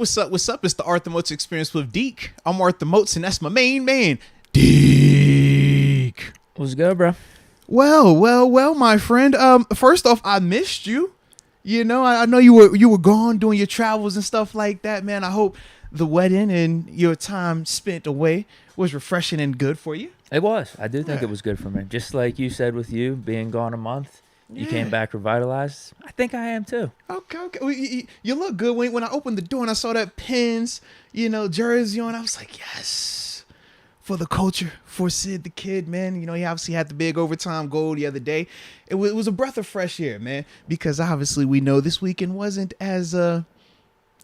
What's up? What's up? It's the Arthur Moats Experience with Deke. I'm Arthur Moats, and that's my main man, Deke. What's good, bro? Well, my friend. First off, I missed you. You know, I know you were gone doing your travels and stuff like that, man. I hope the wedding and your time spent away was refreshing and good for you. It was. I do think it was good for me. Just like you said with you being gone a month, you came back revitalized. I think I am too. Okay. Well, you look good. When I opened the door and I saw that Pins, jersey on, I was like, yes, for the culture, for Sid the Kid, man. You know, he obviously had the big overtime goal the other day. It was a breath of fresh air, man, because obviously we know this weekend wasn't as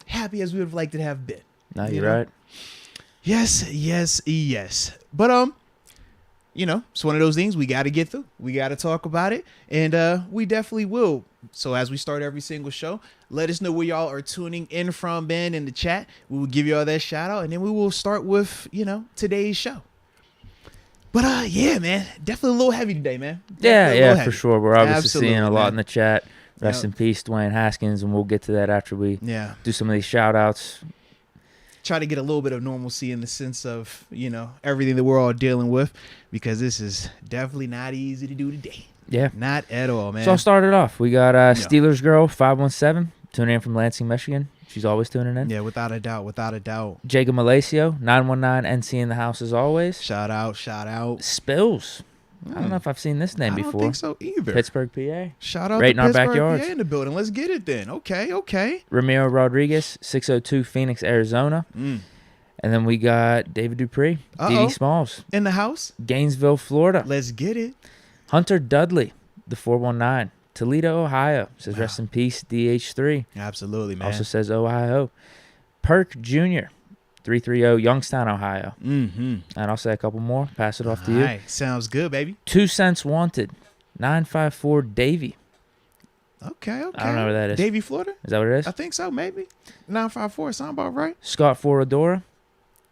happy as we would have liked it to have been. No, you're right. Yes. But it's one of those things we got to get through. We got to talk about it, and we definitely will. So as we start every single show, let us know where y'all are tuning in from, Ben, in the chat. We will give you all that shout out, and then we will start with, today's show. But yeah, man, definitely a little heavy today, man. Yeah, for sure. We're obviously Absolutely, seeing a lot man. in the chat. Rest in peace, Dwayne Haskins, and we'll get to that after we do some of these shout outs. Try to get a little bit of normalcy in the sense of, everything that we're all dealing with, because this is definitely not easy to do today. Yeah. Not at all, man. So I'll start it off. We got Steelers Girl 517 tuning in from Lansing, Michigan. She's always tuning in. Yeah, without a doubt. Jacob Malacio, 919 NC in the house as always. Shout out. Spills. I don't know if I've seen this name before. I don't think so either. Pittsburgh, PA. Shout out right to in our Pittsburgh, backyards. PA in the building. Let's get it then. Okay. Ramiro Rodriguez, 602 Phoenix, Arizona. And then we got David Dupree, D.D. Smalls. In the house. Gainesville, Florida. Let's get it. Hunter Hunter Dudley, the 419. Toledo, Ohio. Says rest in peace, DH3. Absolutely, man. Also says Ohio. Perk Jr., 330 Youngstown, Ohio. And I'll say a couple more. Pass it off to you. All right. Sounds good, baby. 2 Cents Wanted, 954 Davy. Okay. I don't know where that is. Davie, Florida? Is that what it is? I think so, maybe. 954, sound about right. Scott Foradora,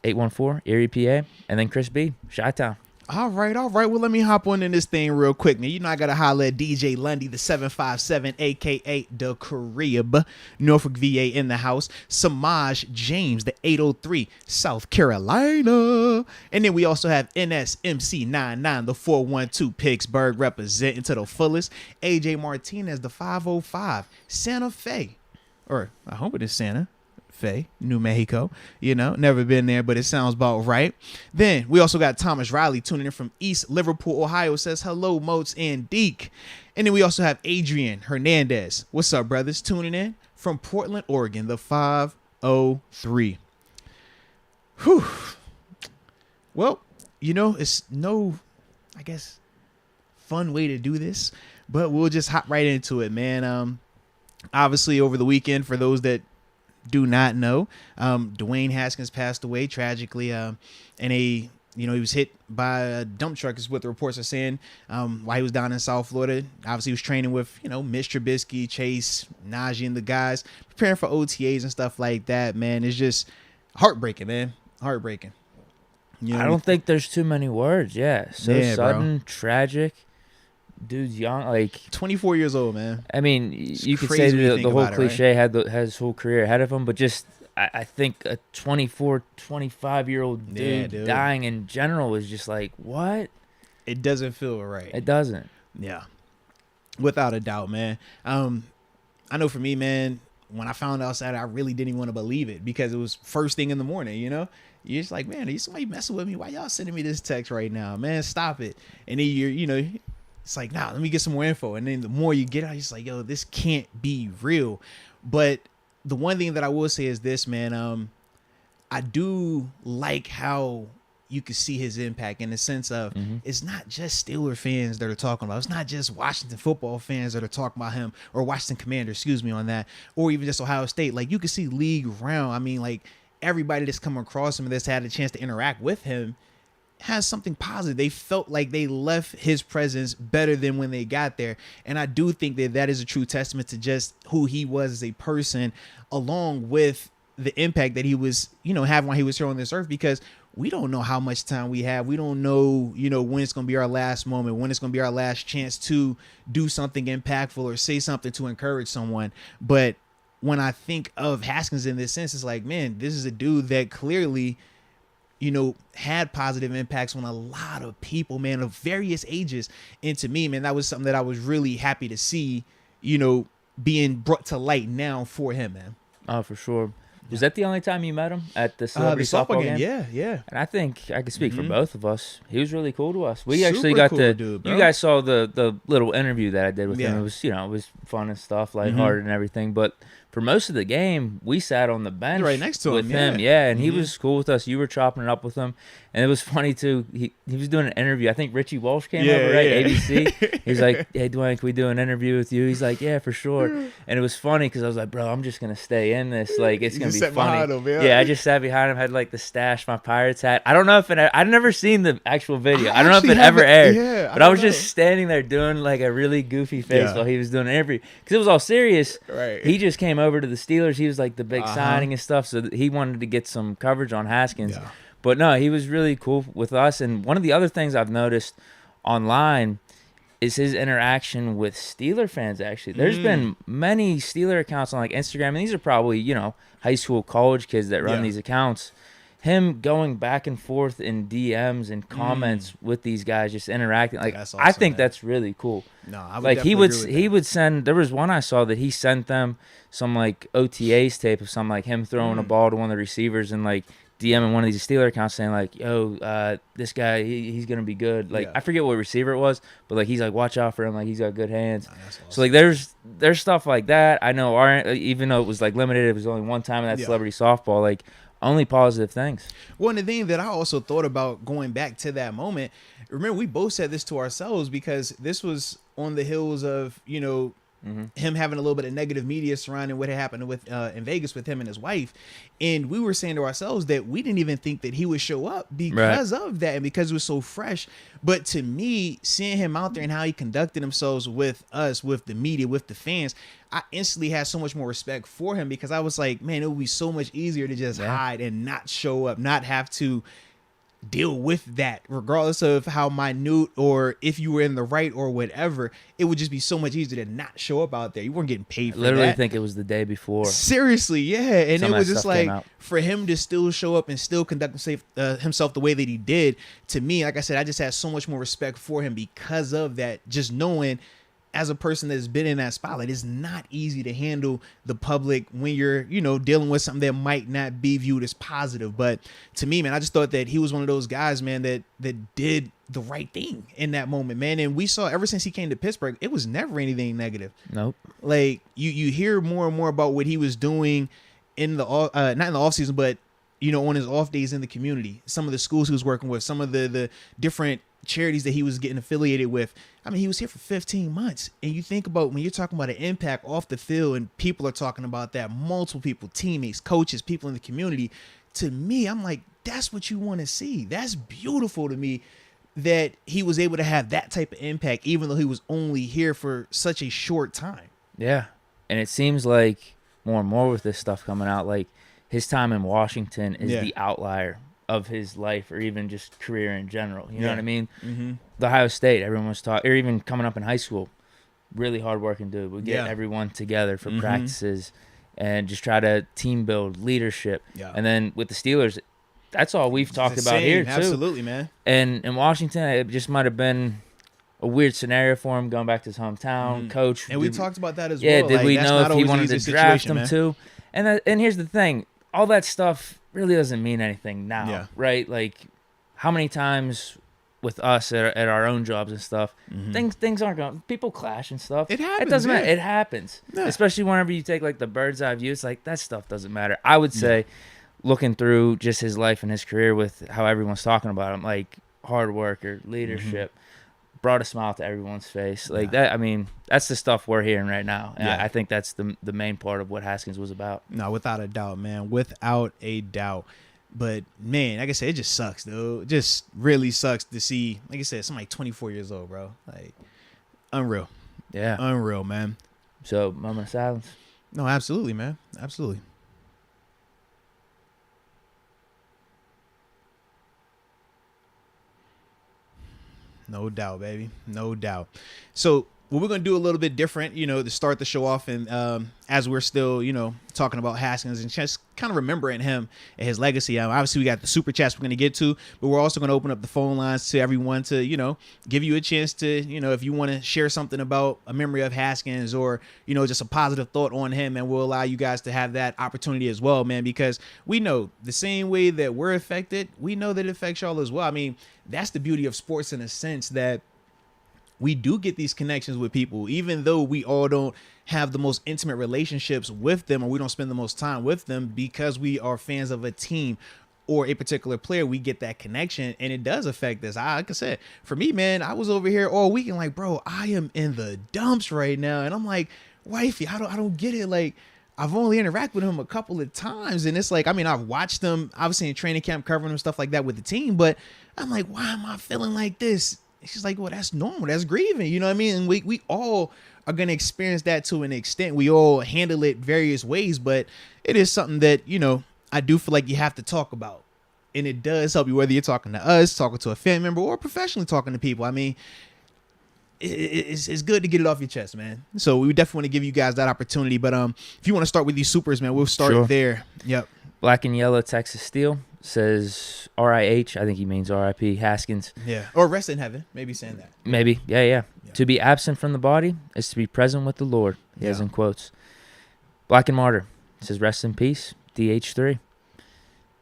814 Erie, PA. And then Chris B, Chi-Town. All right. Well, let me hop on in this thing real quick. Now, I got to holler at DJ Lundy, the 757, a.k.a. The Carib, Norfolk, VA in the house. Samaj James, the 803, South Carolina. And then we also have NSMC99, the 412, Pittsburgh, representing to the fullest. AJ Martinez, the 505, Santa Fe. Or I hope it is Santa Fe, New Mexico. Never been there, but it sounds about right. Then we also got Thomas Riley tuning in from East Liverpool, Ohio. Says hello, Moats and Deke. And then we also have Adrian Hernandez. What's up, brothers? Tuning in from Portland, Oregon, the 503. Whew. Well, it's no, I guess, fun way to do this, but we'll just hop right into it, man. Obviously, over the weekend, for those that do not know, Dwayne Haskins passed away tragically in a, he was hit by a dump truck is what the reports are saying, while he was down in South Florida. Obviously, he was training with, Mitch Trubisky, Chase, Najee, and the guys, preparing for OTAs and stuff like that, man. It's just heartbreaking, man. Heartbreaking. I don't think there's too many words. Yeah. So sudden, tragic. Dude's young, like 24 years old, man. I mean, you could say the whole cliche has his whole career ahead of him, but just I think a 24, 25-year-old dude dying in general is just like, what? It doesn't feel right. It doesn't. Yeah, without a doubt, man. I know for me, man, when I found out that, I really didn't even want to believe it, because it was first thing in the morning. You're just like, man, are somebody messing with me? Why y'all sending me this text right now, man? Stop it. And then it's like, nah, let me get some more info. And then the more you get out, it's like, yo, this can't be real. But the one thing that I will say is this, man. I do like how you can see his impact in the sense of it's not just Steeler fans that are talking about. It's not just Washington football fans that are talking about him, or Washington Commanders, on that, or even just Ohio State. Like, you can see league round. I mean, like, everybody that's come across him that's had a chance to interact with him has something positive. They felt like they left his presence better than when they got there. And I do think that is a true testament to just who he was as a person, along with the impact that he was, having while he was here on this earth, because we don't know how much time we have. We don't know, when it's going to be our last moment, when it's going to be our last chance to do something impactful or say something to encourage someone. But when I think of Haskins in this sense, it's like, man, this is a dude that clearly, you know, had positive impacts on a lot of people, man, of various ages. And to me, man, that was something that I was really happy to see, you know, being brought to light now for him, man. Oh, for sure. Was that the only time you met him at the celebrity softball game? Yeah. And I think I could speak for both of us. He was really cool to us. We Super actually got cool dude, bro. You guys saw the little interview that I did with him. It was, you know, it was fun and stuff, lighthearted and everything. But for most of the game, we sat on the bench right next to with him. Yeah, and he was cool with us. You were chopping it up with him. And it was funny, too. He was doing an interview. I think Richie Walsh came over, right? Yeah. ABC. He's like, hey, Dwayne, can we do an interview with you? He's like, yeah, for sure. And it was funny because I was like, bro, I'm just going to stay in this. Like, it's going to be funny. Him, yeah, I just sat behind him, had like the stash, my Pirates hat. I don't know if I'd never seen the actual video. I don't know if it ever aired. But I was just standing there doing like a really goofy face while he was doing an interview. Because it was all serious. Right. He just came over to the Steelers. He was like the big signing and stuff. So he wanted to get some coverage on Haskins. Yeah. But no, he was really cool with us. And one of the other things I've noticed online is his interaction with Steeler fans, actually. There's been many Steeler accounts on like Instagram, and these are probably, you know, high school, college kids that run these accounts. Him going back and forth in DMs and comments with these guys, just interacting. Like, awesome, I think that's really cool. No, I would like he would send. There was one I saw that he sent them some like OTAs tape of some like him throwing a ball to one of the receivers and like DMing one of these Steeler accounts saying like, yo, this guy, he's going to be good. Like, I forget what receiver it was, but like, he's like, watch out for him. Like, he's got good hands. Awesome. So like, there's stuff like that. I know even though it was like limited, it was only one time in that celebrity softball, like only positive things. Well, and the thing that I also thought about going back to that moment, remember we both said this to ourselves because this was on the heels of, you know, him having a little bit of negative media surrounding what had happened with in Vegas with him and his wife. And we were saying to ourselves that we didn't even think that he would show up because of that and because it was so fresh. But to me, seeing him out there and how he conducted himself with us, with the media, with the fans, I instantly had so much more respect for him because I was like, man, it would be so much easier to just hide and not show up, not have to deal with that, regardless of how minute or if you were in the right or whatever. It would just be so much easier to not show up out there. You weren't getting paid for that. Literally think it was the day before. Seriously, yeah. And it was just like for him to still show up and still conduct himself the way that he did, to me, like I said, I just had so much more respect for him because of that. Just knowing as a person that's been in that spotlight, it's not easy to handle the public when you're, you know, dealing with something that might not be viewed as positive. But to me, man, I just thought that he was one of those guys, man, that did the right thing in that moment, man. And we saw ever since he came to Pittsburgh, it was never anything negative. Nope. Like you hear more and more about what he was doing in the not in the off season, but you know, on his off days in the community, some of the schools he was working with, some of the different charities that he was getting affiliated with. I mean, he was here for 15 months. And you think about when you're talking about an impact off the field and people are talking about that, multiple people, teammates, coaches, people in the community. To me, I'm like, that's what you want to see. That's beautiful to me that he was able to have that type of impact, even though he was only here for such a short time. Yeah. And it seems like more and more with this stuff coming out, like his time in Washington is the outlier of his life or even just career in general. You know what I mean? The Ohio State, everyone was taught, or even coming up in high school, really hard-working dude. We get everyone together for practices and just try to team build, leadership. Yeah. And then with the Steelers, that's all we've talked about here, too. Absolutely, man. And in Washington, it just might have been a weird scenario for him going back to his hometown, coach. And we talked about that as well. Yeah, did we know if he wanted to draft him, too? And here's the thing. All that stuff really doesn't mean anything now, right? Like, how many times with us at our own jobs and stuff, things aren't going. People clash and stuff. It happens. It doesn't matter. It happens, especially whenever you take like the bird's eye view. It's like that stuff doesn't matter. I would say, looking through just his life and his career with how everyone's talking about him, like hard worker, leadership. Brought a smile to everyone's face. Like that, I mean, that's the stuff we're hearing right now. And I think that's the main part of what Haskins was about. No, without a doubt, man. Without a doubt. But, man, like I said, it just sucks, though. It just really sucks to see, like I said, somebody 24 years old, bro. Like, unreal. Yeah. Unreal, man. So, moment of silence. No, absolutely, man. Absolutely. No doubt, baby. No doubt. So what we're going to do a little bit different, to start the show off. And as we're still, talking about Haskins and just kind of remembering him and his legacy. Obviously, we got the super chats we're going to get to, but we're also going to open up the phone lines to everyone to, give you a chance to, if you want to share something about a memory of Haskins or, just a positive thought on him. And we'll allow you guys to have that opportunity as well, man, because we know the same way that we're affected, we know that it affects y'all as well. I mean, that's the beauty of sports in a sense that we do get these connections with people, even though we all don't have the most intimate relationships with them or we don't spend the most time with them, because we are fans of a team or a particular player, we get that connection and it does affect us. Like I said, for me, man, I was over here all weekend like, bro, I am in the dumps right now. And I'm like, wifey, I don't get it. Like, I've only interacted with him a couple of times. And it's like, I mean, I've watched them obviously in training camp covering him, stuff like that with the team, but I'm like, why am I feeling like this? She's like, well, that's normal. That's grieving. You know what I mean? And we all are going to experience that to an extent. We all handle it various ways, but it is something that, I do feel like you have to talk about. And it does help you, whether you're talking to us, talking to a family member, or professionally talking to people. I mean, it's good to get it off your chest, man. So we definitely want to give you guys that opportunity. But if you want to start with these supers, man, we'll start there. Yep. Black and Yellow Texas Steel says RIH. I think he means RIP Haskins. Yeah. Or rest in heaven. Maybe saying that. Maybe. Yeah. To be absent from the body is to be present with the Lord. He has in quotes. Black and Martyr says rest in peace. DH3.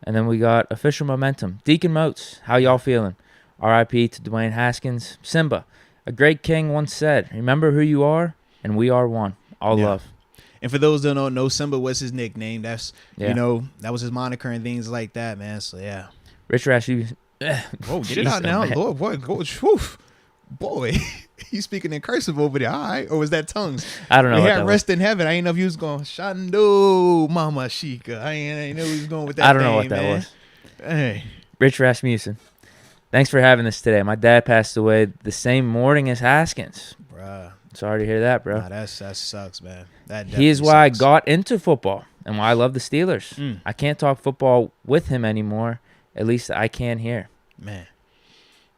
And then we got Official Momentum. Deke and Moats. How y'all feeling? RIP to Dwayne Haskins. Simba. A great king once said, remember who you are, and we are one. All love. And for those that don't know, Simba was his nickname. That's, that was his moniker and things like that, man. So, yeah. Rich Rash, you... Whoa, get it out now. Lord, boy, boy, you speaking in cursive over there. All right. Or was that tongues? I don't know. We had rest in heaven. I ain't know if you was going, Shando, Mama Shika. I ain't know he was going with that. I don't know what that was. Hey. Rich Rasmussen. Thanks for having this today. My dad passed away the same morning as Haskins. Bruh. Sorry to hear that, bro. Nah, that sucks, man. He is why I got into football and why I love the Steelers. I can't talk football with him anymore. At least I can here. Man.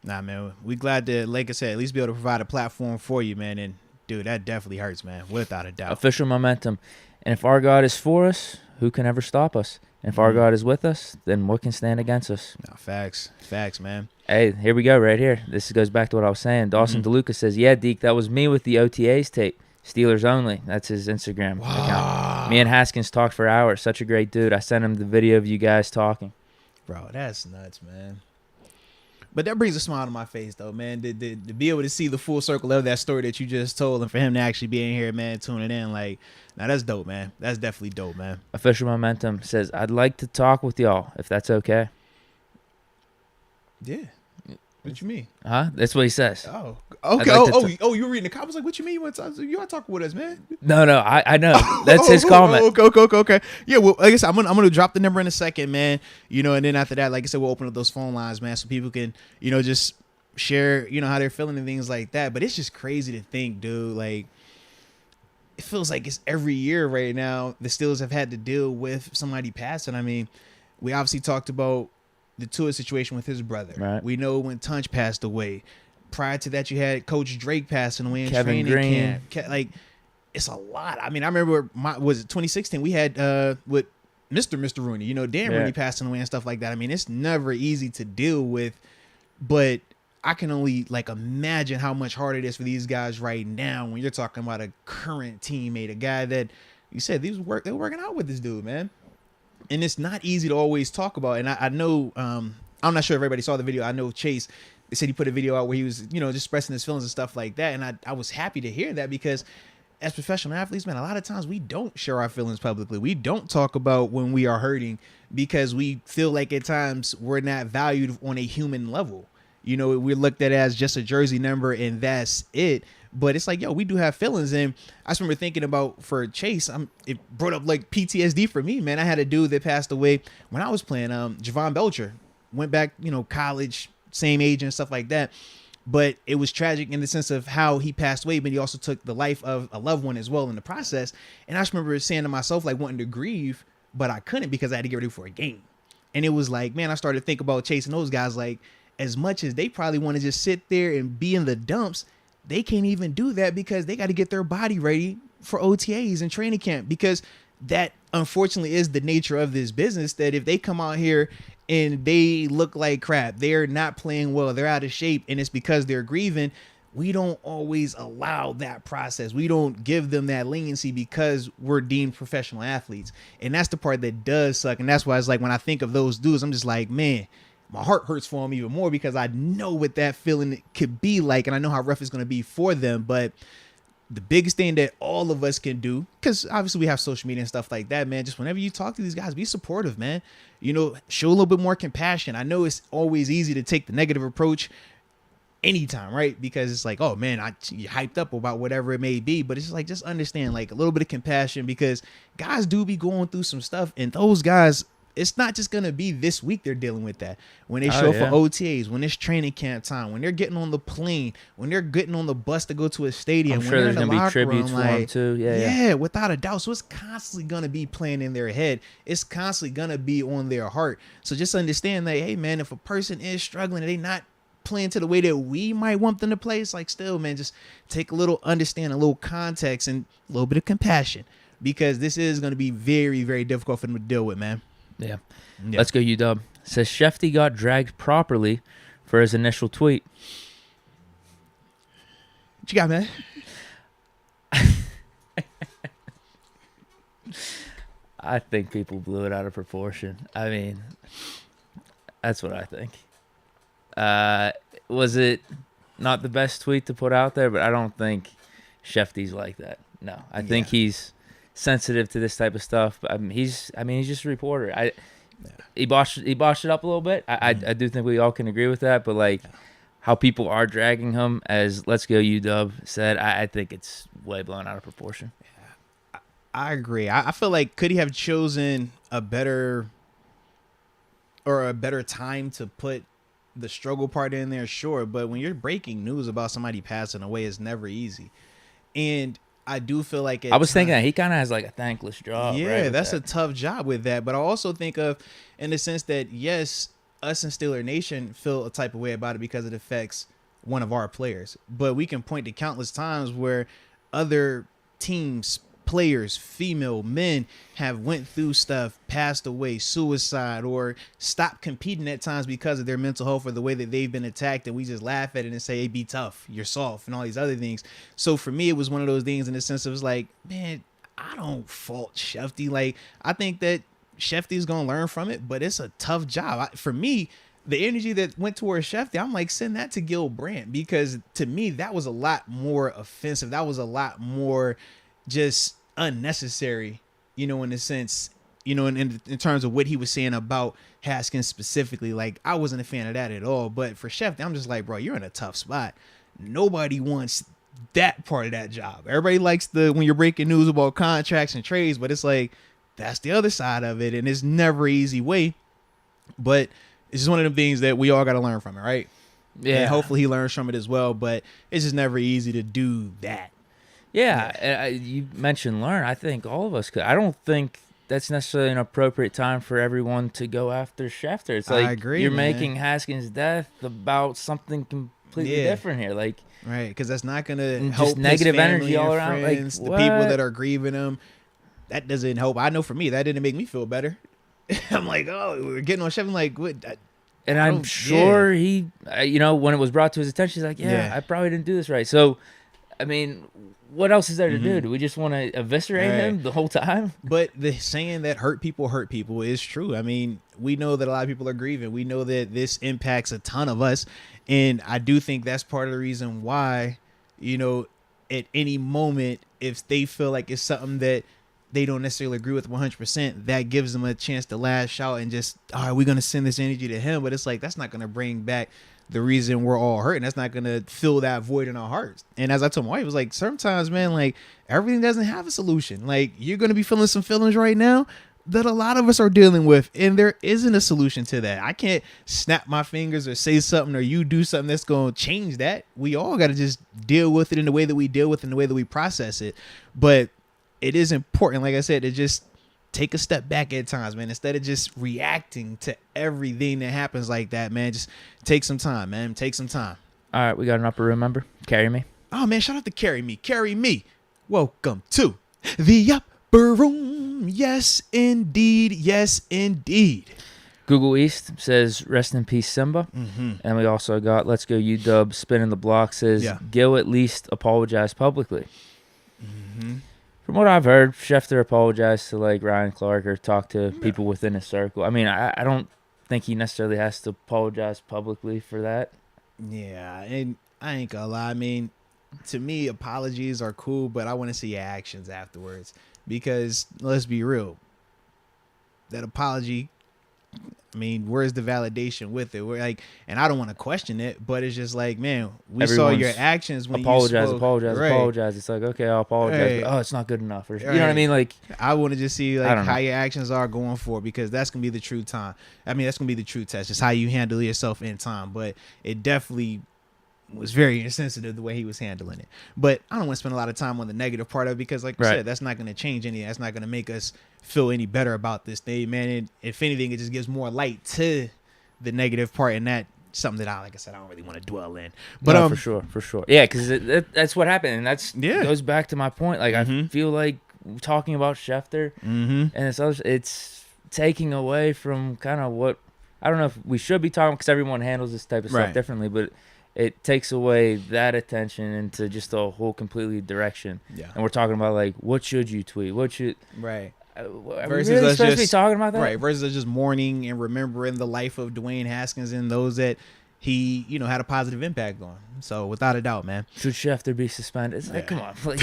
Nah, man. We glad to, like I said, at least be able to provide a platform for you, man. And, dude, that definitely hurts, man. Without a doubt. Official Momentum. And if our God is for us, who can ever stop us? And if our God is with us, then what can stand against us? Nah, facts. Facts, man. Hey, here we go right here. This goes back to what I was saying. Dawson DeLuca says, yeah, Deke, that was me with the OTAs tape. Steelers only. That's his Instagram account. Me and Haskins talked for hours. Such a great dude. I sent him the video of you guys talking. Bro, that's nuts, man. But that brings a smile to my face, though, man. To be able to see the full circle of that story that you just told, and for him to actually be in here, man, tuning in, like, now that's dope, man. That's definitely dope, man. Official Momentum says, I'd like to talk with y'all, if that's okay. Yeah. What you mean? Huh? That's what he says. Oh, okay. You were reading the comments? Like, what you mean? You want to talk with us, man? No, I know. That's his comment. Okay. Yeah, well, like I said, I'm gonna drop the number in a second, man. And then after that, like I said, we'll open up those phone lines, man, so people can, just share, how they're feeling and things like that. But it's just crazy to think, dude. Like, it feels like it's every year right now the Steelers have had to deal with somebody passing. I mean, we obviously talked about the Tua situation with his brother. Right. We know when Tunch passed away. Prior to that, you had Coach Drake passing away in training camp. Like, it's a lot. I mean, I remember, was it 2016? We had with Mr. Rooney, Dan Rooney passing away and stuff like that. I mean, it's never easy to deal with, but I can only imagine how much harder it is for these guys right now when you're talking about a current teammate, a guy that you said they're working out with this dude, man. And it's not easy to always talk about. And I know, I'm not sure if everybody saw the video. I know Chase, they said he put a video out where he was, just expressing his feelings and stuff like that. And I was happy to hear that because as professional athletes, man, a lot of times we don't share our feelings publicly. We don't talk about when we are hurting because we feel like at times we're not valued on a human level. We're looked at as just a jersey number and that's it. But it's like, yo, we do have feelings. And I just remember thinking about for Chase, it brought up PTSD for me, man. I had a dude that passed away when I was playing, Javon Belcher. Went back, college, same age and stuff like that. But it was tragic in the sense of how he passed away, but he also took the life of a loved one as well in the process. And I just remember saying to myself, wanting to grieve, but I couldn't because I had to get ready for a game. And it was like, man, I started to think about chasing those guys. As much as they probably want to just sit there and be in the dumps, they can't even do that because they got to get their body ready for OTAs and training camp, because that unfortunately is the nature of this business, that if they come out here and they look like crap, they're not playing well, they're out of shape, and it's because they're grieving, we don't always allow that process. We don't give them that leniency because we're deemed professional athletes. And that's the part that does suck. And that's why it's like, when I think of those dudes, I'm just like, man, my heart hurts for them even more, because I know what that feeling could be like, and I know how rough it's going to be for them. But the biggest thing that all of us can do, because obviously we have social media and stuff like that, man, just whenever you talk to these guys, be supportive, man. You know, show a little bit more compassion. I know it's always easy to take the negative approach anytime, right? Because it's like, oh man, you're hyped up about whatever it may be, but it's just like, just understand, like, a little bit of compassion, because guys do be going through some stuff, and those guys, it's not just gonna be this week they're dealing with that. When they show for OTAs, when it's training camp time, when they're getting on the plane, when they're getting on the bus to go to a stadium, I'm sure there's gonna be tributes for them too. Yeah, without a doubt. So it's constantly gonna be playing in their head. It's constantly gonna be on their heart. So just understand that, hey man, if a person is struggling and they not playing to the way that we might want them to play, it's like, still, man, just take a little understanding, a little context, and a little bit of compassion, because this is going to be very, very difficult for them to deal with, man. Yeah. Let's go, UW. Says Schefter got dragged properly for his initial tweet. What you got, man? I think people blew it out of proportion. I mean, that's what I think. Was it not the best tweet to put out there? But I don't think Schefter's like that. No, I think he's sensitive to this type of stuff. But he's just a reporter. He botched it up a little bit. I do think we all can agree with that. But like how people are dragging him, as Let's Go UW said, I think it's way blown out of proportion. I agree. I feel like, could he have chosen a better time to put the struggle part in there? Sure, but when you're breaking news about somebody passing away, it's never easy. And I do feel like I was thinking that he kind of has like a thankless job. Yeah, right, that's a tough job with that. But I also think of, in the sense that, yes, us in Steeler Nation feel a type of way about it because it affects one of our players. But we can point to countless times where other teams, players, female, men, have went through stuff, passed away, suicide, or stopped competing at times because of their mental health or the way that they've been attacked, and we just laugh at it and say, hey, be tough, you're soft, and all these other things. So for me, it was one of those things in the sense of, it's like, man, I don't fault Schefter. Like, I think that Schefter's gonna learn from it, but it's a tough job. For me, the energy that went towards Schefter, I'm like, send that to Gil Brandt, because to me, that was a lot more offensive. That was a lot more just unnecessary, in a sense, in terms of what he was saying about Haskins specifically. Like, I wasn't a fan of that at all. But for Schefter, I'm just like, bro, you're in a tough spot. Nobody wants that part of that job. Everybody likes when you're breaking news about contracts and trades, but it's like, that's the other side of it, and it's never an easy way. But it's just one of the things that we all got to learn from it, right? Yeah. And hopefully he learns from it as well, but it's just never easy to do that. Yeah, you mentioned learn. I think all of us could. I don't think that's necessarily an appropriate time for everyone to go after Schefter. It's like, I agree, you're making Haskins' death about something completely different here. Like, right, because that's not going to help just negative his family energy all around. Friends, like, the people that are grieving him. That doesn't help. I know for me, that didn't make me feel better. I'm like, oh, we're getting on Schefter. Like, what? And I'm sure he, when it was brought to his attention, he's like, I probably didn't do this right. So, I mean, what else is there to do? Do we just want to eviscerate him the whole time? But the saying that hurt people is true. I mean, we know that a lot of people are grieving. We know that this impacts a ton of us. And I do think that's part of the reason why, at any moment, if they feel like it's something that they don't necessarily agree with 100%, that gives them a chance to lash out and just, all right, we're going to send this energy to him. But it's like, that's not going to bring back the reason we're all hurting. That's not going to fill that void in our hearts. And as I told my wife, it was like, sometimes, man, like, everything doesn't have a solution. Like, you're going to be feeling some feelings right now that a lot of us are dealing with, and there isn't a solution to that. I can't snap my fingers or say something or you do something that's going to change that. We all got to just deal with it in the way that we deal with it, in the way that we process it. But it is important, like I said, to just take a step back at times, man. Instead of just reacting to everything that happens like that, man, just take some time, man. Take some time. All right, we got an upper room member. Carry me. Oh, man, shout out to Carry Me. Carry Me. Welcome to the upper room. Yes, indeed. Yes, indeed. Google East says, rest in peace, Simba. And we also got Let's Go UW spinning the block says, Gil at least apologized publicly. From what I've heard, Schefter apologized to like Ryan Clark or talk to people within his circle. I mean, I don't think he necessarily has to apologize publicly for that. Yeah, and I ain't gonna lie. I mean, to me, apologies are cool, but I want to see your actions afterwards. Because let's be real, that apology, I mean, where's the validation with it? We're like, and I don't want to question it, but it's just like, man, we saw your actions when you spoke. Apologize. It's like, okay, I'll apologize. But, it's not good enough. Or, you know what I mean? Like, I want to just see like how your actions are going forward, because that's gonna be the true time. I mean, that's gonna be the true test, just how you handle yourself in time. But it definitely was very insensitive the way he was handling it. But I don't want to spend a lot of time on the negative part of it, because like I said, that's not going to change anything. That's not going to make us feel any better about this thing, man. And if anything, it just gives more light to the negative part, and that's something that like I said, I don't really want to dwell in. But no, for sure. Yeah, because that's what happened, and that's goes back to my point. Like I feel like talking about Schefter and it's taking away from kind of what, I don't know if we should be talking, because everyone handles this type of stuff differently, but it takes away that attention into just a whole completely direction. Yeah. And we're talking about like, what should you tweet? What should versus really us just be talking about that? Versus us just mourning and remembering the life of Dwayne Haskins and those that he, had a positive impact on. So without a doubt, man. Should Schefter be suspended? It's like, come on, like,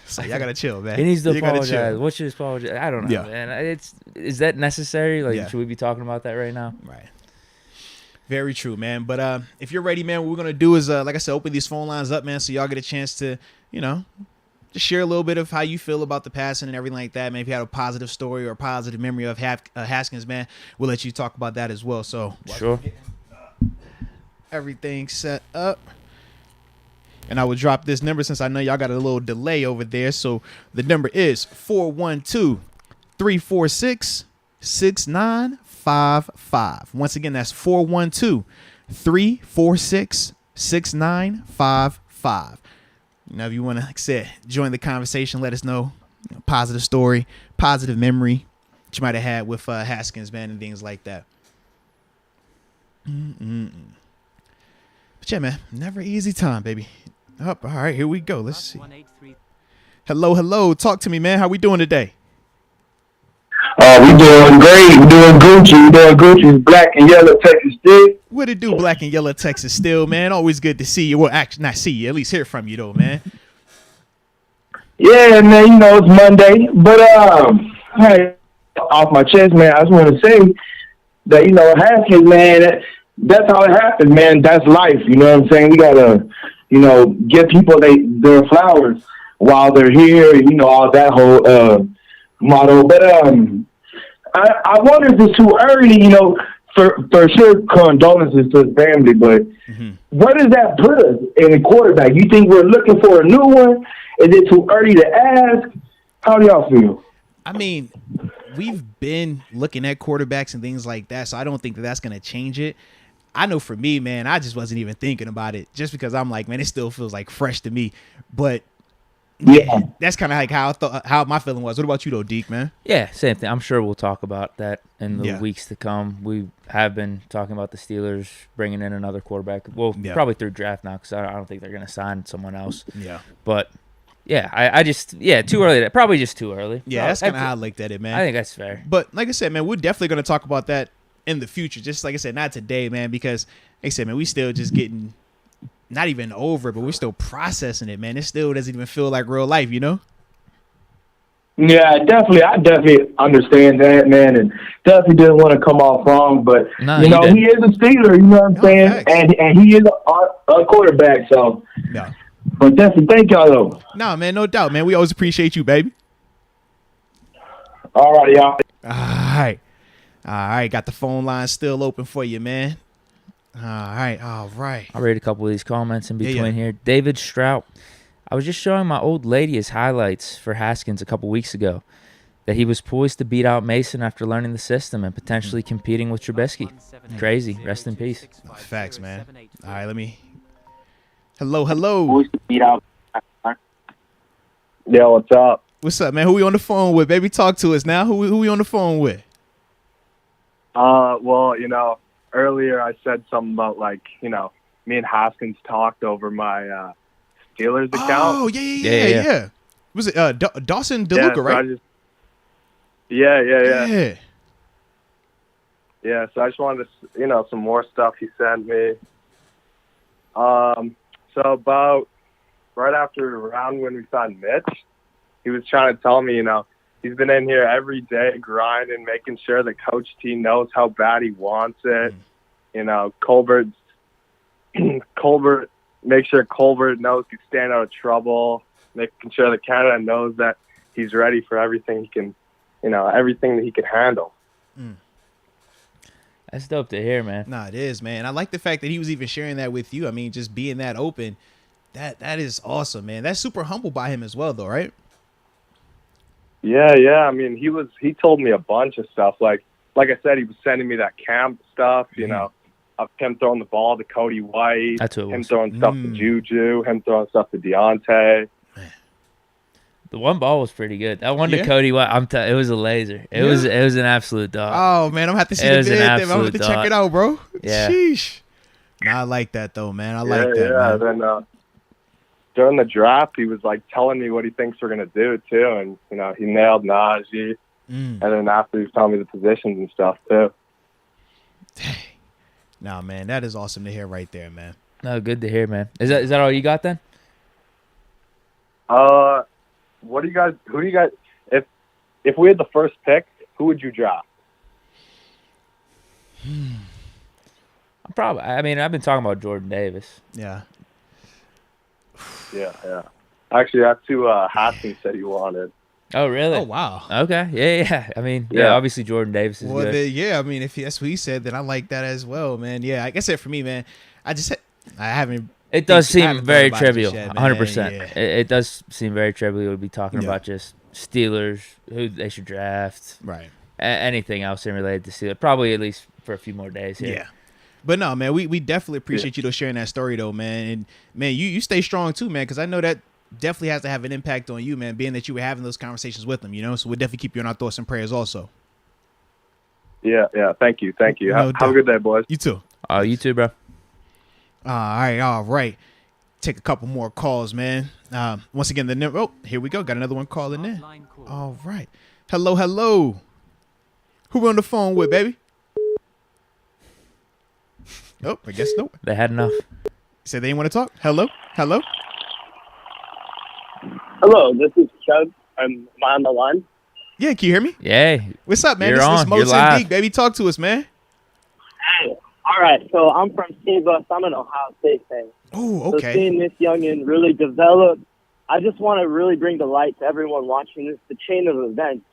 so y'all gotta chill, man. He needs to apologize. What should he apologize? I don't know, man. Is that necessary? Like, should we be talking about that right now? Right. Very true, man. But if you're ready, man, what we're going to do is, like I said, open these phone lines up, man, so y'all get a chance to, just share a little bit of how you feel about the passing and everything like that. Man, if you had a positive story or a positive memory of Haskins, man, we'll let you talk about that as well. So, sure. Everything set up. And I will drop this number since I know y'all got a little delay over there. So the number is 412-346-6955. Once again, that's 412-346-6955. Now, if you want to, like I said, join the conversation, let us know, positive story, positive memory that you might have had with Haskins, man, and things like that. But yeah, man, never easy time, baby. All right, here we go. Let's see. Hello. Talk to me, man. How we doing today? We doing great. We doing Gucci. We doing Gucci's Black and Yellow Texas Steel. What it do, Black and Yellow Texas Steel, man? Always good to see you. Well, actually, not see you. At least hear from you, though, man. Yeah, man. It's Monday. But, hey, off my chest, man, I just want to say that, Haskins, man, that's how it happens, man. That's life. You know what I'm saying? We got to, give people their flowers while they're here, all that whole motto. But I wonder if it's too early, for sure, condolences to his family, but where does that put us in the quarterback? You think we're looking for a new one? Is it too early to ask? How do y'all feel? I mean, we've been looking at quarterbacks and things like that, so I don't think that's going to change it. I know for me, man, I just wasn't even thinking about it just because I'm like, man, it still feels like fresh to me. But yeah, that's kind of like how my feeling was. What about you, though, Deke, man? Yeah, same thing. I'm sure we'll talk about that in the weeks to come. We have been talking about the Steelers bringing in another quarterback. Well, probably through draft now, because I don't think they're going to sign someone else. Yeah. But, yeah, I just, too early. Probably just too early. Yeah, that's kind of how I looked at it, man. I think that's fair. But, like I said, man, we're definitely going to talk about that in the future. Just like I said, not today, man, because, like I said, man, we still just getting not even over, but we're still processing it, man. It still doesn't even feel like real life, Yeah, I definitely understand that, man, and definitely didn't want to come off wrong, but he is a Steeler, you know what I'm saying, and he is a quarterback, so. Yeah. But definitely, thank y'all though. No, man, no doubt, man. We always appreciate you, baby. All right, y'all. All right. Got the phone line still open for you, man. All right. I'll read a couple of these comments in between here. David Strout. I was just showing my old lady his highlights for Haskins a couple weeks ago, that he was poised to beat out Mason after learning the system and potentially competing with Trubisky. Crazy. Rest in peace. Facts, man. All right, let me. Hello. Poised to beat out Yo, what's up? What's up, man? Who we on the phone with? Baby, talk to us now. Who we on the phone with? Well, earlier I said something about, me and Haskins talked over my Steelers account. Oh, yeah. Was it Dawson DeLuca, so right? Yeah. Yeah, so I just wanted to, some more stuff he sent me. So about right after around when we signed Mitch, he was trying to tell me, he's been in here every day grinding, making sure the coach team knows how bad he wants it. Colbert, make sure Colbert knows he can stand out of trouble, making sure that Canada knows that he's ready for everything he can, everything that he can handle. That's dope to hear, man. Nah, it is, man. I like the fact that he was even sharing that with you. I mean, just being that open, that is awesome, man. That's super humble by him as well, though, right? Yeah. I mean, he told me a bunch of stuff. Like I said, he was sending me that camp stuff, of him throwing the ball to Cody White, That's what it him was. throwing stuff to Juju, him throwing stuff to Deontay. The one ball was pretty good. That one to Cody White, it was a laser. It was an absolute dog. Oh man, I'm gonna have to see the vid. I'm gonna have to check it out, bro. Yeah. Sheesh. Nah, I like that though, man. I like that. Yeah. Man. Then during the draft, he was telling me what he thinks we're gonna do too, and he nailed Najee. And then after he was telling me the positions and stuff too. Dang. Nah, man, that is awesome to hear right there, man. No, good to hear, man. Is that all you got then? Who do you guys, if we had the first pick, who would you draft? I've been talking about Jordan Davis. Yeah. Yeah. Actually, that's who Haskins said he wanted. Oh, really? Oh, wow. Okay. Yeah. I mean, obviously Jordan Davis is good. I mean, if that's what he said, then I like that as well, man. Yeah, like I said, for me, man, I haven't. It does seem very trivial, yet, 100%. Yeah. It does seem very trivial to be talking about just Steelers, who they should draft. Right. Anything else in related to Steelers. Probably at least for a few more days here. Yeah. But no, man, we definitely appreciate you though sharing that story though, man. And man, you stay strong too, man, because I know that definitely has to have an impact on you, man, being that you were having those conversations with them, So we'll definitely keep you in our thoughts and prayers also. Yeah. Thank you. No Have a good day, boys. You too. You too, bro. All right. Take a couple more calls, man. Once again, the number. Oh, here we go. Got another one calling in. All right. Hello. Who we on the phone with, baby? Oh, I guess no. They had enough. Said they didn't want to talk. Hello. Hello, this is Chubb. Am I on the line? Yeah, can you hear me? Yeah. What's up, man? You're This on. is Moats You're and live. Deke, baby. Talk to us, man. Hey, all right. So I'm from Steve-Bus. I'm an Ohio State fan. Oh, So okay. seeing this youngin really develop, I just want to really bring to light to everyone watching this the chain of events,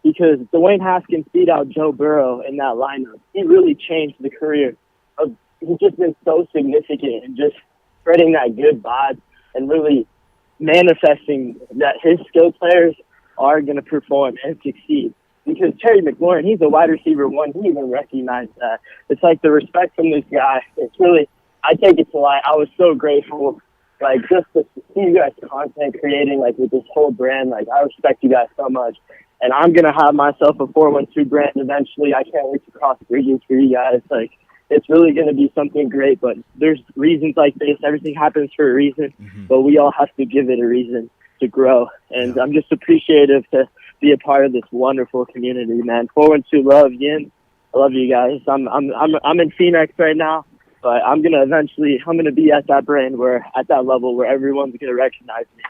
because Dwayne Haskins beat out Joe Burrow in that lineup. He really changed the career. He's just been so significant and just spreading that good vibe and really manifesting that his skill players are going to perform and succeed. Because Terry McLaurin, he's a wide receiver one. He even recognized that. It's like the respect from this guy. It's really, I take it to light. I was so grateful, just to see you guys content creating, with this whole brand. I respect you guys so much. And I'm going to have myself a 412 brand eventually. I can't wait to cross bridges for you guys. It's really going to be something great, but there's reasons like this. Everything happens for a reason, but we all have to give it a reason to grow. And I'm just appreciative to be a part of this wonderful community, man. 412 love, Yin. I love you guys. I'm in Phoenix right now, but I'm going to be at that brand at that level where everyone's going to recognize me.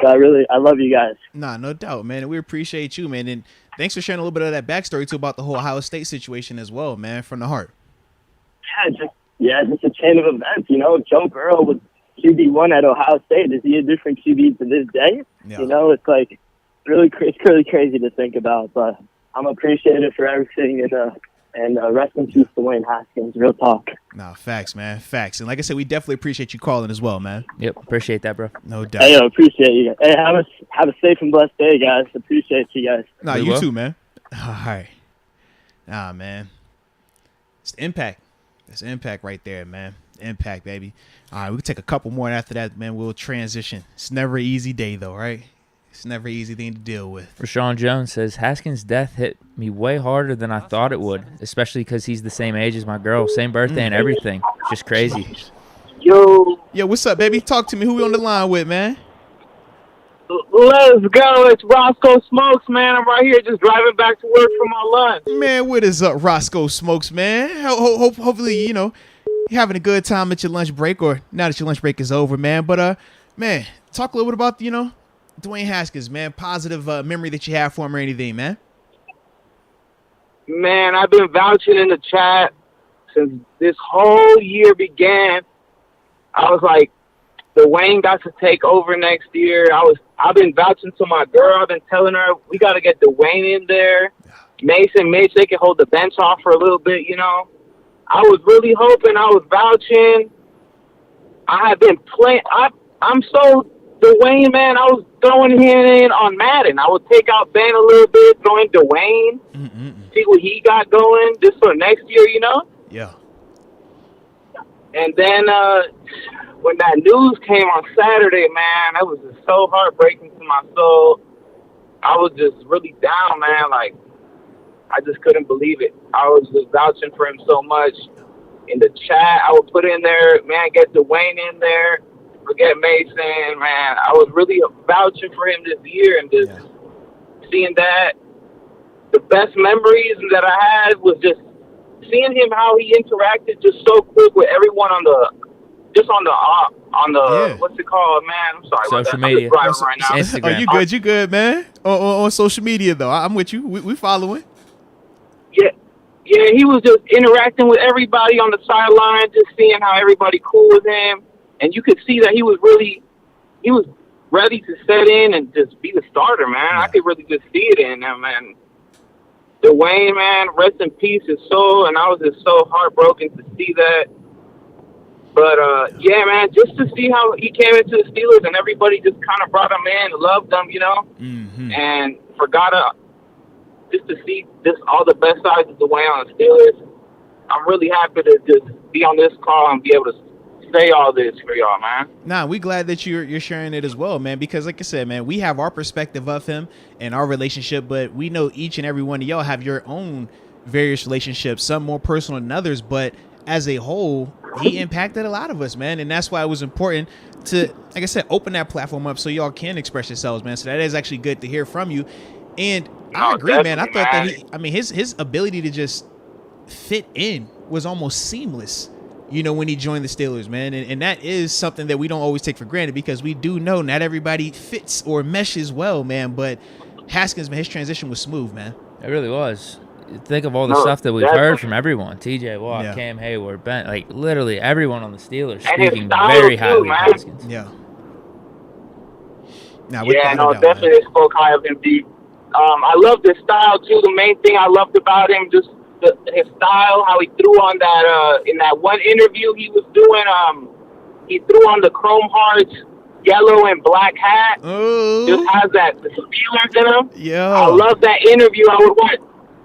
So I love you guys. Nah, no doubt, man. We appreciate you, man. And thanks for sharing a little bit of that backstory too about the whole Ohio State situation as well, man, from the heart. Just a chain of events. Joe Burrow was QB1 at Ohio State. Is he a different QB to this day? Yeah. It's really crazy to think about. But I'm appreciative for everything, and rest in peace to Dwayne Haskins. Real talk. Nah, facts, man, facts. And like I said, we definitely appreciate you calling as well, man. Yep. Appreciate that, bro. No doubt. Hey, appreciate you guys. Hey, have a safe and blessed day, guys. Appreciate you guys. Nah, We you will. too, man. All right. Nah, man. It's the impact. It's impact right there, man. Impact, baby. All right, we can take a couple more, and after that, man, we'll transition. It's never an easy day, though, right? It's never an easy thing to deal with. Rashawn Jones says, Haskins' death hit me way harder than I thought it would, especially because he's the same age as my girl, same birthday and everything. Just crazy. Yo, What's up, baby? Talk to me. Who we on the line with, man? let's go. It's Roscoe Smokes, man. I'm right here just driving back to work from my lunch. Man, what is up, Roscoe Smokes, man? Hopefully, you're having a good time at your lunch break, or now that your lunch break is over, man. But, man, talk a little bit about, Dwayne Haskins, man. Positive memory that you have for him or anything, man. Man, I've been vouching in the chat since this whole year began. I was like, Dwayne got to take over next year. I've been vouching to my girl. I've been telling her we got to get Dwayne in there. Mason, Mitch, they can hold the bench off for a little bit, I was really hoping. I was vouching. I have been playing. I'm so Dwayne, man. I was throwing him in on Madden. I would take out Ben a little bit, throw in Dwayne, see what he got going just for next year, Yeah. And then when that news came on Saturday, man, that was just so heartbreaking to my soul. I was just really down, man. Like, I just couldn't believe it. I was just vouching for him so much. In the chat, I would put in there, man, get Dwayne in there. Forget Mason, man. I was really vouching for him this year, and just seeing that. The best memories that I had was just seeing him, how he interacted just so quick with everyone on the what's it called, man? I'm sorry. Social media. I'm driving right now. Instagram. Oh, you good, man. On social media, though. I'm with you. We following. Yeah, he was just interacting with everybody on the sideline, just seeing how everybody cool with him. And you could see that he was ready to set in and just be the starter, man. I could really just see it in him, man. Dwayne, man, rest in peace, his soul. And I was just so heartbroken to see that. But, yeah, man, just to see how he came into the Steelers and everybody just kind of brought him in, loved him, and forgot just to see all the best sides of Dwayne on the Steelers. I'm really happy to just be on this call and be able to say all this for y'all, man. Nah, we glad that you're sharing it as well, man, because like I said, man, we have our perspective of him and our relationship, but we know each and every one of y'all have your own various relationships, some more personal than others, but as a whole, he impacted a lot of us, man, and that's why it was important to, like I said, open that platform up so y'all can express yourselves, man. So that is actually good to hear from you. And I agree, man. I thought that his ability to just fit in was almost seamless, when he joined the Steelers, man. And that is something that we don't always take for granted, because we do know not everybody fits or meshes well, man. But Haskins, man, his transition was smooth, man. It really was. Think of all the stuff that we've heard from everyone. TJ Watt, Cam Hayward, Ben, like literally everyone on the Steelers speaking very highly of Haskins. Yeah. Definitely they spoke high of him deep. I love his style too. The main thing I loved about him, just his style, how he threw on that in that one interview he was doing. He threw on the Chrome Hearts yellow and black hat. Ooh. Just has the Steelers in him. Yeah. I love that interview. I would watch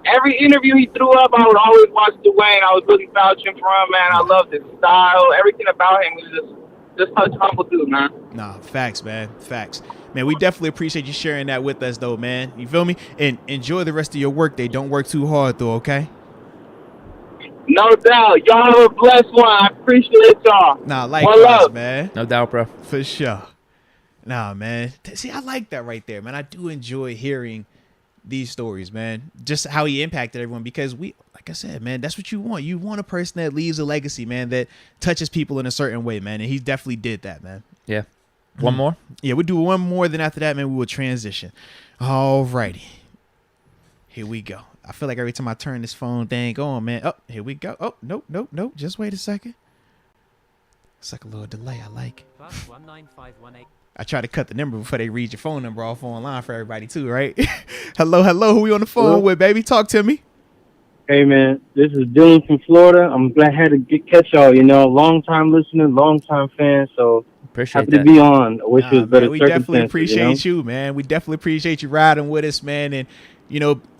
every interview he threw up. I would always watch Dwayne. I was really vouching for him, man. I loved his style. Everything about him was just such a humble dude, man. Nah, facts, man. Facts. Man, we definitely appreciate you sharing that with us, though, man. You feel me? And enjoy the rest of your work day. Don't work too hard, though, okay? No doubt. Y'all have a blessed one. I appreciate y'all. Nah, likewise, man. No doubt, bro. For sure. Nah, man. See, I like that right there, man. I do enjoy hearing these stories, man. Just how he impacted everyone, because like I said, man, that's what you want. You want a person that leaves a legacy, man, that touches people in a certain way, man. And he definitely did that, man. Yeah. One more? Yeah, we'll do one more. Then after that, man, we will transition. All righty. Here we go. I feel like every time I turn this phone thing on, man. Oh, here we go. Oh, nope. Just wait a second. It's like a little delay. I like it. I try to cut the number before they read your phone number off online for everybody too, right? Hello. Who we on the phone with, baby? Talk to me. Hey, man. This is Dylan from Florida. I'm glad I had to catch y'all. Long-time listener, long-time fan. So appreciate happy that. to be on. I wish it was better we circumstances. definitely appreciate you, man. We definitely appreciate you riding with us, man. And,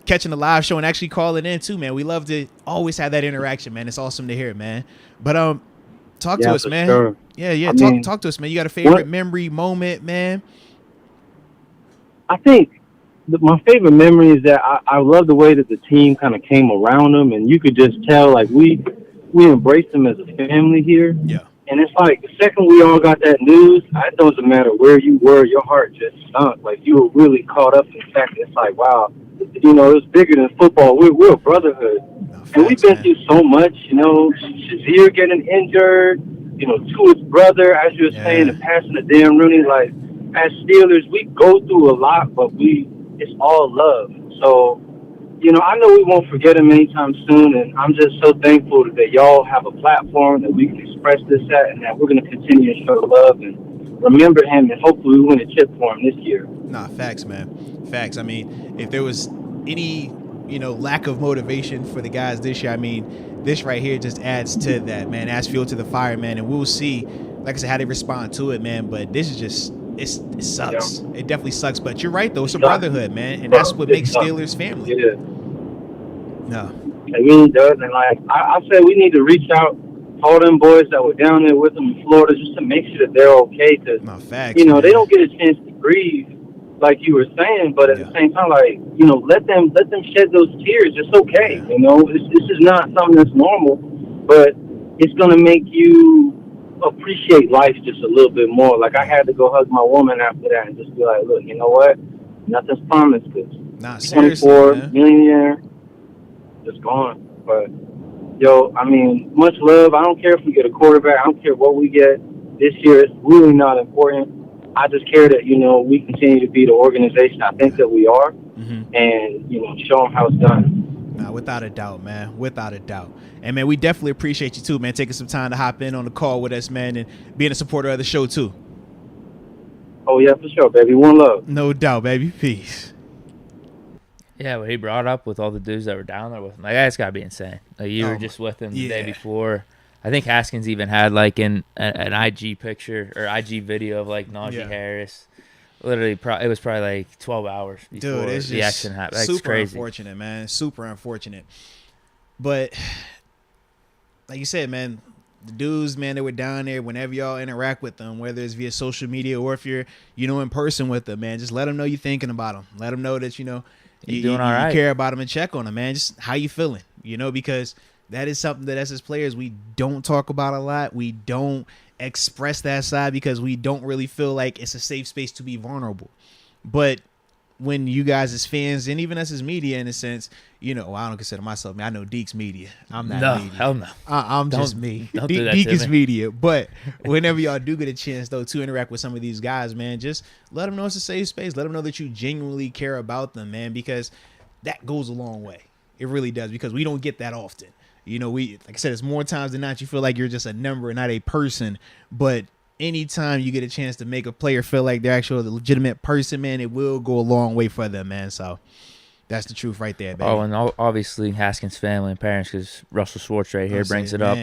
catching the live show and actually calling in too, man. We love to always have that interaction, man. It's awesome to hear, man. But talk to us, man. Sure. Yeah. Talk to us, man. You got a favorite memory moment, man? I think my favorite memory is that I love the way that the team kind of came around them, and you could just tell like we embraced them as a family here. Yeah. And it's like the second we all got that news, it doesn't matter where you were, your heart just sunk. Like you were really caught up in the fact that it's like, wow, you know, it's bigger than football. We're a brotherhood. And we've been through so much, you know, Shazier getting injured, you know, Tua's brother, as you were saying, and passing the damn Rooney. Like, as Steelers, we go through a lot, but it's all love. So, you know, I know we won't forget him anytime soon, and I'm just so thankful that y'all have a platform that we can express this at, and that we're going to continue to show love and remember him, and hopefully we win a chip for him this year. Nah, facts, man. Facts. I mean, if there was any, you know, lack of motivation for the guys this year, I mean, this right here just adds to that, man. Adds fuel to the fire, man. And we'll see, like I said, how they respond to it, man. But this is just, it sucks. Yeah. It definitely sucks. But you're right, though. It's a brotherhood, man. And that's what makes Steelers family. Yeah. No. It really does. And, like, I said we need to reach out to all them boys that were down there with them in Florida just to make sure that they're okay. Because, facts, you know, man. They don't get a chance to grieve, like you were saying, but at the same time, like, you know, let them shed those tears. It's okay, you know. This is not something that's normal, but it's gonna make you appreciate life just a little bit more. Like I had to go hug my woman after that and just be like, look, you know what? Nothing's promised. Cause 24 millionaire, just gone. But yo, I mean, much love. I don't care if we get a quarterback. I don't care what we get this year. It's really not important. I just care that, you know, we continue to be the organization I think that we are, and, you know, show them how it's done. Nah, without a doubt, man. Without a doubt. And, man, we definitely appreciate you, too, man, taking some time to hop in on the call with us, man, and being a supporter of the show, too. Oh, yeah, for sure, baby. One love. No doubt, baby. Peace. Yeah, what he brought up with all the dudes that were down there with him, like, that's got to be insane. Like, you were just with him the day before. I think Haskins even had like an IG picture or IG video of like Najee Harris. Literally, it was probably like 12 hours before the action happened. That's super crazy. Unfortunate, man. Super unfortunate. But like you said, man, the dudes, man, that were down there, whenever y'all interact with them, whether it's via social media or if you're, you know, in person with them, man, just let them know you're thinking about them. Let them know that, you know, you're doing all right. You care about them and check on them, man. Just how you feeling, you know, because that is something that us as players, we don't talk about a lot. We don't express that side because we don't really feel like it's a safe space to be vulnerable. But when you guys as fans and even us as media, in a sense, you know, I don't consider myself, man, I know Deke's media. I'm not media. Hell no. I'm just me. Don't do that Deke to is me. media. But whenever y'all do get a chance, though, to interact with some of these guys, man, just let them know it's a safe space. Let them know that you genuinely care about them, man, because that goes a long way. It really does, because we don't get that often. You know, like I said, it's more times than not you feel like you're just a number and not a person. But anytime you get a chance to make a player feel like they're actually a legitimate person, man, it will go a long way for them, man. So that's the truth right there, baby. Oh, and obviously Haskins' family and parents, because Russell Schwartz right here brings it up.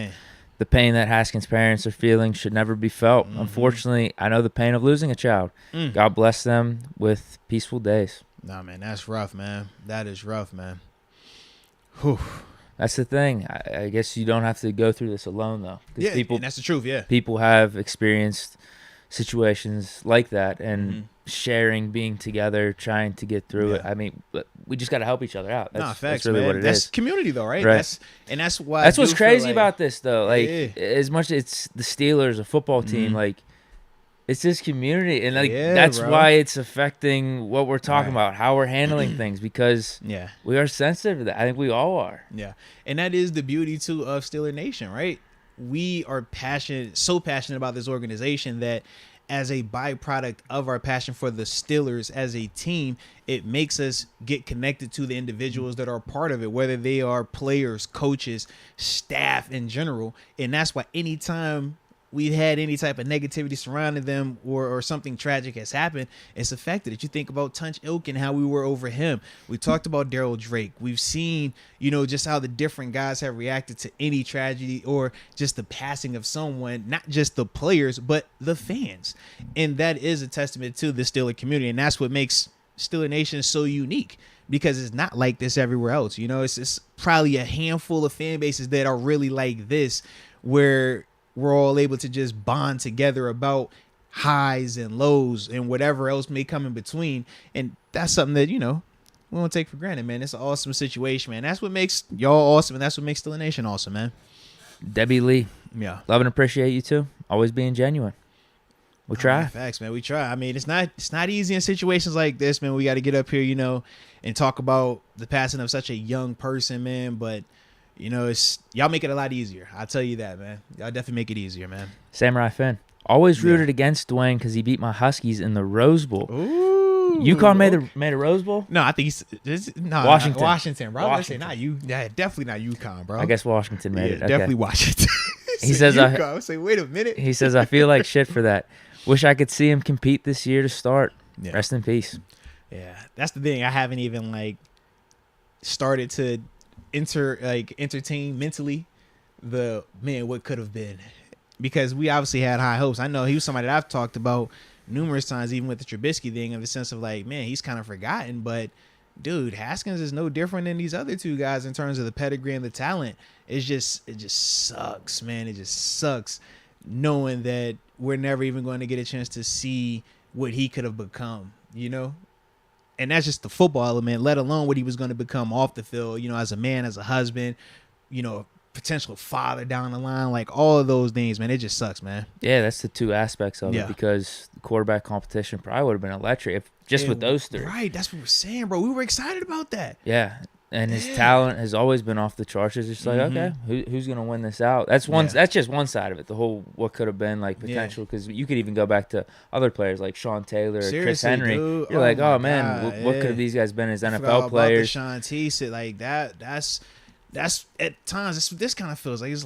The pain that Haskins' parents are feeling should never be felt. Unfortunately, I know the pain of losing a child. God bless them with peaceful days. Nah, man, that's rough, man. That is rough, man. Whew. That's the thing. I guess you don't have to go through this alone, though. Yeah, and that's the truth, yeah. People have experienced situations like that, and sharing, being together, trying to get through it. I mean, we just got to help each other out. That's really what it is. That's community, though, right? Right. That's why. That's what's crazy about this, though. Like, as much as it's the Steelers, a football team, like, it's this community, and like that's why it's affecting what we're talking about, how we're handling things, because we are sensitive to that. I think we all are. Yeah, and that is the beauty too of Steeler Nation, right? We are so passionate about this organization that, as a byproduct of our passion for the Steelers as a team, it makes us get connected to the individuals that are part of it, whether they are players, coaches, staff in general, and that's why anytime we've had any type of negativity surrounding them or something tragic has happened, it's affected it. You think about Tunch Ilk and how we were over him. We talked about Daryl Drake. We've seen, you know, just how the different guys have reacted to any tragedy or just the passing of someone, not just the players, but the fans. And that is a testament to the Steeler community. And that's what makes Steeler Nation so unique, because it's not like this everywhere else. You know, it's probably a handful of fan bases that are really like this, where we're all able to just bond together about highs and lows and whatever else may come in between. And that's something that, we don't take for granted, man. It's an awesome situation, man. That's what makes y'all awesome, and that's what makes Steeler Nation awesome, man. Debbie Lee. Yeah. Love and appreciate you too. Always being genuine. We try. Man, facts, man. We try. I mean, it's not easy in situations like this, man. We got to get up here, and talk about the passing of such a young person, man. But, it's y'all make it a lot easier. I'll tell you that, man. Y'all definitely make it easier, man. Samurai Finn. Always rooted against Dwayne because he beat my Huskies in the Rose Bowl. Ooh. UConn made a Rose Bowl? No, I think Washington. Washington, bro. I say Washington. not you. Yeah, definitely not UConn, bro. I guess Washington made it. Okay. Definitely Washington. He says UConn. I say, wait a minute. He says, I feel like shit for that. Wish I could see him compete this year to start. Yeah. Rest in peace. Yeah, that's the thing. I haven't even started to entertain mentally what could have been, because we obviously had high hopes. I know he was somebody that I've talked about numerous times, even with the Trubisky thing, of the sense of he's kind of forgotten, but dude, Haskins is no different than these other two guys in terms of the pedigree and the talent. It just sucks, man. It just sucks knowing that we're never even going to get a chance to see what he could have become, And that's just the football element, let alone what he was going to become off the field, as a man, as a husband, potential father down the line, all of those things, man. It just sucks, man. Yeah, that's the two aspects of it, because the quarterback competition probably would have been electric with those three. Right, that's what we're saying, bro. We were excited about that. Yeah, and his talent has always been off the charts. It's just okay, who's going to win this out? That's one. That's just one side of it. The whole what could have been potential, because you could even go back to other players like Sean Taylor, or Chris Henry. Dude. You're oh man, what could have these guys been as NFL players? Sean T said that's at times this kind of feels it's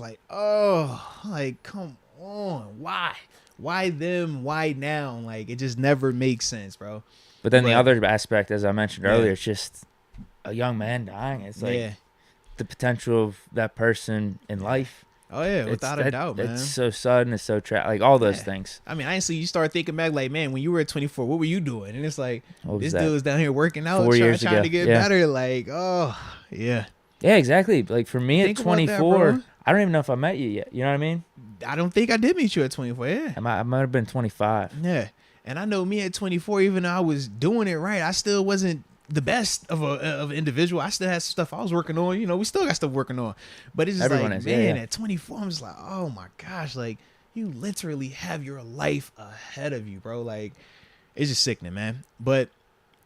come on, why them, why now? It just never makes sense, bro. But then the other aspect, as I mentioned earlier, it's just a young man dying. It's the potential of that person in life. Oh yeah, without a doubt, man. It's so sudden, it's so all those things. I mean, honestly, you start thinking back, man, when you were at 24, what were you doing? And it's this that? dude's down here working out, 4 years trying ago. to get better. Yeah, exactly. For me Think at about 24, that, I don't even know if I met you yet. You know what I mean? I don't think I did meet you at 24. Yeah, I might have been 25. Yeah, and I know me at 24, even though I was doing it right, I still wasn't the best of an individual. I still had some stuff I was working on. We still got stuff working on. But it's just at 24, I'm just oh my gosh, you literally have your life ahead of you, bro. It's just sickening, man. But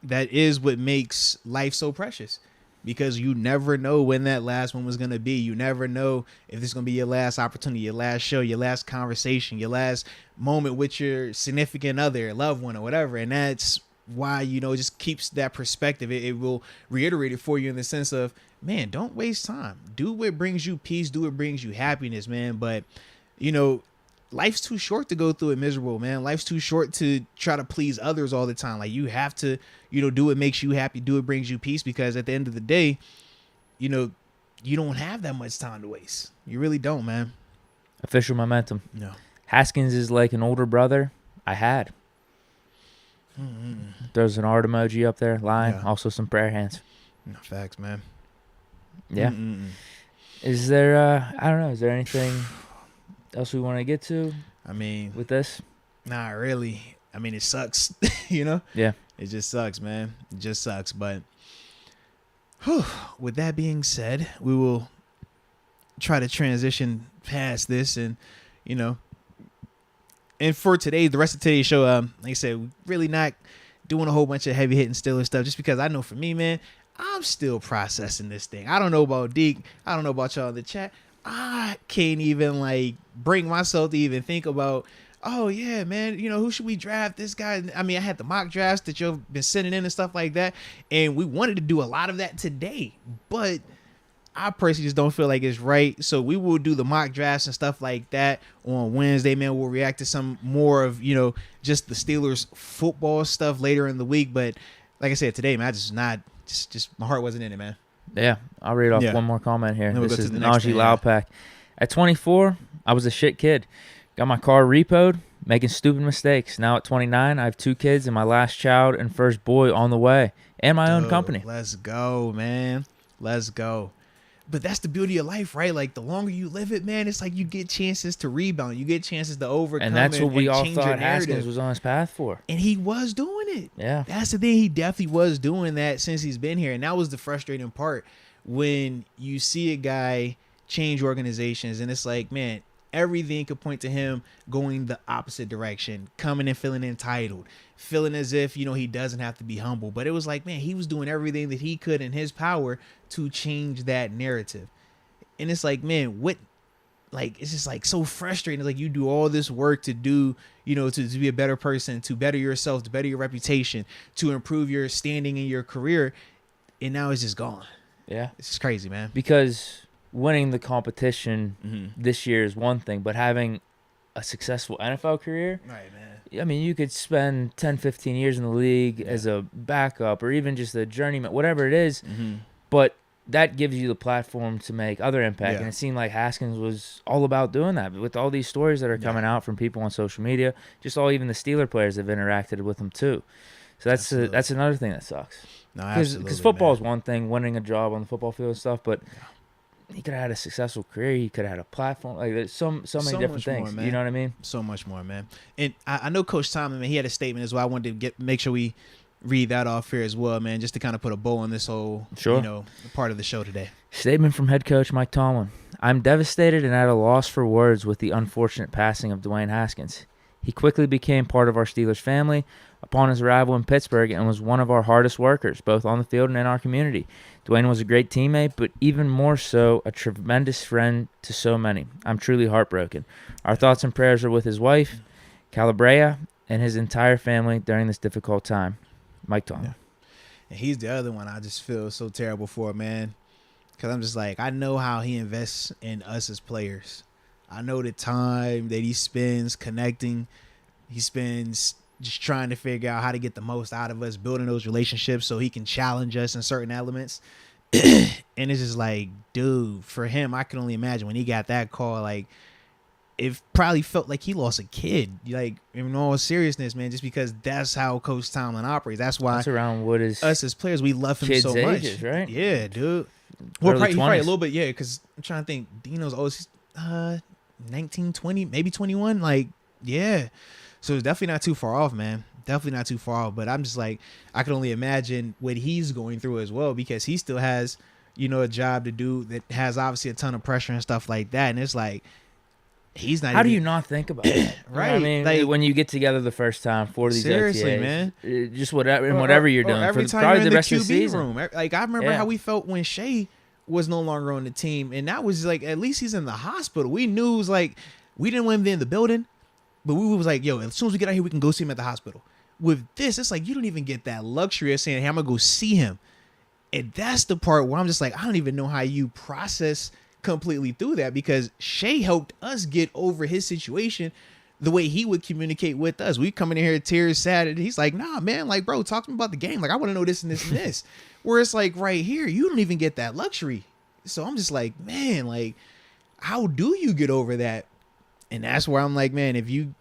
that is what makes life so precious, because you never know when that last one was going to be. You never know if this is going to be your last opportunity, your last show, your last conversation, your last moment with your significant other, loved one, or whatever. And that's why, it just keeps that perspective. It will reiterate it for you in the sense of, man, don't waste time. Do what brings you peace. Do what brings you happiness, man. But, life's too short to go through it miserable, man. Life's too short to try to please others all the time. You have to, do what makes you happy, do what brings you peace, because at the end of the day, you don't have that much time to waste. You really don't, man. Official momentum. No. Haskins is like an older brother I had. There's an art emoji up there, line. Yeah. Also some prayer hands. No, facts, man. Yeah. Is there, I don't know, is there anything else we want to get to? I mean, with this? Not really. I mean, it sucks, Yeah. It just sucks, man. It just sucks. But with that being said, we will try to transition past this and, and for today, the rest of today's show, like I said, really not doing a whole bunch of heavy hitting Steelers stuff, just because I know for me, man, I'm still processing this thing. I don't know about Deke. I don't know about y'all in the chat. I can't even bring myself to even think about, oh yeah, man, who should we draft? This guy. I mean, I had the mock drafts that you've been sending in and stuff like that, and we wanted to do a lot of that today, but I personally just don't feel like it's right. So we will do the mock drafts and stuff like that on Wednesday, man. We'll react to some more of, just the Steelers football stuff later in the week. But like I said, today, man, I just my heart wasn't in it, man. Yeah, I'll read off one more comment here. We'll this is Najee Loudpack. At 24, I was a shit kid. Got my car repoed, making stupid mistakes. Now at 29, I have 2 kids and my last child and first boy on the way, and my own company. Let's go, man. Let's go. But that's the beauty of life, right? Like the longer you live it, man, it's like you get chances to rebound, you get chances to overcome, and that's what we all change your thought narrative. Haskins was on his path for. And he was doing it. Yeah, that's the thing. He definitely was doing that since he's been here, and that was the frustrating part when you see a guy change organizations, and it's like, man, everything could point to him going the opposite direction, coming and feeling entitled, feeling as if, you know, he doesn't have to be humble. But it was like, man, he was doing everything that he could in his power to change that narrative. And it's like, man, what, like, it's just like so frustrating. It's like you do all this work to do, you know, to be a better person, to better yourself, to better your reputation, to improve your standing in your career. And now it's just gone. Yeah. It's just crazy, man. Because winning the competition this year is one thing, but having a successful NFL career, right, man. I mean, you could spend 10, 15 years in the league as a backup or even just a journeyman, whatever it is, but that gives you the platform to make other impact. And it seemed like Haskins was all about doing that. But with all these stories that are coming out from people on social media, just even the Steeler players have interacted with him too. So that's another thing that sucks. No, absolutely. Because football is one thing, winning a job on the football field and stuff, but he could have had a successful career. He could have had a platform. Like there's so many different things. More, you know what I mean? So much more, man. And I know Coach Tomlin, man, he had a statement as well. I wanted to make sure we read that off here as well, man, just to kind of put a bow on this whole, you know, part of the show today. Statement from head coach Mike Tomlin. I'm devastated and at a loss for words with the unfortunate passing of Dwayne Haskins. He quickly became part of our Steelers family upon his arrival in Pittsburgh and was one of our hardest workers, both on the field and in our community. Dwayne was a great teammate, but even more so, a tremendous friend to so many. I'm truly heartbroken. Our thoughts and prayers are with his wife, Calabria, and his entire family during this difficult time. Mike Tomlin. Yeah. And he's the other one I just feel so terrible for, man, because I'm just like, I know how he invests in us as players. I know the time that he spends connecting. He spends just trying to figure out how to get the most out of us, building those relationships so he can challenge us in certain elements. And it's just like, dude, for him, I can only imagine when he got that call, like, it probably felt like he lost a kid. Like, in all seriousness, man, just because that's how Coach Tomlin operates. That's why that's around what is us as players, we love him so much. Ages, right? Yeah, dude. Well, probably a little bit, yeah, because I'm trying to think. Dino's always 19, 20, maybe 21. Like, yeah. So it's definitely not too far off, man. Definitely not too far off. But I'm just like, I can only imagine what he's going through as well, because he still has, you know, a job to do that has obviously a ton of pressure and stuff like that. And it's like, he's not. How do you not think about it? Right. You know I mean, like, when you get together the first time for these seriously, OTAs, man, just whatever you're doing, every for time probably you're in the rest QB of the season. room. Like, I remember how we felt when Shea was no longer on the team, and that was like, at least he's in the hospital. We knew it was like, we didn't want him in the building, but we was like, yo, as soon as we get out here, we can go see him at the hospital. With this, it's like you don't even get that luxury of saying, hey, I'm gonna go see him. And that's the part where I'm just like, I don't even know how you process completely through that, because Shea helped us get over his situation the way he would communicate with us. We come in here tears sad, and he's like, nah, man, like, bro, talk to me about the game. Like, I want to know this and this and this. Where it's like, right here, you don't even get that luxury. So I'm just like, man, like, how do you get over that? And that's where I'm like, man, if you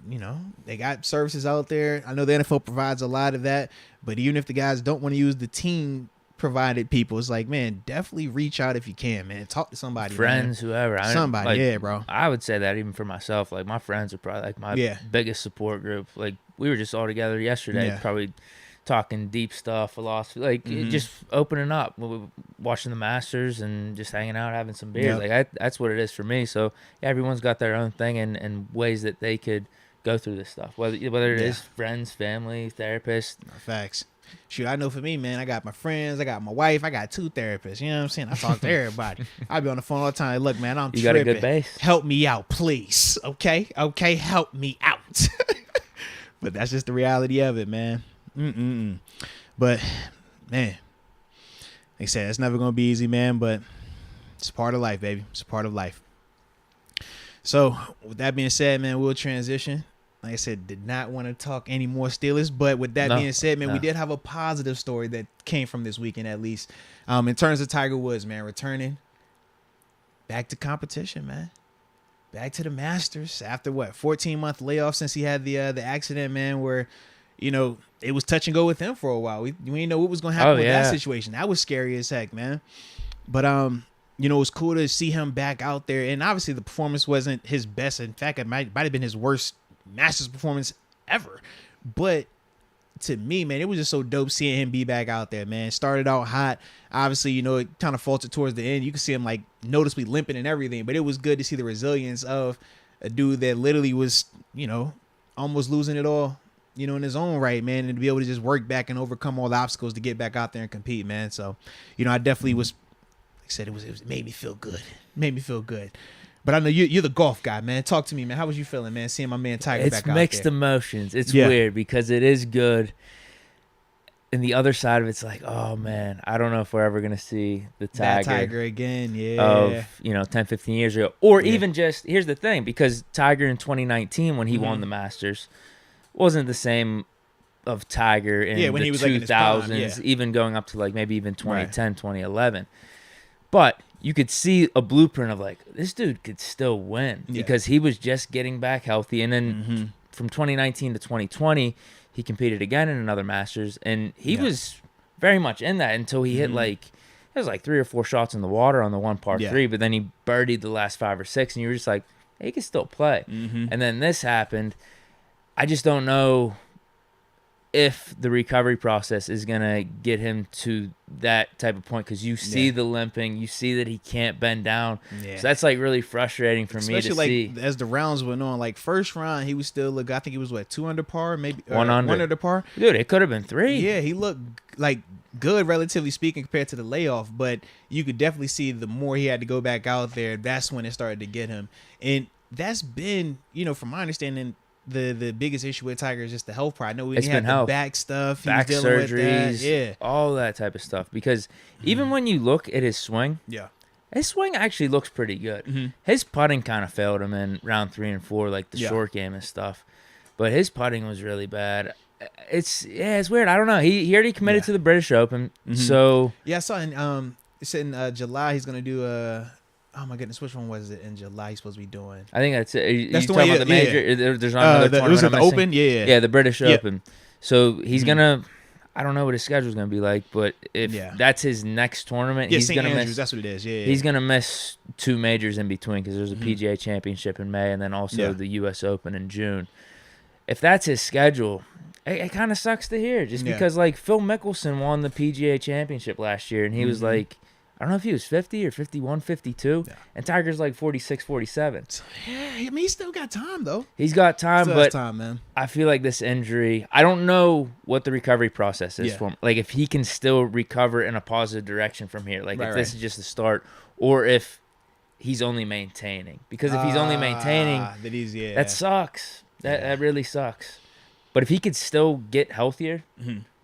know, they got services out there. I know the NFL provides a lot of that, but even if the guys don't want to use the team provided people, it's like, man, definitely reach out if you can, man. Talk to somebody, friends, man. whoever. Somebody, like, yeah, bro. I would say that even for myself. Like, my friends are probably like my biggest support group. Like, we were just all together yesterday, probably talking deep stuff, philosophy, like just opening up, watching the Masters and just hanging out, having some beers. Like, that's what it is for me. So yeah, everyone's got their own thing and ways that they could go through this stuff, whether it is friends, family, therapists. Facts. Shoot, I know for me, man, I got my friends, I got my wife, I got 2 therapists. You know what I'm saying? I talk to everybody. I be on the phone all the time. Look, man, I'm tripping. You got a good base. Help me out, please. Okay, help me out. But that's just the reality of it, man. But man, like I said, it's never gonna be easy, man. But it's part of life, baby. It's a part of life. So with that being said, man, we'll transition. Like I said, did not want to talk any more Steelers, but with that being said, man, we did have a positive story that came from this weekend, at least. In terms of Tiger Woods, man, returning back to competition, man. Back to the Masters after 14-month layoff since he had the accident, man, where, you know, it was touch and go with him for a while. We didn't know what was going to happen with that situation. That was scary as heck, man. But, you know, it was cool to see him back out there. And obviously the performance wasn't his best. In fact, it might have been his worst Masters performance ever. But to me, man, it was just so dope seeing him be back out there, man. Started out hot. Obviously, you know, it kind of faltered towards the end. You can see him like noticeably limping and everything, but it was good to see the resilience of a dude that literally was, you know, almost losing it all, you know, in his own right, man, and to be able to just work back and overcome all the obstacles to get back out there and compete, man. So, you know, I definitely was, like I said, it made me feel good. Made me feel good. But I know you're the golf guy, man. Talk to me, man. How was you feeling, man, seeing my man Tiger back out there? It's mixed emotions. It's weird because it is good. And the other side of it's like, oh, man, I don't know if we're ever going to see the Tiger again, of, you know, 10, 15 years ago. Or even just, here's the thing, because Tiger in 2019 when he won the Masters wasn't the same of Tiger in when the he was 2000s, like in his prime, even going up to like maybe even 2010, 2011. But you could see a blueprint of like, this dude could still win because he was just getting back healthy. And then from 2019 to 2020, he competed again in another Masters. And he was very much in that until he hit like, it was like 3 or 4 shots in the water on the one par 3. But then he birdied the last 5 or 6. And you were just like, hey, he can still play. And then this happened. I just don't know if the recovery process is going to get him to that type of point because you see the limping, you see that he can't bend down. So that's like really frustrating for me to see. Especially like as the rounds went on, like first round, he was still, I think he was 2 under par, maybe 1 under par. Dude, it could have been 3. Yeah, he looked like good, relatively speaking, compared to the layoff, but you could definitely see the more he had to go back out there, that's when it started to get him. And that's been, you know, from my understanding, the biggest issue with Tiger is just the health part. I know he had the back stuff, back he was dealing surgeries, with that. all that type of stuff. Because even when you look at his swing, his swing actually looks pretty good. His putting kind of failed him in round 3 and 4, like the short game and stuff. But his putting was really bad. It's weird. I don't know. He already committed to the British Open, so I saw it's in July. He's gonna do oh my goodness, which one was it in July he's supposed to be doing? I think that's it. That's you the one, talking about the major? There's not another tournament. Was it the I'm missing? Open? Yeah, the British Open. So he's gonna. I don't know what his schedule's gonna be like, but if that's his next tournament, he's St. gonna Andrews, miss. That's what it is. Yeah, he's gonna miss 2 majors in between because there's a PGA Championship in May and then also the US Open in June. If that's his schedule, it kind of sucks to hear. Just because like Phil Mickelson won the PGA Championship last year, and he was like, I don't know if he was 50 or 51, 52, and Tiger's like 46, 47. Yeah, I mean, he's still got time, though. He's got time, still but time, man. I feel like this injury, I don't know what the recovery process is for him. Like, if he can still recover in a positive direction from here, like if this is just the start, or if he's only maintaining. Because if he's only maintaining, that sucks. That really sucks. But if he could still get healthier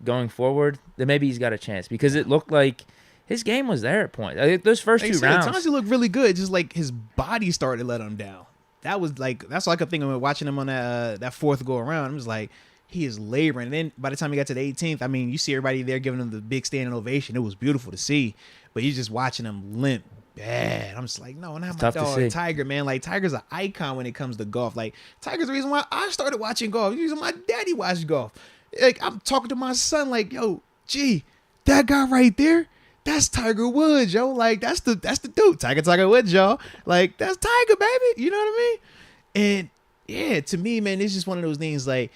going forward, then maybe he's got a chance. Because it looked like his game was there at points. Those first 2 rounds. Sometimes he looked really good. Just like his body started to let him down. That was like, that's all I could think of watching him on that fourth go around. I'm just like, he is laboring. And then by the time he got to the 18th, I mean, you see everybody there giving him the big standing ovation. It was beautiful to see. But you're just watching him limp bad. I'm just like, no, not my dog Tiger, man. Like, Tiger's an icon when it comes to golf. Like, Tiger's the reason why I started watching golf. The reason my daddy watched golf. Like, I'm talking to my son like, yo, gee, that guy right there, that's Tiger Woods, yo. Like, that's the dude. Tiger Woods, y'all. Like, that's Tiger, baby. You know what I mean? And yeah, to me, man, it's just one of those things. Like,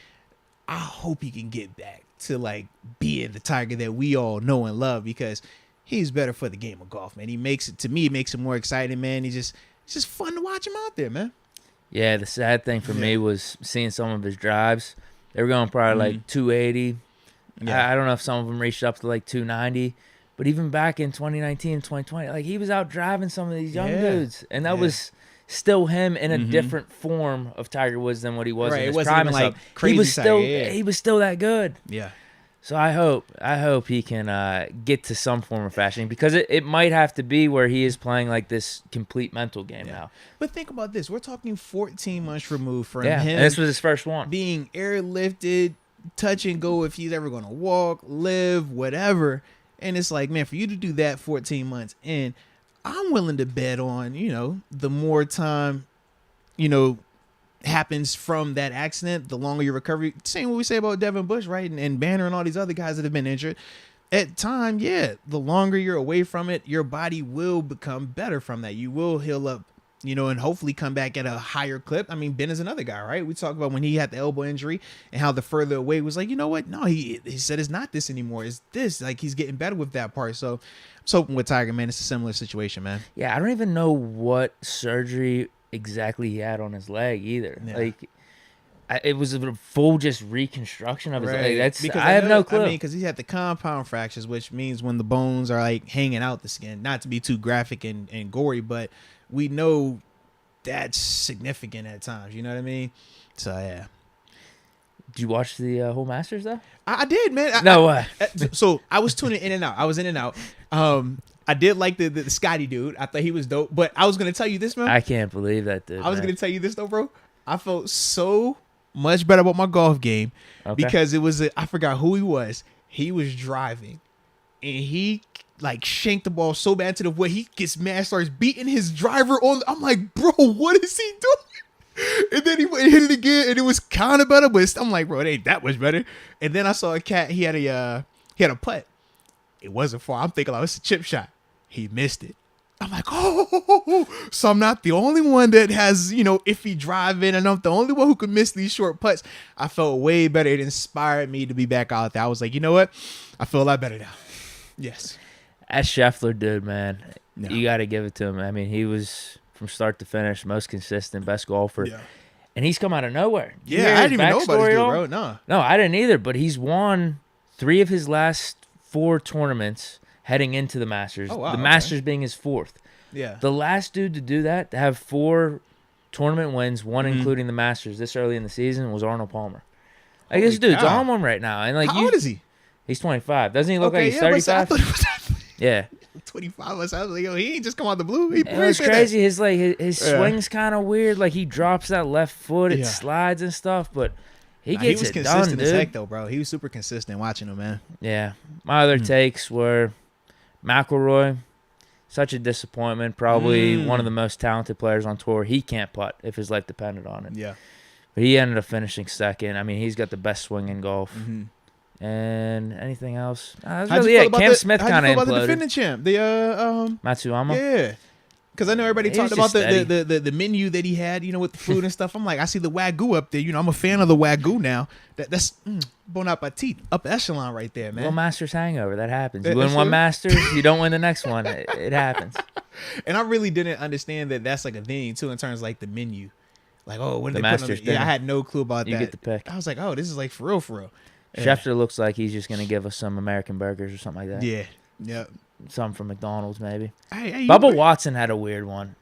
I hope he can get back to like being the Tiger that we all know and love, because he's better for the game of golf, man. He makes it, to me, it makes it more exciting, man. It's just fun to watch him out there, man. Yeah, the sad thing for me was seeing some of his drives. They were going probably like 280. I don't know if some of them reached up to like 290. But even back in 2019 and 2020, like, he was out driving some of these young dudes. And that was still him in a different form of Tiger Woods than what he was in his prime. Like crazy he was still that good. Yeah. So I hope he can get to some form of fashion, because it might have to be where he is playing like this complete mental game now. But think about this. We're talking 14 months removed from him. And this was his first one. Being airlifted, touch and go if he's ever going to walk, live, whatever. And it's like, man, for you to do that 14 months in, I'm willing to bet on, the more time, happens from that accident, the longer your recovery. Same what we say about Devin Bush, right? And Banner and all these other guys that have been injured. at time, yeah, the longer you're away from it, your body will become better from that. You will heal up, and hopefully come back at a higher clip. I mean, Ben is another guy, right? We talk about when he had the elbow injury and how the further away was like, you know what? No, he said it's not this anymore. It's this. Like, he's getting better with that part. So I'm hoping with Tiger, man, it's a similar situation, man. Yeah, I don't even know what surgery exactly he had on his leg either. Yeah. Like, it was a full just reconstruction of his leg. Because I have no clue. I mean, because he had the compound fractures, which means when the bones are like hanging out the skin. Not to be too graphic and gory, but we know that's significant at times. You know what I mean? So yeah. Did you watch the whole Masters though? I did, man. No way. So I was tuning in and out. I was in and out. I did like the Scotty dude. I thought he was dope. But I was gonna tell you this, man. I can't believe that dude. I was gonna tell you this though, bro. I felt so much better about my golf game because it was I forgot who he was. He was driving, and he like shanked the ball so bad to the way he gets mad, starts beating his driver on. I'm like, bro, what is he doing? And then he hit it again, and it was kind of better, but I'm like, bro, it ain't that much better. And then I saw a cat. He had a putt. It wasn't far. I'm thinking, like, it's a chip shot. He missed it. I'm like, oh, so I'm not the only one that has, iffy driving, and I'm the only one who can miss these short putts. I felt way better. It inspired me to be back out there. I was like, you know what? I feel a lot better now. Yes. That Schefter dude, man, No. you got to give it to him. I mean, he was from start to finish most consistent, best golfer. Yeah. And he's come out of nowhere. Yeah, I didn't even know about this dude, bro. No, I didn't either, but he's won 3 of his last 4 tournaments heading into the Masters. Oh, wow, the Masters being his 4th. Yeah. The last dude to do that, to have 4 tournament wins, one including the Masters this early in the season, was Arnold Palmer. Like, this dude's on one right now. And like, how old is he? He's 25. Doesn't he look like he's but 35? I thought he was Yeah. 25. I was like, yo, he ain't just come out the blue. It was crazy. His swing's kind of weird. Like, he drops that left foot, it slides and stuff, but he gets he was it consistent done, as dude. heck, though, bro. He was super consistent watching him, man. Yeah. My other takes were McIlroy, such a disappointment. Probably one of the most talented players on tour. He can't putt if his life depended on it. Yeah. But he ended up finishing second. I mean, he's got the best swing in golf. Mm-hmm. And anything else? That's How'd really you feel it. about Cam Smith how'd kind you of feel about the imploded. defending champ? The Matsuyama? yeah. Because I know everybody He talked was about just the menu that he had, with the food and stuff. I'm like, I see the Wagyu up there. I'm a fan of the Wagyu now. That's bon appetit, up echelon right there, man. Little Masters hangover. That happens. You That's win one true. Masters, you don't win the next one. It happens. And I really didn't understand that that's like a thing too in terms of like the menu. Like, oh, when The they put on Masters the, yeah, I dinner. had no clue about You that. get the pick. I was like, oh, this is like for real, for real. Yeah. Schefter looks like he's just going to give us some American burgers or something like that. Yeah. Yeah. Some from McDonald's, maybe. Hey, Bubba Watson had a weird one.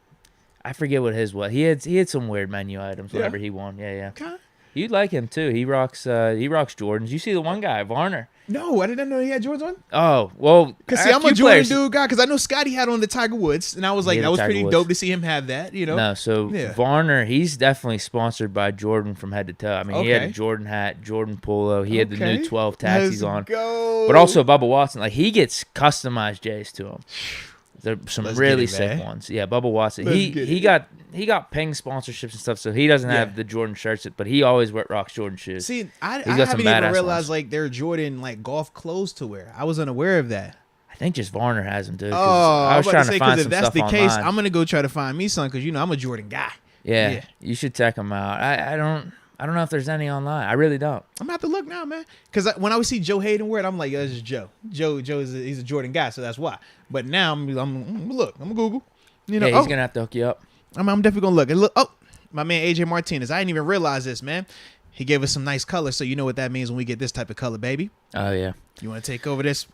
I forget what his was. He had some weird menu items whenever he won. Yeah. Okay. You'd like him too. He rocks Jordans. You see the one guy, Varner. No, I didn't know he had Jordans on. Oh, well. Because see, I'm a Jordan dude guy. Because I know Scotty had on the Tiger Woods, and I was like, Yeah, that the was Tiger pretty Woods. dope to see him have that. No, so Yeah. Varner, he's definitely sponsored by Jordan from head to toe. I mean, he had a Okay. Jordan hat, Jordan polo. He had the new 12 taxis on. Go. But also Bubba Watson, like, he gets customized J's to him. There's some Let's really get it, sick man. ones. Yeah, Bubba Watson. Let's He get he it. got Ping sponsorships and stuff, so he doesn't have the Jordan shirts, but he always rocks Jordan shoes. See, I got some haven't even badass realized ones. like they're Jordan like golf clothes to wear. I was unaware of that. I think just Varner has them, dude. 'cause Oh, I was about trying say, to find if some that's stuff the case, online. I'm gonna go try to find me some because I'm a Jordan guy. Yeah, you should check them out. I don't know if there's any online. I really don't. I'm gonna have to look now, man. Because when I would see Joe Hayden wear it, I'm like, this is Joe. Joe is he's a Jordan guy, so that's why. But now I'm gonna Google. Yeah, he's gonna have to hook you up. I'm definitely gonna look and look. Oh, my man AJ Martinez. I didn't even realize this, man. He gave us some nice color, so you know what that means when we get this type of color, baby. Oh yeah, You want to take over this?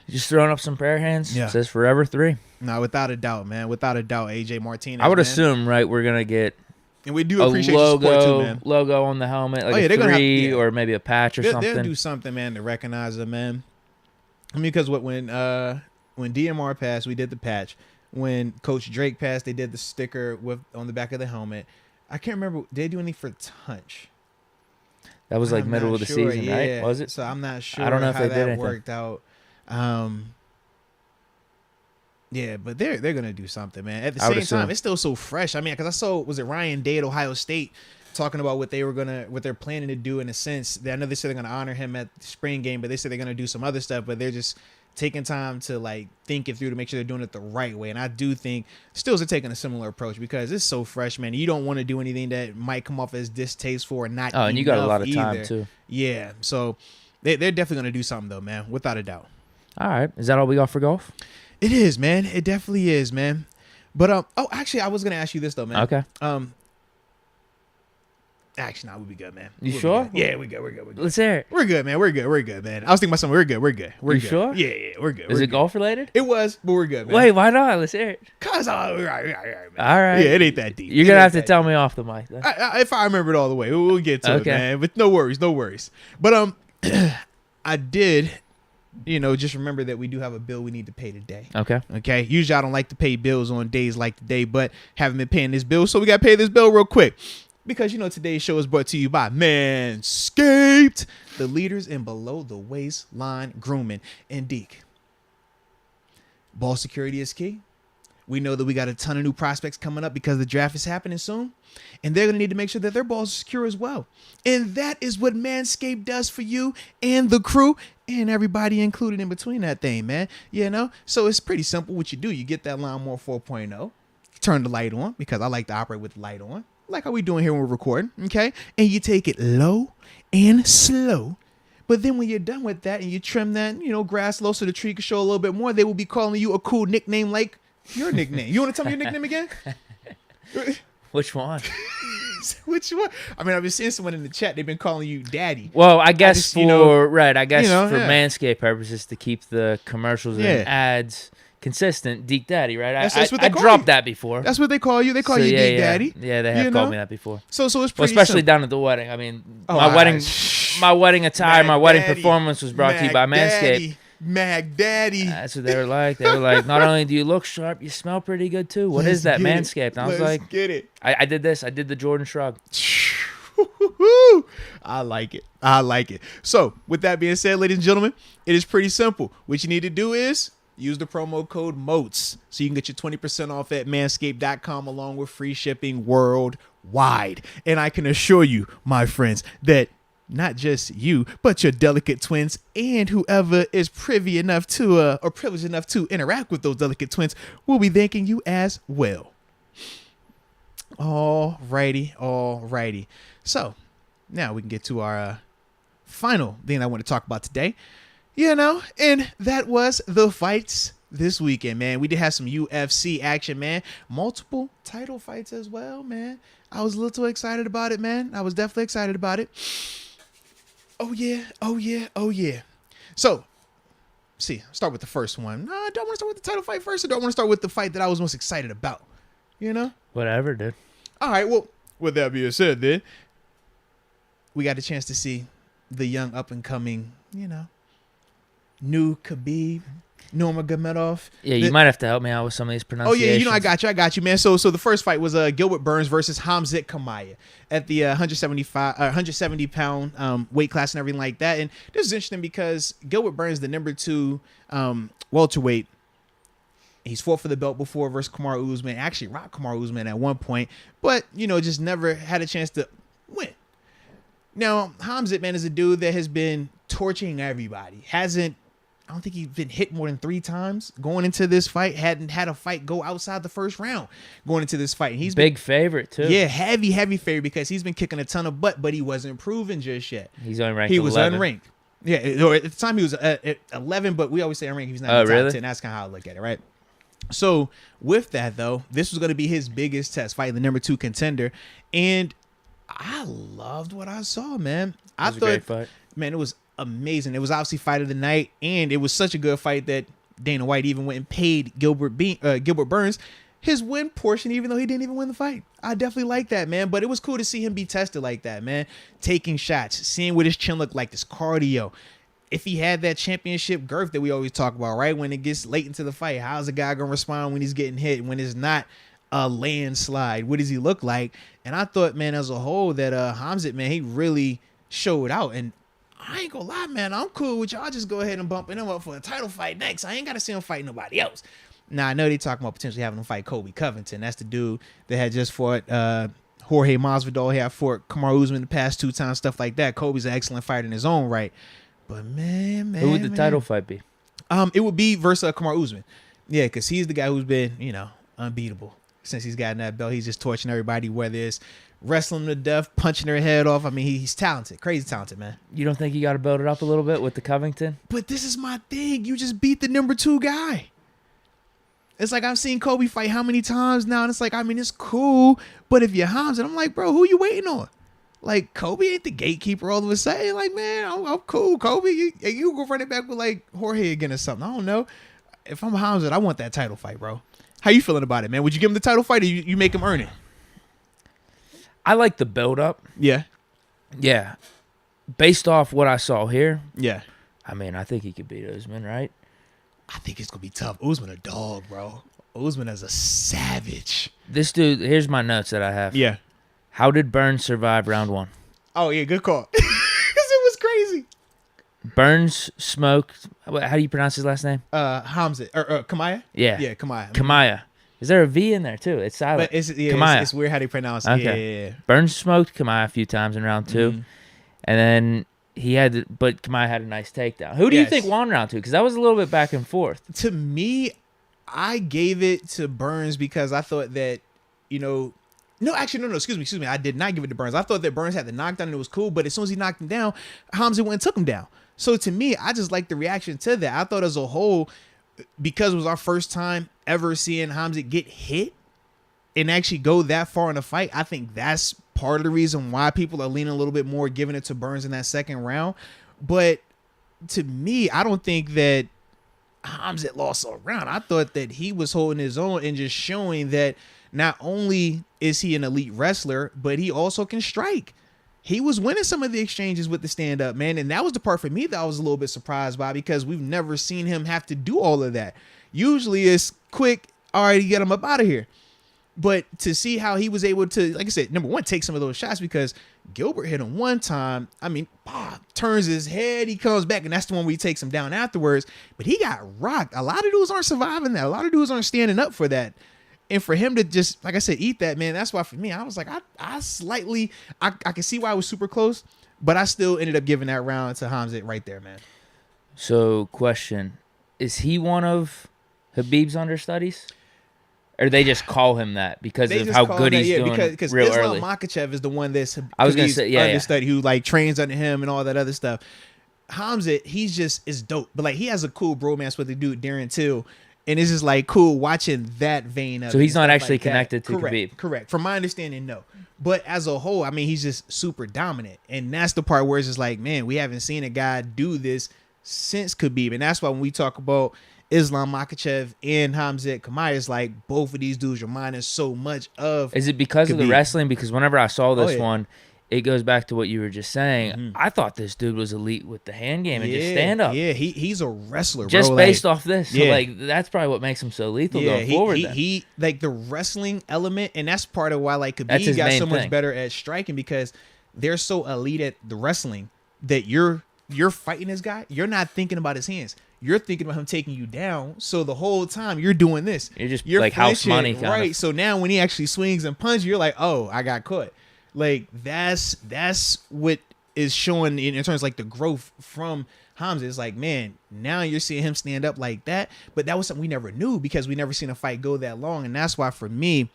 just throwing up some prayer hands. Yeah. It says Forever 3. No, without a doubt, man. Without a doubt, AJ Martinez. I would man. assume, right, we're gonna get and we do a appreciate your support too, man. logo on the helmet, like Oh, yeah, a they're gonna have- 3 yeah. or maybe a patch or They'll something. do something, man, to recognize them, man. I mean, because when DMR passed, we did the patch. When Coach Drake passed, they did the sticker on the back of the helmet. I can't remember. Did they do anything for Tunch? That was like I'm middle not of the sure, season, yeah. right? Was it? So I'm not sure. I don't know if how they did that anything. worked out. Yeah, but they're gonna do something, man. At the I would same time, assume. it's still so fresh. I mean, because I saw was it Ryan Day at Ohio State talking about what they're planning to do in a sense. I know they said they're gonna honor him at the spring game, but they said they're gonna do some other stuff. But they're just taking time to like think it through to make sure they're doing it the right way. And I do think Stills are taking a similar approach because it's so fresh, man. You don't want to do anything that might come off as distasteful or not. Oh, and you got a lot of time either. too. Yeah, so they're definitely gonna do something though, man, without a doubt. All right, is that all we got for golf? It is, man. It definitely is, man. But actually, I was gonna ask you this though, man. Okay. Actually, we'll be good, man. You We'll sure? Yeah, we're good. Let's hear it. We're good, man. We're good, man. I was thinking about something. We're good. We're You good. sure? Yeah, we're good. Is we're it good. golf related? It was, but we're good, man. Wait, why not? Let's hear it. Cause we're right, man. All right. Yeah, it ain't that deep. You're gonna have to tell me off the mic. Then. If I remember it all the way, we'll get to it, man. But no worries. But I did, just remember that we do have a bill we need to pay today. Okay. Usually I don't like to pay bills on days like today, but haven't been paying this bill, so we got to pay this bill real quick. Because, today's show is brought to you by Manscaped, the leaders in below the waistline grooming. And Deke, ball security is key. We know that we got a ton of new prospects coming up because the draft is happening soon. And they're going to need to make sure that their balls are secure as well. And that is what Manscaped does for you and the crew and everybody included in between that thing, man. So it's pretty simple what you do. You get that Lawnmower 4.0. You turn the light on because I like to operate with the light on. Like how we doing here when we're recording, okay? And you take it low and slow. But then when you're done with that and you trim that, grass low so the tree can show a little bit more, they will be calling you a cool nickname like your nickname. You want to tell me your nickname again? Which one? Which one? I mean, I've been seeing someone in the chat. They've been calling you Daddy. Well, I guess for yeah. Manscaped purposes to keep the commercials and ads consistent, Deke Daddy, right? That's what they call dropped you. that before. That's what they call you. They call you Deke Daddy. Yeah, they have called me that before. So it's pretty especially simple. down at the wedding. I mean, my wedding attire, my wedding performance was brought to you by Manscaped. Mag Daddy. That's what they were like. They were like, not only do you look sharp, you smell pretty good too. What is that, Manscaped? And I was like, get it. I did this. I did the Jordan shrug. I like it. So with that being said, ladies and gentlemen, it is pretty simple. What you need to do is use the promo code Moats so you can get your 20% off at manscaped.com along with free shipping worldwide. And I can assure you, my friends, that not just you, but your delicate twins and whoever is privileged enough to interact with those delicate twins will be thanking you as well. Alrighty. So now we can get to our final thing I want to talk about today. And that was the fights this weekend, man. We did have some UFC action, man. Multiple title fights as well, man. I was a little excited about it, man. I was definitely excited about it. Oh yeah. So, start with the first one. No, I don't want to start with the title fight first, or do I want to start with the fight that I was most excited about? Whatever, dude. All right, well, with that being said, then, we got a chance to see the young up-and-coming, new Khabib, Nurmagomedov. Yeah, you might have to help me out with some of these pronunciations. Oh, yeah, I got you, man. So the first fight was Gilbert Burns versus Khamzat Chimaev at the 170-pound weight class and everything like that. And this is interesting because Gilbert Burns, the number 2 welterweight, he's fought for the belt before versus Kamaru Usman. Actually rocked Kamaru Usman at one point, but, just never had a chance to win. Now, Khamzat, man, is a dude that has been torching everybody. I don't think he's been hit more than 3 times going into this fight. Hadn't had a fight go outside the first round going into this fight. And he's big favorite too. Yeah, heavy favorite because he's been kicking a ton of butt, but he wasn't proven just yet. He's only ranked. He was 11. unranked. Yeah, at the time he was at 11, but we always say unranked. He's not in the top 10. That's kind of how I look at it, right? So with that though, this was going to be his biggest test, fighting the number 2 contender, and I loved what I saw, man. I thought, a great fight. Man, it was amazing. It was obviously fight of the night, and it was such a good fight that Dana White even went and paid Gilbert Burns his win portion, even though he didn't even win the fight. I definitely like that, man. But it was cool to see him be tested like that, man. Taking shots, seeing what his chin looked like, this cardio. If he had that championship girth that we always talk about, right? When it gets late into the fight, how's a guy going to respond when he's getting hit? When it's not a landslide, what does he look like? And I thought, man, as a whole, that Khamzat, man, he really showed out. And I ain't gonna lie, man, I'm cool with y'all. Just go ahead and bumping him up for a title fight next. I ain't gotta see him fight nobody else. Now, I know they talking about potentially having him fight Colby Covington. That's the dude that had just fought Jorge Masvidal had fought Kamaru Usman the past 2 times, stuff like that. Kobe's an excellent fighter in his own right. But man, Who would the title fight be? It would be versus Kamaru Usman. Yeah, because he's the guy who's been, unbeatable since he's gotten that belt. He's just torching everybody, whether it's wrestling them to death, punching their head off. I mean, he's talented, crazy talented, man. You don't think you got to build it up a little bit with the Covington? But this is my thing. You just beat the number 2 guy. It's like I've seen Kobe fight how many times now, and it's like, I mean, it's cool, but if you're Hamza, I'm like, bro, who you waiting on? Like, Kobe ain't the gatekeeper all of a sudden. Like, man, I'm cool, Kobe. You go run it back with, like, Jorge again or something. I don't know. If I'm Hamza, I want that title fight, bro. How you feeling about it, man? Would you give him the title fight, or you make him earn it? I like the build-up. Yeah. Yeah. Based off what I saw here, Yeah. I mean, I think he could beat Usman, right? I think it's going to be tough. Usman a dog, bro. Usman is a savage. This dude, here's my notes that I have. Yeah. How did Burns survive round 1? Oh, yeah, good call. Because it was crazy. Burns smoked. How do you pronounce his last name? Hamza. Or Kamaya? Yeah. Yeah, Kamaya. Kamaya. Is there a V in there, too? It's silent. But Kamaya. It's weird how they pronounce it. Okay. Yeah. Burns smoked Kamaya a few times in round 2. Mhm. And then but Kamaya had a nice takedown. Who do you think won round 2? Because that was a little bit back and forth. To me, I gave it to Burns because I thought that, excuse me. I did not give it to Burns. I thought that Burns had the knockdown and it was cool, but as soon as he knocked him down, Hamza went and took him down. So to me, I just like the reaction to that. I thought as a whole, because it was our first time ever seeing Hamza get hit and actually go that far in a fight, I think that's part of the reason why people are leaning a little bit more, giving it to Burns in that second round. But to me, I don't think that Hamza lost a round. I thought that he was holding his own and just showing that not only is he an elite wrestler, but he also can strike. He was winning some of the exchanges with the stand-up, man. And that was the part for me that I was a little bit surprised by, because we've never seen him have to do all of that. Usually it's quick, all right, get him up out of here. But to see how he was able to, like I said, number one, take some of those shots, because Gilbert hit him one time. I mean, turns his head, he comes back, and that's the one where he takes him down afterwards. But he got rocked. A lot of dudes aren't surviving that. A lot of dudes aren't standing up for that. And for him to just, like I said, eat that, man, that's why for me, I was like, I can see why it was super close, but I still ended up giving that round to Hamza right there, man. So, question, is he one of Khabib's understudies? Or they just call him that because of how good he's doing because real Islam early? Makhachev is the one that's I was going to say, understudy who like trains under him and all that other stuff. Hamza, he's just is dope, but like he has a cool bromance with the dude Darren Till, and it's just like cool watching that vein of so it. He's not actually like connected to Khabib. Correct. From my understanding, no. But as a whole, I mean, he's just super dominant, and that's the part where it's just like, man, we haven't seen a guy do this since Khabib, and that's why when we talk about Islam Makhachev and Hamza Kamaya, is like both of these dudes remind us so much of. Is it because of the wrestling? Because whenever I saw this one, it goes back to what you were just saying. Mm-hmm. I thought this dude was elite with the hand game and just stand up. Yeah, he's a wrestler, just bro. Based off this. So like that's probably what makes him so lethal going forward. He like the wrestling element, and that's part of why like Khabib got so much better at striking, because they're so elite at the wrestling that you're fighting this guy, you're not thinking about his hands. You're thinking about him taking you down. So the whole time you're doing this. You're like house money, right? Of. So now when he actually swings and punches, you're like, oh, I got caught. Like that's what is showing in terms of like the growth from Hamza. It's like, man, now you're seeing him stand up like that. But that was something we never knew because we never seen a fight go that long. And that's why for me,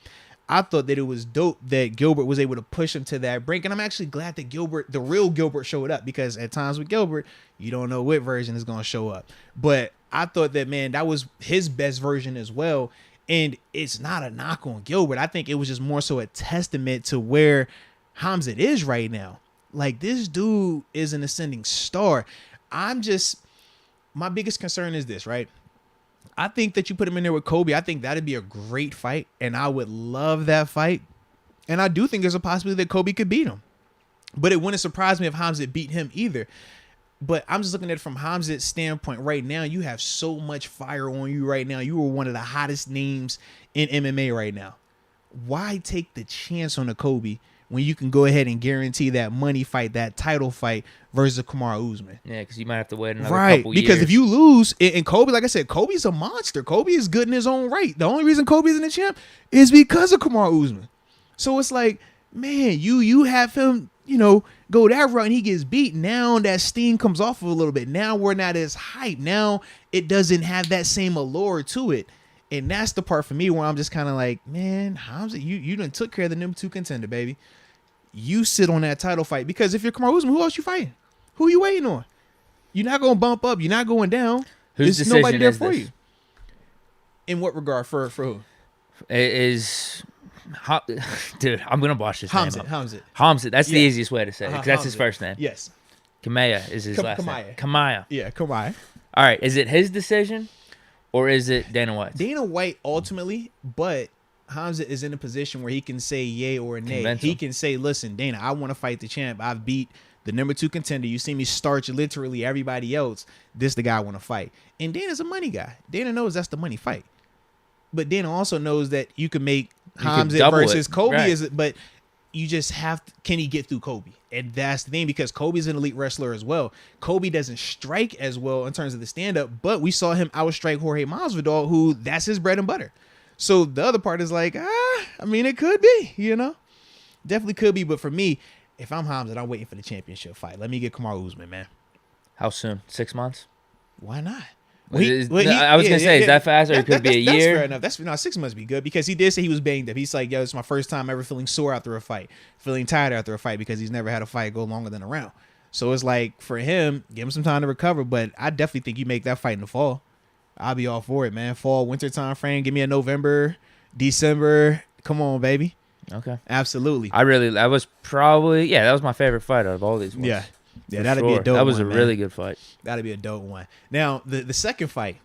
I thought that it was dope that Gilbert was able to push him to that brink. And I'm actually glad that the real Gilbert showed up, because at times with Gilbert, you don't know what version is going to show up. But I thought that, man, that was his best version as well. And it's not a knock on Gilbert. I think it was just more so a testament to where Hamza is right now. Like, this dude is an ascending star. My biggest concern is this, right? I think that you put him in there with Kobe, I think that'd be a great fight, and I would love that fight. And I do think there's a possibility that Kobe could beat him. But it wouldn't surprise me if Hamza beat him either. But I'm just looking at it from Hamza's standpoint right now. You have so much fire on you right now. You are one of the hottest names in MMA right now. Why take the chance on a Kobe when you can go ahead and guarantee that money fight, that title fight versus Kamaru Usman? Yeah, because you might have to wait another couple years. Because if you lose, and Kobe, like I said, Kobe's a monster. Kobe is good in his own right. The only reason Kobe's in the champ is because of Kamaru Usman. So it's like, man, you have him, go that route and he gets beat. Now that steam comes off of a little bit. Now we're not as hype. Now it doesn't have that same allure to it. And that's the part for me where I'm just kind of like, man, Hamza, you done took care of the number 2 contender, baby. You sit on that title fight, because if you're Kamaru Usman, who else you fighting? Who you waiting on? You're not going to bump up. You're not going down. Whose There's decision nobody there is for this? you. In what regard? For who? Dude, I'm gonna botch this name up. Hamza. That's the Yeah. easiest way to say it, 'cause that's his first name. Yes. Kamaya is his last name. Kamaya. Yeah, Kamaya. All right, is it his decision or is it Dana White's? Dana White ultimately, but Hamza is in a position where he can say yay or nay. Convince He him. can say, listen, Dana, I want to fight the champ. I've beat the number 2 contender. You see me starch literally everybody else. This the guy I want to fight. And Dana's a money guy. Dana knows that's the money fight. But Dana also knows that you can make Hamza double versus it. Kobe, Right. but you just have to, can he get through Kobe? And that's the thing, because Kobe's an elite wrestler as well. Kobe doesn't strike as well in terms of the stand-up, but we saw him outstrike Jorge Masvidal, who that's his bread and butter. So the other part is like, it could be, Definitely could be, but for me, if I'm Hamza, I'm waiting for the championship fight. Let me get Kamaru Usman, man. How soon? 6 months? Why not? I was gonna say, is that fast, or it could be a year? That's fair enough. That's 6 months be good, because he did say he was banged up. He's like, yo, it's my first time ever feeling sore after a fight, feeling tired after a fight, because he's never had a fight go longer than a round. So it's like, for him, give him some time to recover. But I definitely think you make that fight in the fall. I'll be all for it, man. Fall, winter time frame. Give me a November, December. Come on, baby. Okay. Absolutely. That was my favorite fight out of all these ones. Yeah, For that'd be a sure. dope one. That was a man. really good fight. That'd be a dope one. Now, the second fight.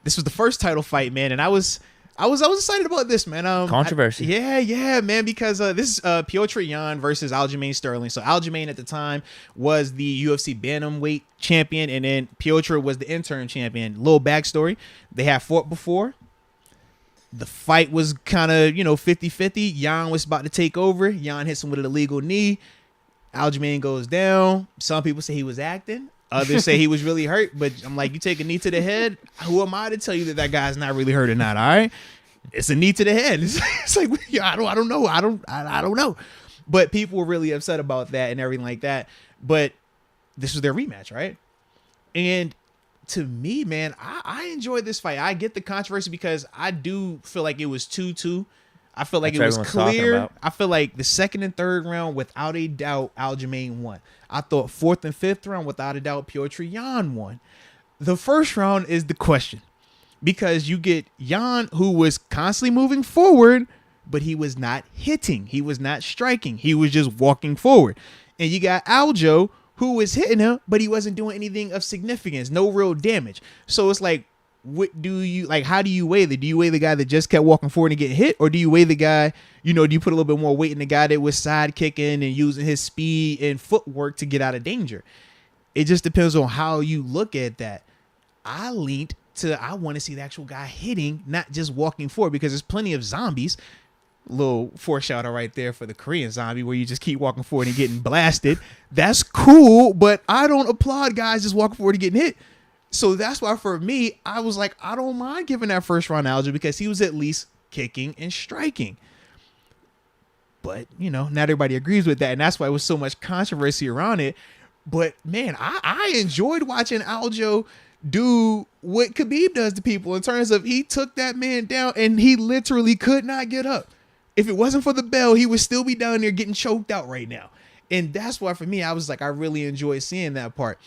This was the first title fight, man, and I was excited about this, man. Controversy. Yeah, man, because this is Piotr Jan versus Aljamain Sterling. So Aljamain at the time was the UFC bantamweight champion, and then Piotr was the interim champion. Little backstory: they had fought before. The fight was kind of 50-50. Jan was about to take over. Jan hits him with an illegal knee. Aljamain goes down. Some people say he was acting. Others say he was really hurt, but I'm like, you take a knee to the head. Who am I to tell you that guy's not really hurt or not? All right, it's a knee to the head. It's like, I don't know. I don't know. But people were really upset about that and everything like that. But this was their rematch, right? And to me, man, I enjoyed this fight. I get the controversy because I do feel like it was 2-2. I feel like That's it was what everyone's talking clear. about. I feel like the second and third round, without a doubt, Aljamain won. I thought fourth and fifth round, without a doubt, Piotr Jan won. The first round is the question, because you get Jan, who was constantly moving forward, but he was not hitting. He was not striking. He was just walking forward. And you got Aljo, who was hitting him, but he wasn't doing anything of significance, no real damage. So it's like, what do you like? How do you weigh that? Do you weigh the guy that just kept walking forward and get hit, or do you weigh the guy? Do you put a little bit more weight in the guy that was side kicking and using his speed and footwork to get out of danger? It just depends on how you look at that. I leaned to I want to see the actual guy hitting, not just walking forward, because there's plenty of zombies. Little foreshadow right there for the Korean zombie, where you just keep walking forward and getting blasted. That's cool, but I don't applaud guys just walking forward and getting hit. So that's why for me, I was like, I don't mind giving that first round Aljo, because he was at least kicking and striking. But, not everybody agrees with that. And that's why it was so much controversy around it. But, man, I enjoyed watching Aljo do what Khabib does to people, in terms of he took that man down and he literally could not get up. If it wasn't for the bell, he would still be down there getting choked out right now. And that's why for me, I was like, I really enjoyed seeing that part.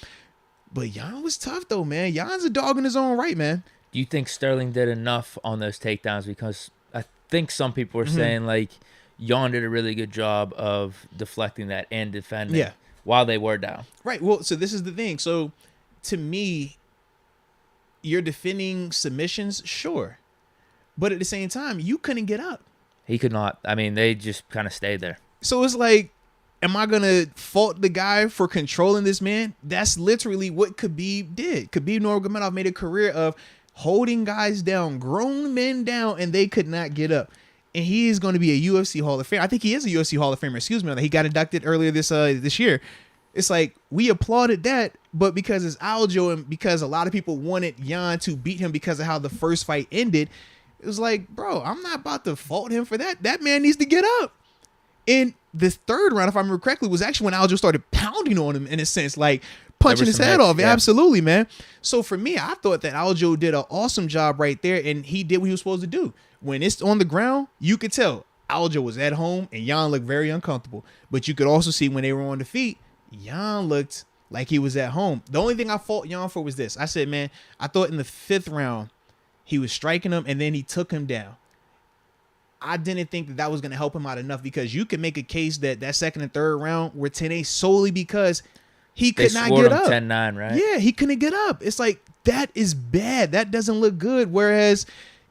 But Jan was tough, though, man. Jan's a dog in his own right, man. Do you think Sterling did enough on those takedowns? Because I think some people are saying, like, Jan did a really good job of deflecting that and defending while they were down. Right. Well, so this is the thing. So, to me, you're defending submissions, sure. But at the same time, you couldn't get up. He could not. I mean, they just kind of stayed there. So it's like, am I going to fault the guy for controlling this man? That's literally what Khabib did. Khabib Nurmagomedov made a career of holding guys down, grown men down, and they could not get up. And he is going to be a UFC Hall of Famer. I think he is a UFC Hall of Famer. Excuse me. He got inducted earlier this year. It's like, we applauded that, but because it's Aljo and because a lot of people wanted Jan to beat him because of how the first fight ended, it was like, bro, I'm not about to fault him for that. That man needs to get up. And the third round, if I remember correctly, was actually when Aljo started pounding on him in a sense, like punching his head off. Yeah. Absolutely, man. So for me, I thought that Aljo did an awesome job right there, and he did what he was supposed to do. When it's on the ground, you could tell Aljo was at home, and Jan looked very uncomfortable. But you could also see when they were on the feet, Jan looked like he was at home. The only thing I fault Jan for was this. I said, man, I thought in the 5th round, he was striking him, and then he took him down. I didn't think that was going to help him out enough, because you can make a case that 2nd and 3rd round were 10-8 solely because he could not get up. 10-9, right? Yeah, he couldn't get up. It's like, that is bad. That doesn't look good. Whereas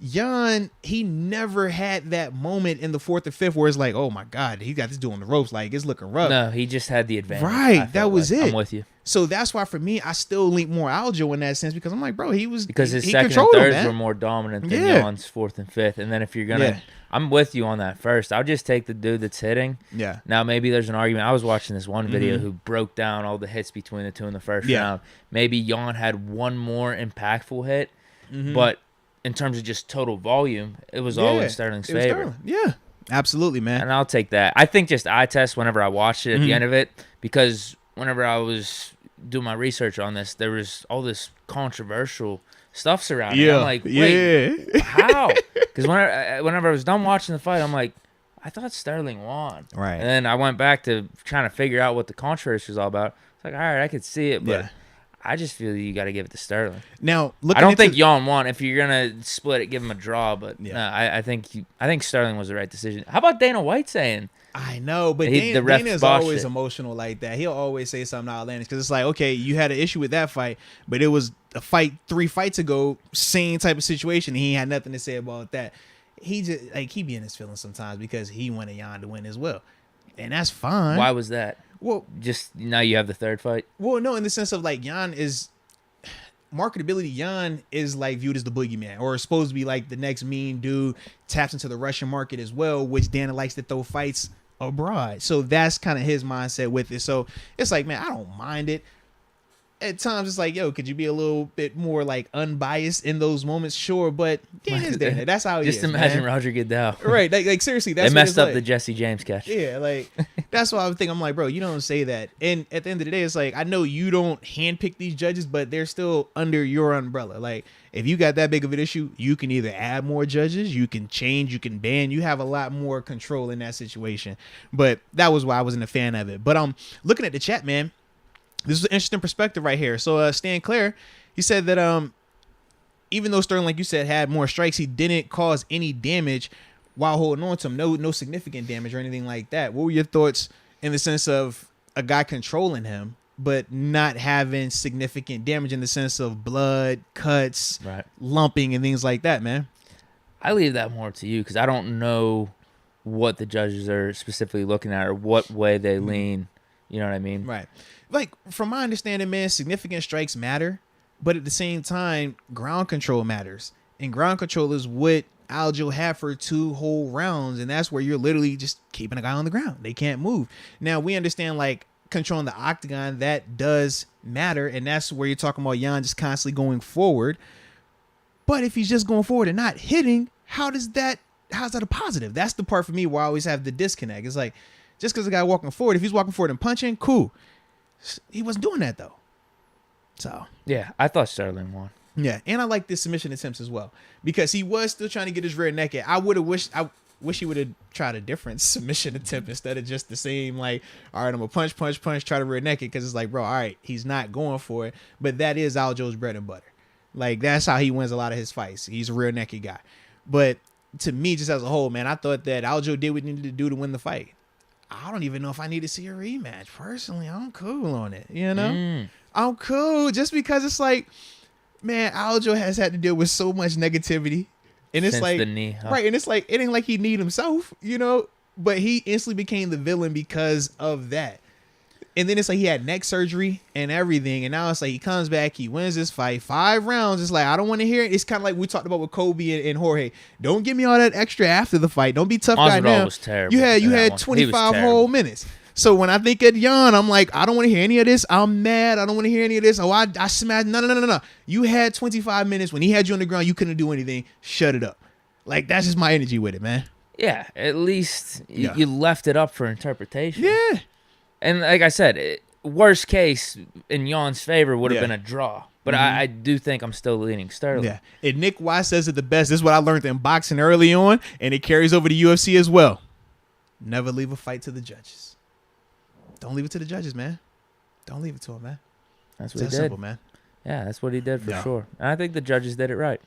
Jan, he never had that moment in the 4th or 5th where it's like, oh my God, he got this dude on the ropes. Like, it's looking rough. No, he just had the advantage. Right, that was it. I'm with you. So that's why for me, I still lean more Aljo in that sense, because I'm like, bro, he was because his he 2nd and 3rds were more dominant than Jan's 4th and 5th. And then if you're gonna, I'm with you on that first. I'll just take the dude that's hitting. Yeah. Now maybe there's an argument. I was watching this one video who broke down all the hits between the two in the first round. Maybe Jan had one more impactful hit, but in terms of just total volume, it was all in Sterling's favor. Yeah, absolutely, man. And I'll take that. I think just eye test whenever I watched it at the end of it, because whenever I was doing my research on this, there was all this controversial stuff surrounding it. I'm like, wait, how? Because whenever I was done watching the fight, I'm like, I thought Sterling won. Right. And then I went back to trying to figure out what the controversy was all about. It's like, all right, I could see it, but I just feel you got to give it to Sterling. Now, I don't think Jan won. If you're gonna split it, give him a draw. But no, I think Sterling was the right decision. How about Dana White saying? I know, but Dana's always emotional like that. He'll always say something outlandish, because it's like, okay, you had an issue with that fight, but it was a fight 3 fights ago, same type of situation, and he had nothing to say about that. He just he be in his feelings sometimes because he wanted Jan to win as well, and that's fine. Why was that? Well, just now you have the 3rd fight. Well, no, in the sense of like Jan is marketability. Jan is like viewed as the boogeyman, or supposed to be like the next mean dude. Taps into the Russian market as well, which Dana likes to throw fights abroad. So that's kind of his mindset with it. So it's like, man, I don't mind it. At times it's like, yo, could you be a little bit more like unbiased in those moments? Sure, but Dana's Dana. That's how he is. Just imagine man. Roger Goodell. Right, like seriously, that's they messed up like. the Jesse James catch. Yeah, like that's why I would think. I'm like, bro, you don't say that. And at the end of the day, it's like, I know you don't handpick these judges, but they're still under your umbrella. Like, if you got that big of an issue, you can either add more judges, you can change, you can ban. You have a lot more control in that situation. But that was why I wasn't a fan of it. But looking at the chat, man, this is an interesting perspective right here. So Stan Clare, he said that even though Sterling, like you said, had more strikes, he didn't cause any damage while holding on to him. No significant damage or anything like that. What were your thoughts in the sense of a guy controlling him, but not having significant damage in the sense of blood, cuts, lumping, and things like that, man? I leave that more to you, because I don't know what the judges are specifically looking at or what way they lean. You know what I mean? Right. Like, from my understanding, man, significant strikes matter, but at the same time, ground control matters. And ground control is what Aljo had for 2 whole rounds, and that's where you're literally just keeping a guy on the ground. They can't move. Now, we understand, like, controlling the octagon, that does matter, and that's where you're talking about Jan just constantly going forward. But if he's just going forward and not hitting, how's that a positive? That's the part for me where I always have the disconnect. It's like, just because the guy walking forward, if he's walking forward and punching, cool. He wasn't doing that, though. So yeah, I thought Sterling won. Yeah, and I like the submission attempts as well, because he was still trying to get his rear naked. I wish he would have tried a different submission attempt instead of just the same, like, all right, I'm gonna punch, try to rear naked, because it's like, bro, all right, he's not going for it, but that is Aljo's bread and butter. Like, that's how he wins a lot of his fights. He's a rear naked guy. But to me, just as a whole, man, I thought that Aljo did what he needed to do to win the fight. I don't even know if I need to see a rematch. Personally, I'm cool on it, you know? I'm cool, just because it's like, man, Aljo has had to deal with so much negativity. And it's since like, the knee, huh? Right, and it's like, it ain't like he need himself, you know? But he instantly became the villain because of that. And then it's like he had neck surgery and everything. And now it's like he comes back, he wins this fight, 5 rounds. It's like, I don't want to hear it. It's kind of like we talked about with Kobe and Jorge. Don't give me all that extra after the fight. Don't be tough guy now. Was terrible. You had 25 whole minutes. So when I think of Jan, I'm like, I don't want to hear any of this. I'm mad. I don't want to hear any of this. Oh, I smashed. No. You had 25 minutes. When he had you on the ground, you couldn't do anything. Shut it up. Like, that's just my energy with it, man. Yeah, at least you left it up for interpretation. Yeah. And like I said, worst case in Jan's favor would have been a draw. But I do think I'm still leaning Sterling. Yeah. And Nick Wise says it the best. This is what I learned in boxing early on, and it carries over to UFC as well. Never leave a fight to the judges. Don't leave it to the judges, man. Don't leave it to them, man. That's what he did. Simple, man. Yeah, that's what he did for sure. And I think the judges did it right.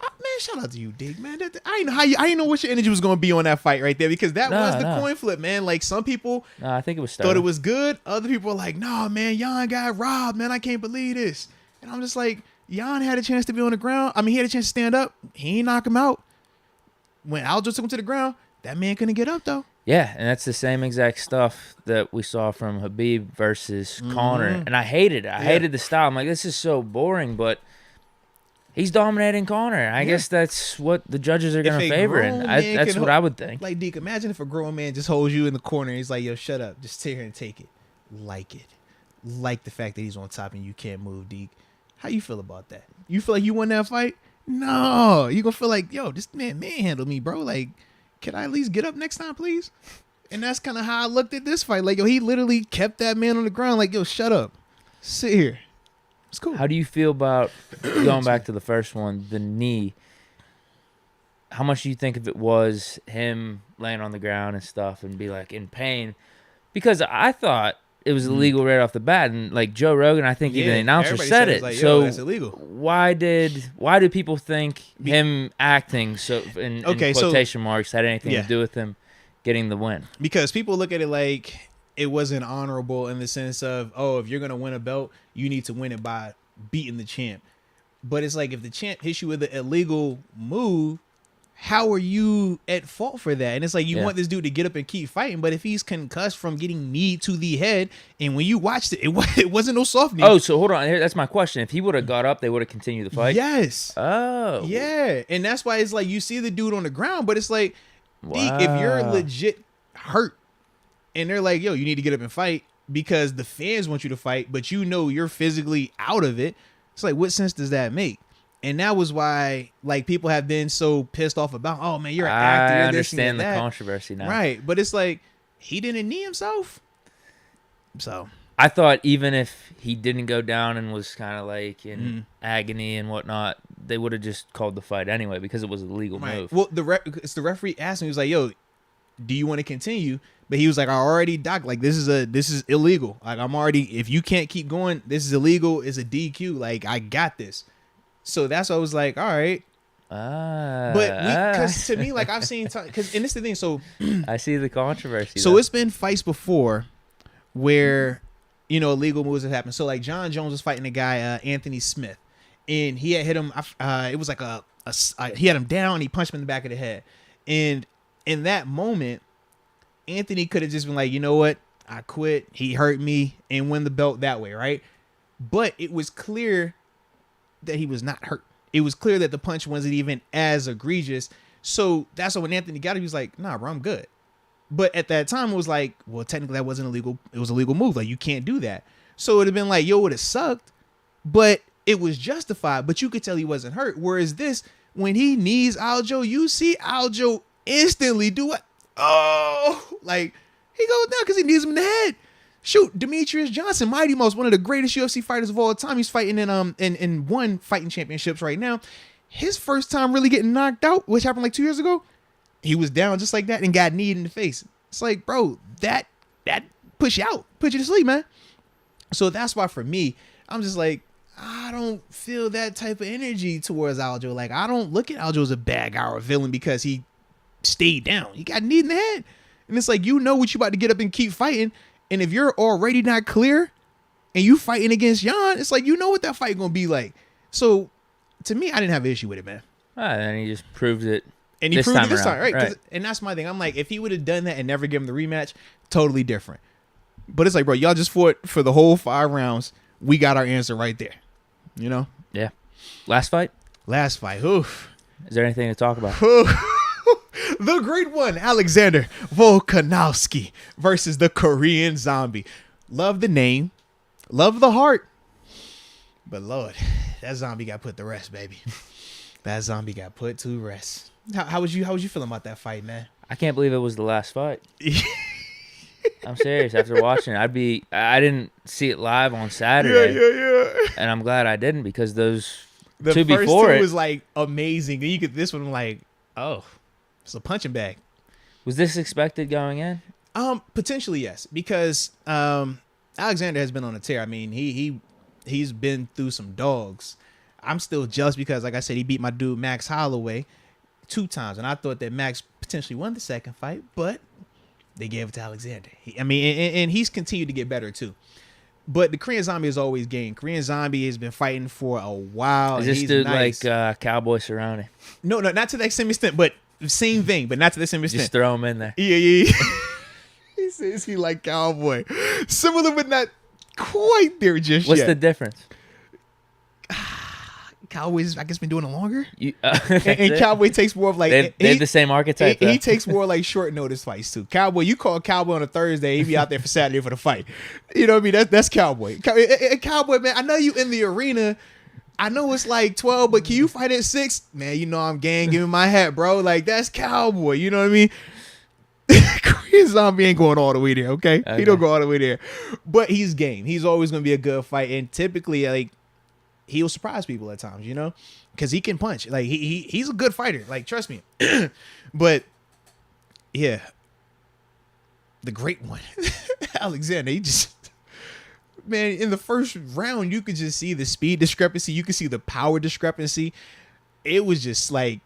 Man, shout out to you, Deke, man. I didn't know what your energy was going to be on that fight right there because that was the coin flip, man. Like, some people I think it was Sterling. thought it was good. Other people were like, no, man, Jan got robbed, man. I can't believe this. And I'm just like, Jan had a chance to be on the ground. I mean, he had a chance to stand up. He ain't knock him out. When Aljo took him to the ground, that man couldn't get up, though. Yeah, and that's the same exact stuff that we saw from Khabib versus Conor. And I hated it. I hated the style. I'm like, this is so boring, but he's dominating Conor. I guess that's what the judges are going to favor. And that's what I would think. Like, Deke, imagine if a grown man just holds you in the corner and he's like, yo, shut up. Just sit here and take it. Like it. Like the fact that he's on top and you can't move, Deke. How you feel about that? You feel like you won that fight? No. You going to feel like, yo, this man manhandled me, bro. Like, can I at least get up next time, please? And that's kind of how I looked at this fight. Like, yo, he literally kept that man on the ground. Like, yo, shut up. Sit here. It's cool. How do you feel about, going back to the first one, the knee? How much do you think if it was him laying on the ground and stuff and be, like, in pain? Because I thought it was illegal right off the bat. And, like, Joe Rogan, I think even the announcer said it. Like, so that's illegal. Why did people think him acting, so in quotation marks, had anything to do with him getting the win? Because people look at it like it wasn't honorable in the sense of, oh, if you're going to win a belt, you need to win it by beating the champ. But it's like, if the champ hits you with an illegal move, how are you at fault for that? And it's like, you want this dude to get up and keep fighting, but if he's concussed from getting knee to the head, and when you watched it, it wasn't no soft knee. Oh, so hold on. That's my question. If he would have got up, they would have continued the fight? Yes. Oh. Yeah. And that's why it's like, you see the dude on the ground, but it's like, Deke, if you're legit hurt, and they're like, yo, you need to get up and fight because the fans want you to fight, but you know you're physically out of it. It's like, what sense does that make? And that was why, like, people have been so pissed off about, oh, man, you're an actor. I understand the controversy now. Right. But it's like, he didn't knee himself. So I thought even if he didn't go down and was kind of like in agony and whatnot, they would have just called the fight anyway because it was a legal move. Well, the referee asked him, he was like, yo, do you want to continue? But he was like, I already docked. Like, this is illegal. Like, if you can't keep going, this is illegal. It's a DQ. Like, I got this. So that's why I was like, all right. But because to me, like, I've seen, and this is the thing. So I see the controversy. So it's been fights before where, illegal moves have happened. So like John Jones was fighting a guy, Anthony Smith, and he had hit him. It was like he had him down. He punched him in the back of the head, and in that moment, Anthony could have just been like, you know what, I quit. He hurt me, and win the belt that way, right? But it was clear that he was not hurt. It was clear that the punch wasn't even as egregious. So that's why when Anthony got it, he was like, nah, bro, I'm good. But at that time, it was like, well, technically that wasn't illegal. It was a legal move. Like, you can't do that. So it would have been like, yo, it would have sucked, but it was justified. But you could tell he wasn't hurt. Whereas this, when he knees Aljo, you see Aljo instantly do what? Oh, like, he goes down because he knees him in the head. Shoot, Demetrius Johnson, Mighty Mouse, one of the greatest UFC fighters of all time. He's fighting in one fighting championships right now. His first time really getting knocked out, which happened like 2 years ago, he was down just like that and got kneed in the face. It's like, bro, that push you out, put you to sleep, man. So that's why for me, I'm just like, I don't feel that type of energy towards Aljo. Like, I don't look at Aljo as a bad guy or a villain because he stayed down. He got kneed in the head. And it's like, you know what you about to get up and keep fighting. And if you're already not clear and you fighting against Jan, it's like, you know what that fight going to be like. So to me, I didn't have an issue with it, man. And he just proved it. And he proved it this time, right? And that's my thing. I'm like, if he would have done that and never given the rematch, totally different. But it's like, bro, y'all just fought for the whole 5 rounds. We got our answer right there. You know? Yeah. Last fight? Oof. Is there anything to talk about? The great one, Alexander Volkanovski versus the Korean Zombie. Love the name. Love the heart. But Lord, that zombie got put to rest, baby. That zombie got put to rest. How was you feeling about that fight, man? I can't believe it was the last fight. I'm serious. After watching it, I didn't see it live on Saturday. Yeah. And I'm glad I didn't because the first before two it was like amazing. Then you get this one like, oh, it's a punching bag. Was this expected going in? Potentially yes, because Alexander has been on a tear. I mean, he's been through some dogs. I'm still jealous because, like I said, he beat my dude Max Holloway 2 times, and I thought that Max potentially won the second fight, but they gave it to Alexander. And he's continued to get better too. But the Korean Zombie has always gained. Korean Zombie has been fighting for a while. Is this dude nice. Like Cowboy Cerrone? No, not to that same extent, but same thing, but not to the same extent. Just throw him in there. Yeah. He says he like Cowboy. Similar, but not quite there just What's yet. the difference? Cowboy's, I guess, been doing it longer. And Cowboy takes more of like... They have the same archetype, he takes more like short notice fights, too. Cowboy, you call Cowboy on a Thursday, he be out there for Saturday for the fight. You know what I mean? That's Cowboy. Cowboy, man, I know you in the arena. I know it's like 12, but can you fight at 6? Man, you know I'm gang. Give me my hat, bro. Like, that's Cowboy. You know what I mean? Korean Zombie ain't going all the way there, okay? He don't go all the way there. But he's game. He's always going to be a good fight. And typically, like, he'll surprise people at times, you know? Because he can punch. Like, he's a good fighter. Like, trust me. But, yeah. The great one. Alexander, he just... Man, in the first round, you could just see the speed discrepancy. You could see the power discrepancy. It was just like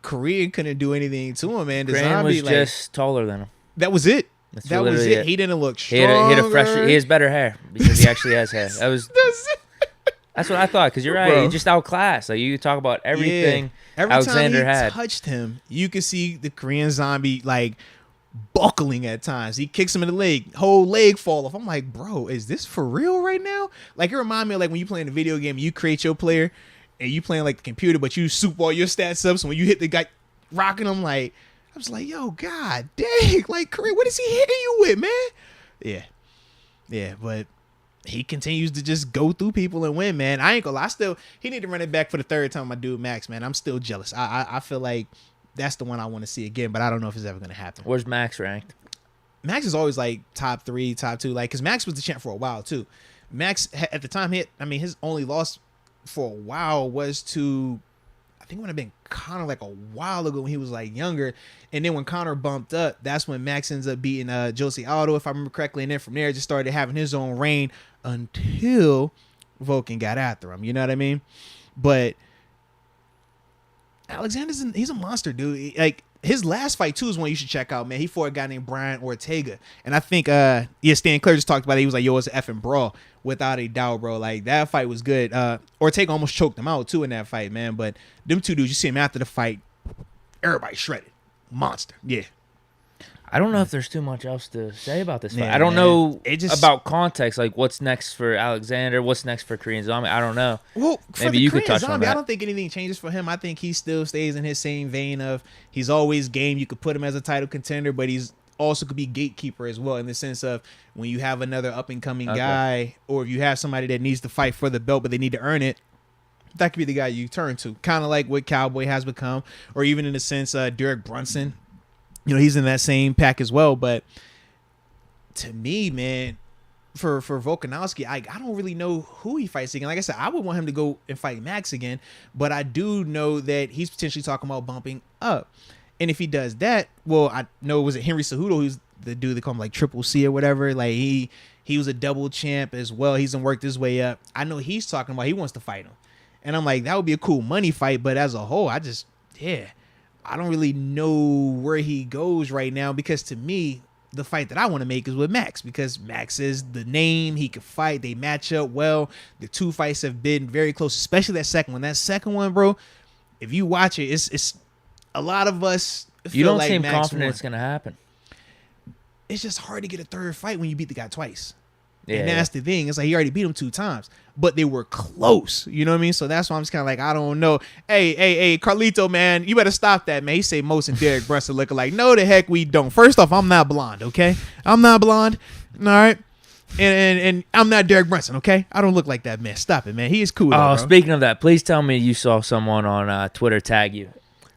Korean couldn't do anything to him, man. The Korean Zombie, was just taller than him. That was it. That was it. It. He didn't look He stronger. has better hair because he actually has hair. That's what I thought. Because you're right. Bro. He just outclassed. Like you talk about everything Alexander time he had. touched him, you could see the Korean Zombie like buckling at times. He kicks him in the leg, whole leg fall off. I'm like, bro, is this for real right now? Like, it remind me of like when you play in a video game, you create your player and you playing like the computer, but you soup all your stats up. So when you hit the guy rocking him, like, I was like, yo, god dang, like Korean, what is he hitting you with, man? Yeah, but he continues to just go through people and win, man. I ain't gonna lie, he need to run it back for the third time. My dude Max, man, I'm still jealous. I feel like that's the one I want to see again, but I don't know if it's ever going to happen. Where's Max ranked? Max is always like top 3, top 2, like, because Max was the champ for a while too. Max at the time his only loss for a while was to, I think it would have been Conor like a while ago when he was like younger, and then when Conor bumped up, that's when Max ends up beating Jose Aldo, if I remember correctly, and then from there just started having his own reign until Volkan got after him. You know what I mean? But Alexander's he's a monster, dude. Like, his last fight too is one you should check out, man. He fought a guy named Brian Ortega, and I think Stan Clare just talked about it. He was like, yo, it's an effing brawl, without a doubt, bro. Like, that fight was good. Ortega almost choked him out too in that fight, man. But them two dudes, you see him after the fight, everybody shredded, monster. Yeah. I don't know if there's too much else to say about this fight. Yeah, I don't know about context, like what's next for Alexander, what's next for Korean Zombie. I don't know. Well, maybe you could touch Zombie, on that. I don't think anything changes for him. I think he still stays in his same vein of he's always game. You could put him as a title contender, but he's also could be gatekeeper as well, in the sense of when you have another up and coming guy, or if you have somebody that needs to fight for the belt but they need to earn it, that could be the guy you turn to. Kind of like what Cowboy has become, or even in the sense Derek Brunson. You know, he's in that same pack as well. But to me, man, for Volkanovski, I don't really know who he fights again. Like I said, I would want him to go and fight Max again, but I do know that he's potentially talking about bumping up. And if he does that, well, I know, was it Henry Cejudo, who's the dude they call him like Triple C or whatever? Like, he was a double champ as well. He's worked his way up. I know he's talking about he wants to fight him. And I'm like, that would be a cool money fight, but as a whole, I don't really know where he goes right now, because to me, the fight that I want to make is with Max, because Max is the name. He can fight. They match up well. The two fights have been very close, especially that second one. That second one, bro, if you watch it, it's a lot of us feel you don't like seem Max confident won. It's going to happen. It's just hard to get a third fight when you beat the guy twice. Yeah, and that's the thing. It's like he already beat him 2 times, but they were close. You know what I mean? So that's why I'm just kind of like, I don't know. Hey, Carlito, man, you better stop that, man. He say Moats and Derek Brunson looking like, no, the heck we don't. First off, I'm not blonde, okay? I'm not blonde. All right. And I'm not Derek Brunson, okay? I don't look like that, man. Stop it, man. He is cool. Oh, though, bro. speaking of that, please tell me you saw someone on Twitter tag you.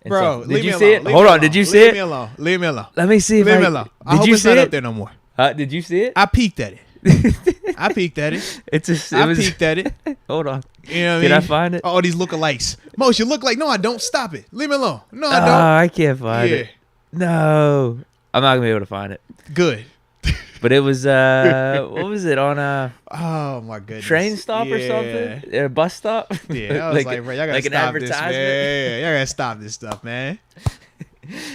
Bro, did you see it? Hold on, did you see Leave it? me alone. Leave me alone. Let me see if Leave me alone. I Did hope you it's see not it? up there no more. Did you see it? I peeked at it. I peeked at it. I peeked at it. Hold on. You know what Did I I mean? find it? Oh, these lookalikes. Most, you look like, no, I don't. Stop it. Leave me alone. No, I Oh, don't. I can't find Yeah. it. No. I'm not going to be able to find it. Good. But it was, what was it, on a Oh, my goodness. train stop or Yeah. something? A bus stop? Yeah, I was like, bro, y'all gotta like an stop this, advertisement? man. Y'all gotta stop this stuff, man.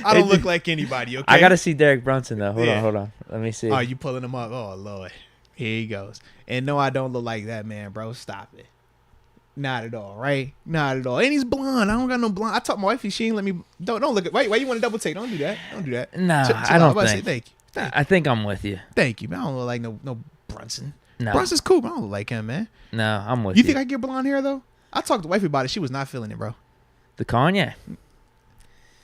I don't look like anybody, okay? I got to see Derek Brunson, though. Yeah. Hold on. Let me see. Oh, you pulling him up? Oh, Lord. Here he goes. And no, I don't look like that, man, bro. Stop it. Not at all, right? Not at all. And he's blonde. I don't got no blonde. I told my wife she ain't let me. Don't look at. Why you want to double take? Don't do that. Don't do that. No, Chill I out. don't I'm about to say think. thank you. I think I'm with you. Thank you, man. I don't look like no Brunson. No. Brunson's cool, but I don't look like him, man. No, I'm with You you. think I get blonde hair though? I talked to wifey about it. She was not feeling it, bro. The Kanye?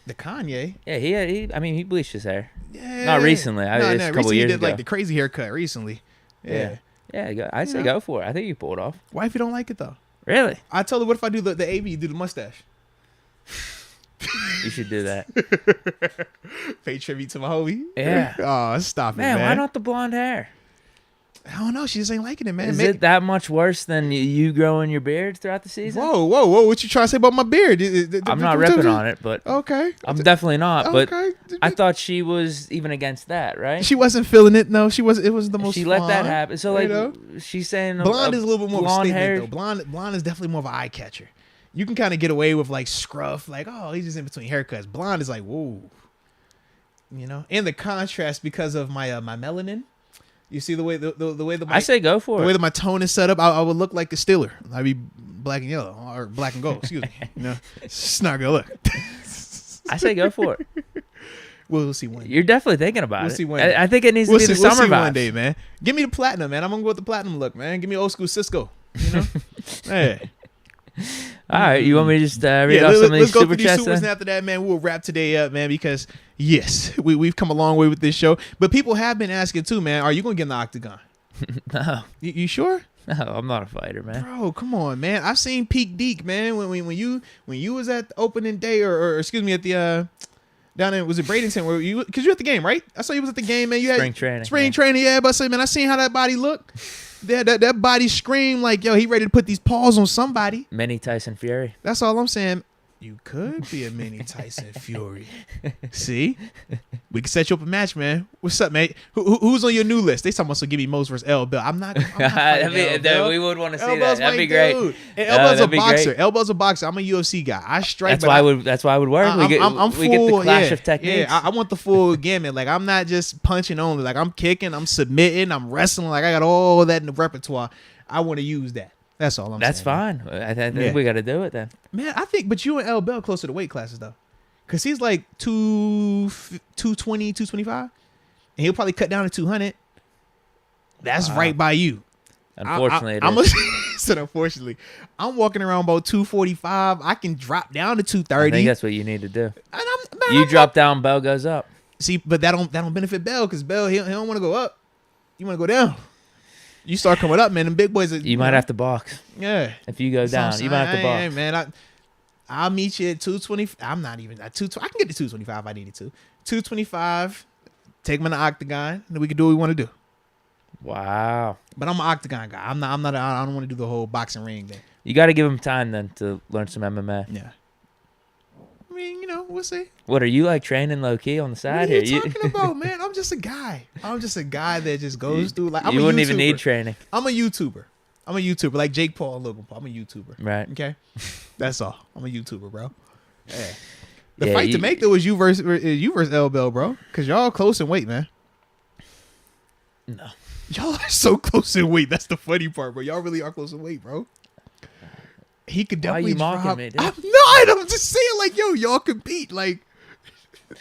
The Kanye. Yeah, he bleached his hair. Yeah. Not recently. It's a couple recently years he did ago. like the crazy haircut recently. Yeah. Yeah, I'd say know. go for it. I think you pull it off. Wifey don't like it though. Really? I told her, what if I do the AV, you do the mustache? You should do that. Pay tribute to my homie. Yeah. Oh, stop Man, it, man. why not the blonde hair? I don't know. She just ain't liking it, man. Is it that much worse than you growing your beard throughout the season? Whoa. What you trying to say about my beard? I'm not ripping on it, but Okay. I'm definitely not. But Okay. I thought she was even against that, right? She wasn't feeling it. No, she was. It was the most. She let that fun, happen. So, you like, know? she's saying Blonde is a little bit more of a blonde statement, hair. though. Blonde is definitely more of an eye catcher. You can kind of get away with like scruff, like, oh, he's just in between haircuts. Blonde is like, whoa, you know. And the contrast because of my my melanin. You see the way the way I say go for the it. way that my tone is set up, I would look like a Steeler. I'd be black and yellow or black and gold. Excuse me. You know, it's not gonna look. I say go for it. We'll see one day. You're definitely thinking about We'll it. see one day. I think it needs to be the we'll summer see vibes. one day, man. Give me the platinum, man. I'm gonna go with the platinum look, man. Give me old school Cisco. You know. Hey. All right, you want me to just read off let's some of these go super through these chats? supers, and after that, man, we'll wrap today up, man, because yes, we've come a long way with this show. But people have been asking too, man, are you gonna get in the octagon? No, You sure? no, I'm not a fighter, man. Bro, come on, man. I've seen peak Deke, man. When you was at the opening day or excuse me, at the down in, was it Bradenton where you, because you at the game, right? I saw you was at the game, man. You had Spring training, yeah. But I say, man, I seen how that body looked. That body screamed like, yo, he ready to put these paws on somebody. Mini Tyson Fury. That's all I'm saying. You could be a mini Tyson Fury. See? We can set you up a match, man. What's up, mate? Who's on your new list? They talking about, so give me Moats versus L Bell. I'm not We would want to see that. That'd be great. And Elbow's a that'd be boxer. great. Elbow's a boxer. I'm a UFC guy. I strike. That's why it would work. I'm we get the clash of techniques. Yeah, I want the full gamut. Like, I'm not just punching only. Like, I'm kicking, I'm submitting, I'm wrestling. Like, I got all that in the repertoire. I want to use that. That's all I'm saying. That's fine. I think we got to do it then. Man, I think, but you and L Bell close to the weight classes though, because he's like 220, 225, and he'll probably cut down to 200. That's right by you. Unfortunately, unfortunately, I'm walking around about 245. I can drop down to 230. I think that's what you need to do. And You drop down, Bell goes up. See, but that don't benefit Bell, because Bell he don't want to go up. You want to go down. You start coming up, man. Them big boys. You might have to box. Yeah. If you go down, you might have to box. Hey, man, I'll meet you at 220. I'm not even at 220. I can get to 225 if I needed to. 225. Take him in the octagon, and we can do what we want to do. Wow. But I'm an octagon guy. I'm not. I don't want to do the whole boxing ring thing. You got to give him time then to learn some MMA. Yeah. I mean, you know, we'll see. What are you like training low key on the side What are here? you talking about, man? I'm just a guy. I'm just a guy that just goes through like. I'm you a wouldn't even YouTuber. need training, I'm a YouTuber, like Jake Paul and Logan Paul. I'm a YouTuber. right? Okay, that's all. I'm a YouTuber, bro. Yeah. The Yeah, fight to make though is you versus L Bell, bro. Cause y'all close in weight, man. No. Y'all are so close in weight. That's the funny part, bro. Y'all really are close in weight, bro. He could Why are definitely you mocking drop. me, dude? I'm not. I'm just saying, like, yo, y'all compete, like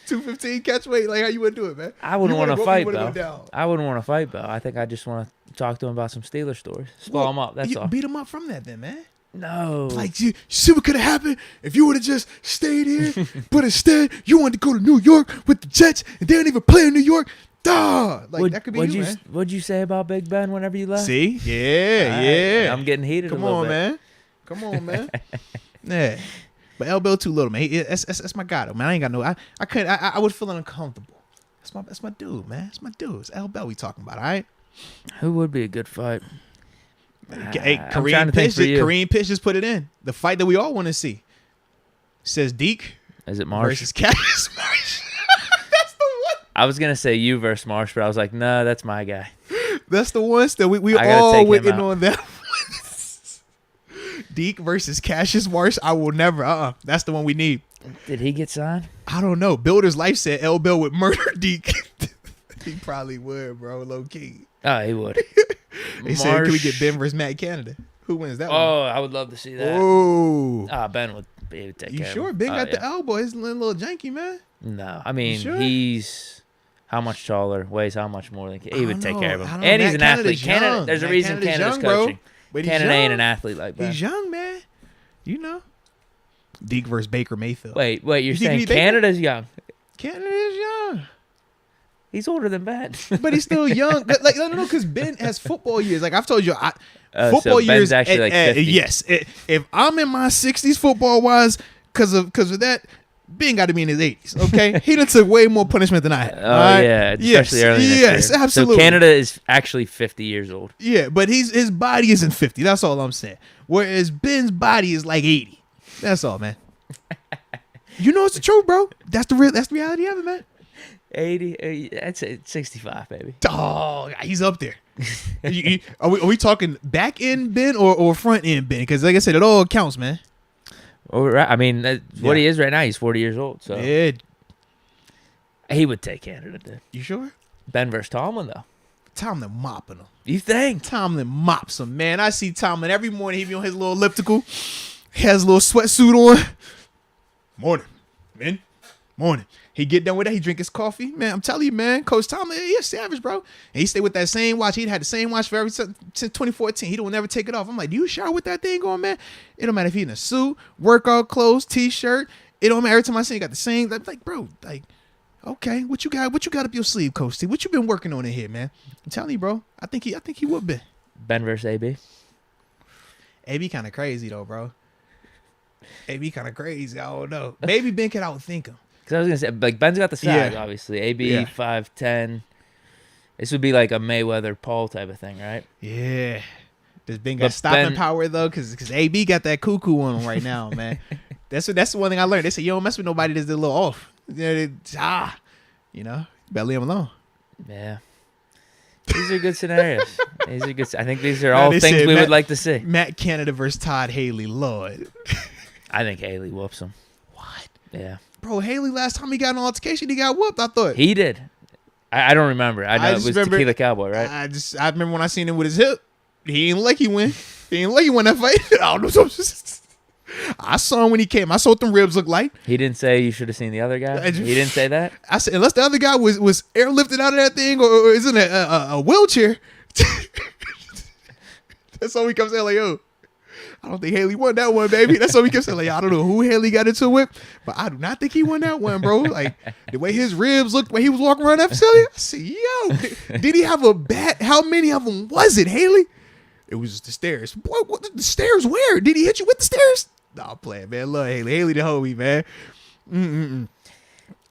215 catch weight. Like, how you would do it, man? I wouldn't want to fight, Bell. Bell. I wouldn't want to fight, Bell. I think I just want to talk to him about some Steelers stories. Spell him up. That's you all. beat him up from that, then, man. No. Like, you see what could have happened if you would have just stayed here, but instead you wanted to go to New York with the Jets, and they don't even play in New York. Duh! Like, that could be you, man. What'd you say about Big Ben whenever you left? See? Yeah, yeah. I'm getting heated Come a little on, bit. man. Come on, man. Yeah. But L. Bill too little, man. That's my guy, though, man. I ain't got no... I couldn't... I would feel uncomfortable. That's my dude, man. That's my dude. It's L. Bell we talking about, all right? Who would be a good fight? Hey, Kareem Pitch just put it in. The fight that we all want to see. Says Deke. Is it Marsh? Versus Cassius Marsh. That's the one. I was gonna say you versus Marsh, but I was like, no, that's my guy. That's the one. Still, we all waiting on that one. Deke versus Cassius Marsh. I will never. That's the one we need. Did he get signed? I don't know. Builder's Life said L. Bill would murder Deke. He probably would, bro. Low key. Oh, he would. They said, can we get Ben versus Matt Canada? Who wins that one? Oh, I would love to see that. Oh. Ben would be able to take You care of sure? him. Ben got the elbow. He's a little janky, man. No. I mean, sure? he's how much taller, weighs how much more than he would take care of him. I And don't he's know. an Canada's athlete. Canada, young. there's a Matt reason Canada's Canada's young, bro. coaching. But he's Canada ain't young. an athlete like that. He's young, man. You know. Deke versus Baker Mayfield. Wait, you're saying Baker? Canada's young? Canada is young. He's older than Ben. But he's still young. Like, no, because Ben has football years. Like I've told you, football so years. Ben's actually like 50. Yes. If I'm in my 60s football wise, because of that, Ben got to be in his 80s. Okay, he done took way more punishment than I had. Oh yeah, especially early in his Yes, career. absolutely. So Canada is actually 50 years old. Yeah, but his body isn't 50. That's all I'm saying. Whereas Ben's body is like 80. That's all, man. You know it's the truth, bro. That's the reality of it, man. 80, I'd say 65, baby. Oh, he's up there. Are we talking back end Ben or front end Ben? Because like I said, it all counts, man. I mean, what he is right now, he's 40 years old. So Yeah. he would take Canada, dude. You sure? Ben versus Tomlin, though. Tomlin mopping him. You think? Tomlin mops him, man. I see Tomlin every morning. He be on his little elliptical. He has a little sweatsuit on. Morning, man. Morning. He get done with that. He drink his coffee. Man, I'm telling you, man. Coach Tomlin, he a savage, bro. And he stayed with that same watch. He'd had the same watch since 2014. He don't never take it off. I'm like, do you shower with that thing on, man? It don't matter if he in a suit, workout clothes, t-shirt. It don't matter. Every time I see he got the same. I'm like, bro, like, okay, what you got? What you got up your sleeve, Coach T? What you been working on in here, man? I'm telling you, bro. I think he would be. Ben versus AB. AB kind of crazy though, bro. AB kind of crazy. I don't know. Maybe Ben could outthink him. Because I was gonna say, like, Ben's got the size, Yeah. obviously. AB Yeah. 5'10". This would be like a Mayweather Paul type of thing, right? Yeah. Does Ben got But stopping Ben- power though? Because AB got that cuckoo on him right now, man. That's the one thing I learned. They say you don't mess with nobody that's a little off. You know, better leave him alone. Yeah. These are good scenarios. I think these are all they things said we Matt- would like to see. Matt Canada versus Todd Haley, Lord. I think Haley whoops him. What? Yeah. Bro, Haley last time he got an altercation, he got whooped. I thought He did. I don't remember. I know it just was remember- Tequila Cowboy, right? I remember when I seen him with his hip. He ain't like he win. He ain't like he won that fight. I don't know. I saw him when he came. I saw what them ribs look like. He didn't say you should have seen the other guy. He didn't say that. I said unless the other guy was airlifted out of that thing or is in a wheelchair. That's all we kept saying, like, yo, I don't think Haley won that one, baby. That's all we kept saying, like, I don't know who Haley got into it with, but I do not think he won that one, bro. Like, the way his ribs looked when he was walking around that facility, I said, yo, did he have a bat? How many of them was it, Haley? It was just the stairs. Boy, what, the stairs where? Did he hit you with the stairs? Nah, I'm playing, man. Love Haley. Haley the homie, man.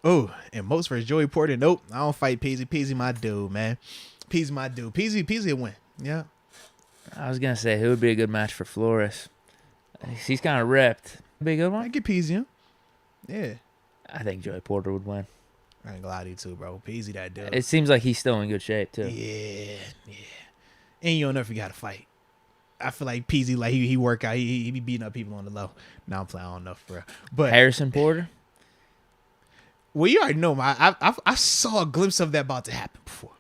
Oh, and Moats versus Joey Porter. Nope, I don't fight Peasy. Peasy my dude, man. Peasy my dude. Peasy a win. Yeah. I was gonna say who would be a good match for Flores. He's kind of ripped. Be a good I one. get Peasy him. Yeah. I think Joey Porter would win. I ain't gonna lie to you too, bro. Peasy that dude. It seems like he's still in good shape too. Yeah. And you don't know if you got to fight. I feel like Peasy, like he work out. He be beating up people on the low. Now I'm playing, I don't know for real. But Harrison Porter. well, you already know, I saw a glimpse of that about to happen before.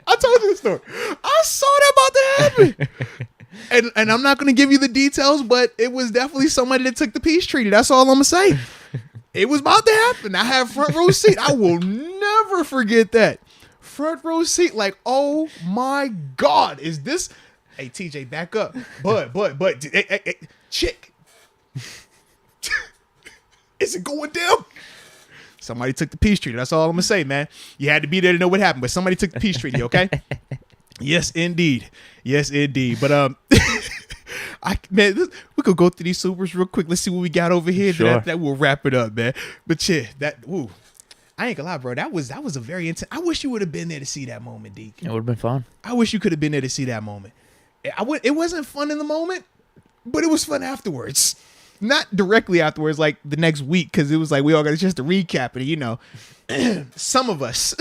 I told you the story. I saw that about to happen. And I'm not going to give you the details, but it was definitely somebody that took the peace treaty. That's all I'm going to say. It was about to happen. I have front row seat. I will never forget that. Front row seat, like, oh my God, is this? Hey, TJ, back up. But, hey, chick. Is it going down? Somebody took the peace treaty. That's all I'm gonna say, man. You had to be there to know what happened, but somebody took the peace treaty. Okay. Yes, indeed. But we could go through these supers real quick. Let's see what we got over here. Sure. That will wrap it up, man. But yeah, I ain't gonna lie, bro. That was a very intense. I wish you would have been there to see that moment, Deke. It would have been fun. I wish you could have been there to see that moment. It wasn't fun in the moment, but it was fun afterwards. Not directly afterwards, like the next week, because it was like we all got a chance to recap it. You know, some of us,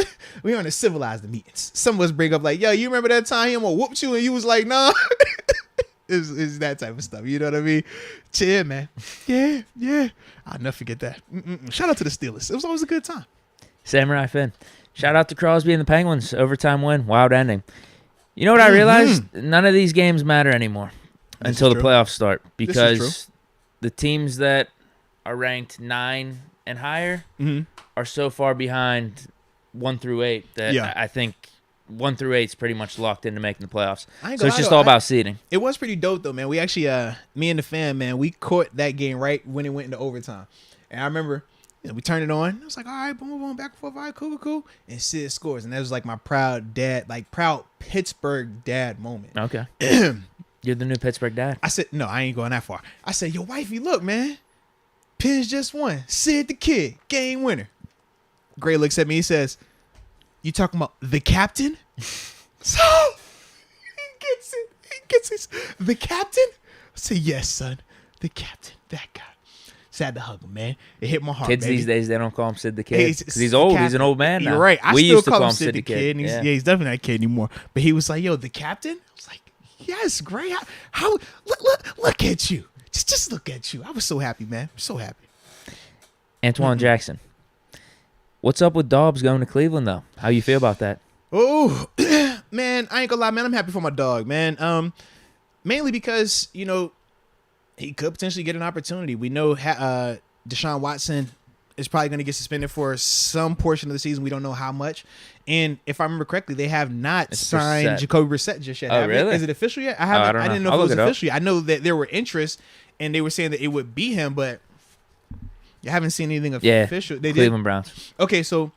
we on the civilized meetings. Some of us bring up like, yo, you remember that time him or whooped you and you was like, nah. It's that type of stuff. You know what I mean? Chill, man. Yeah. I'll never forget that. Shout out to the Steelers. It was always a good time. Samurai Finn. Shout out to Crosby and the Penguins. Overtime win. Wild ending. You know what I realized? None of these games matter anymore until the playoffs start, because the teams that are ranked 9 and higher are so far behind 1 through 8 that I think 1 through 8 is pretty much locked into making the playoffs. So it's just all about seeding. It was pretty dope though, man. We actually, me and the fan, man, we caught that game right when it went into overtime, and I remember. We turned it on. It was like, all right, boom, boom, back and forth, all right, cool. And Sid scores. And that was like my proud Pittsburgh dad moment. Okay. You're the new Pittsburgh dad. I said, no, I ain't going that far. I said, yo, wifey, look, man. Pins just won. Sid the kid, game winner. Gray looks at me. He says, you talking about the captain? So, he gets it. The captain? I said, yes, son. The captain, that guy. Had to hug him, man. It hit my heart. Kids baby. these days, they don't call him Sid the Kid. Because he's old. He's an old man now. You're right. I we still used to call him Sid the Kid. And he's definitely not a kid anymore. But he was like, yo, the captain? I was like, yes, great. How look at you. Just look at you. I was so happy, man. So happy. Antoine Jackson. What's up with Dobbs going to Cleveland, though? How you feel about that? Oh, man, I ain't gonna lie, man. I'm happy for my dog, man. Mainly because, you know, he could potentially get an opportunity. We know Deshaun Watson is probably going to get suspended for some portion of the season. We don't know how much. And if I remember correctly, they have not signed Jacoby Brissett just yet. Oh, really? Is it official yet? I didn't know if it was official yet. I know that there were interest, and they were saying that it would be him, but you haven't seen anything official. They Cleveland Browns. Okay, so...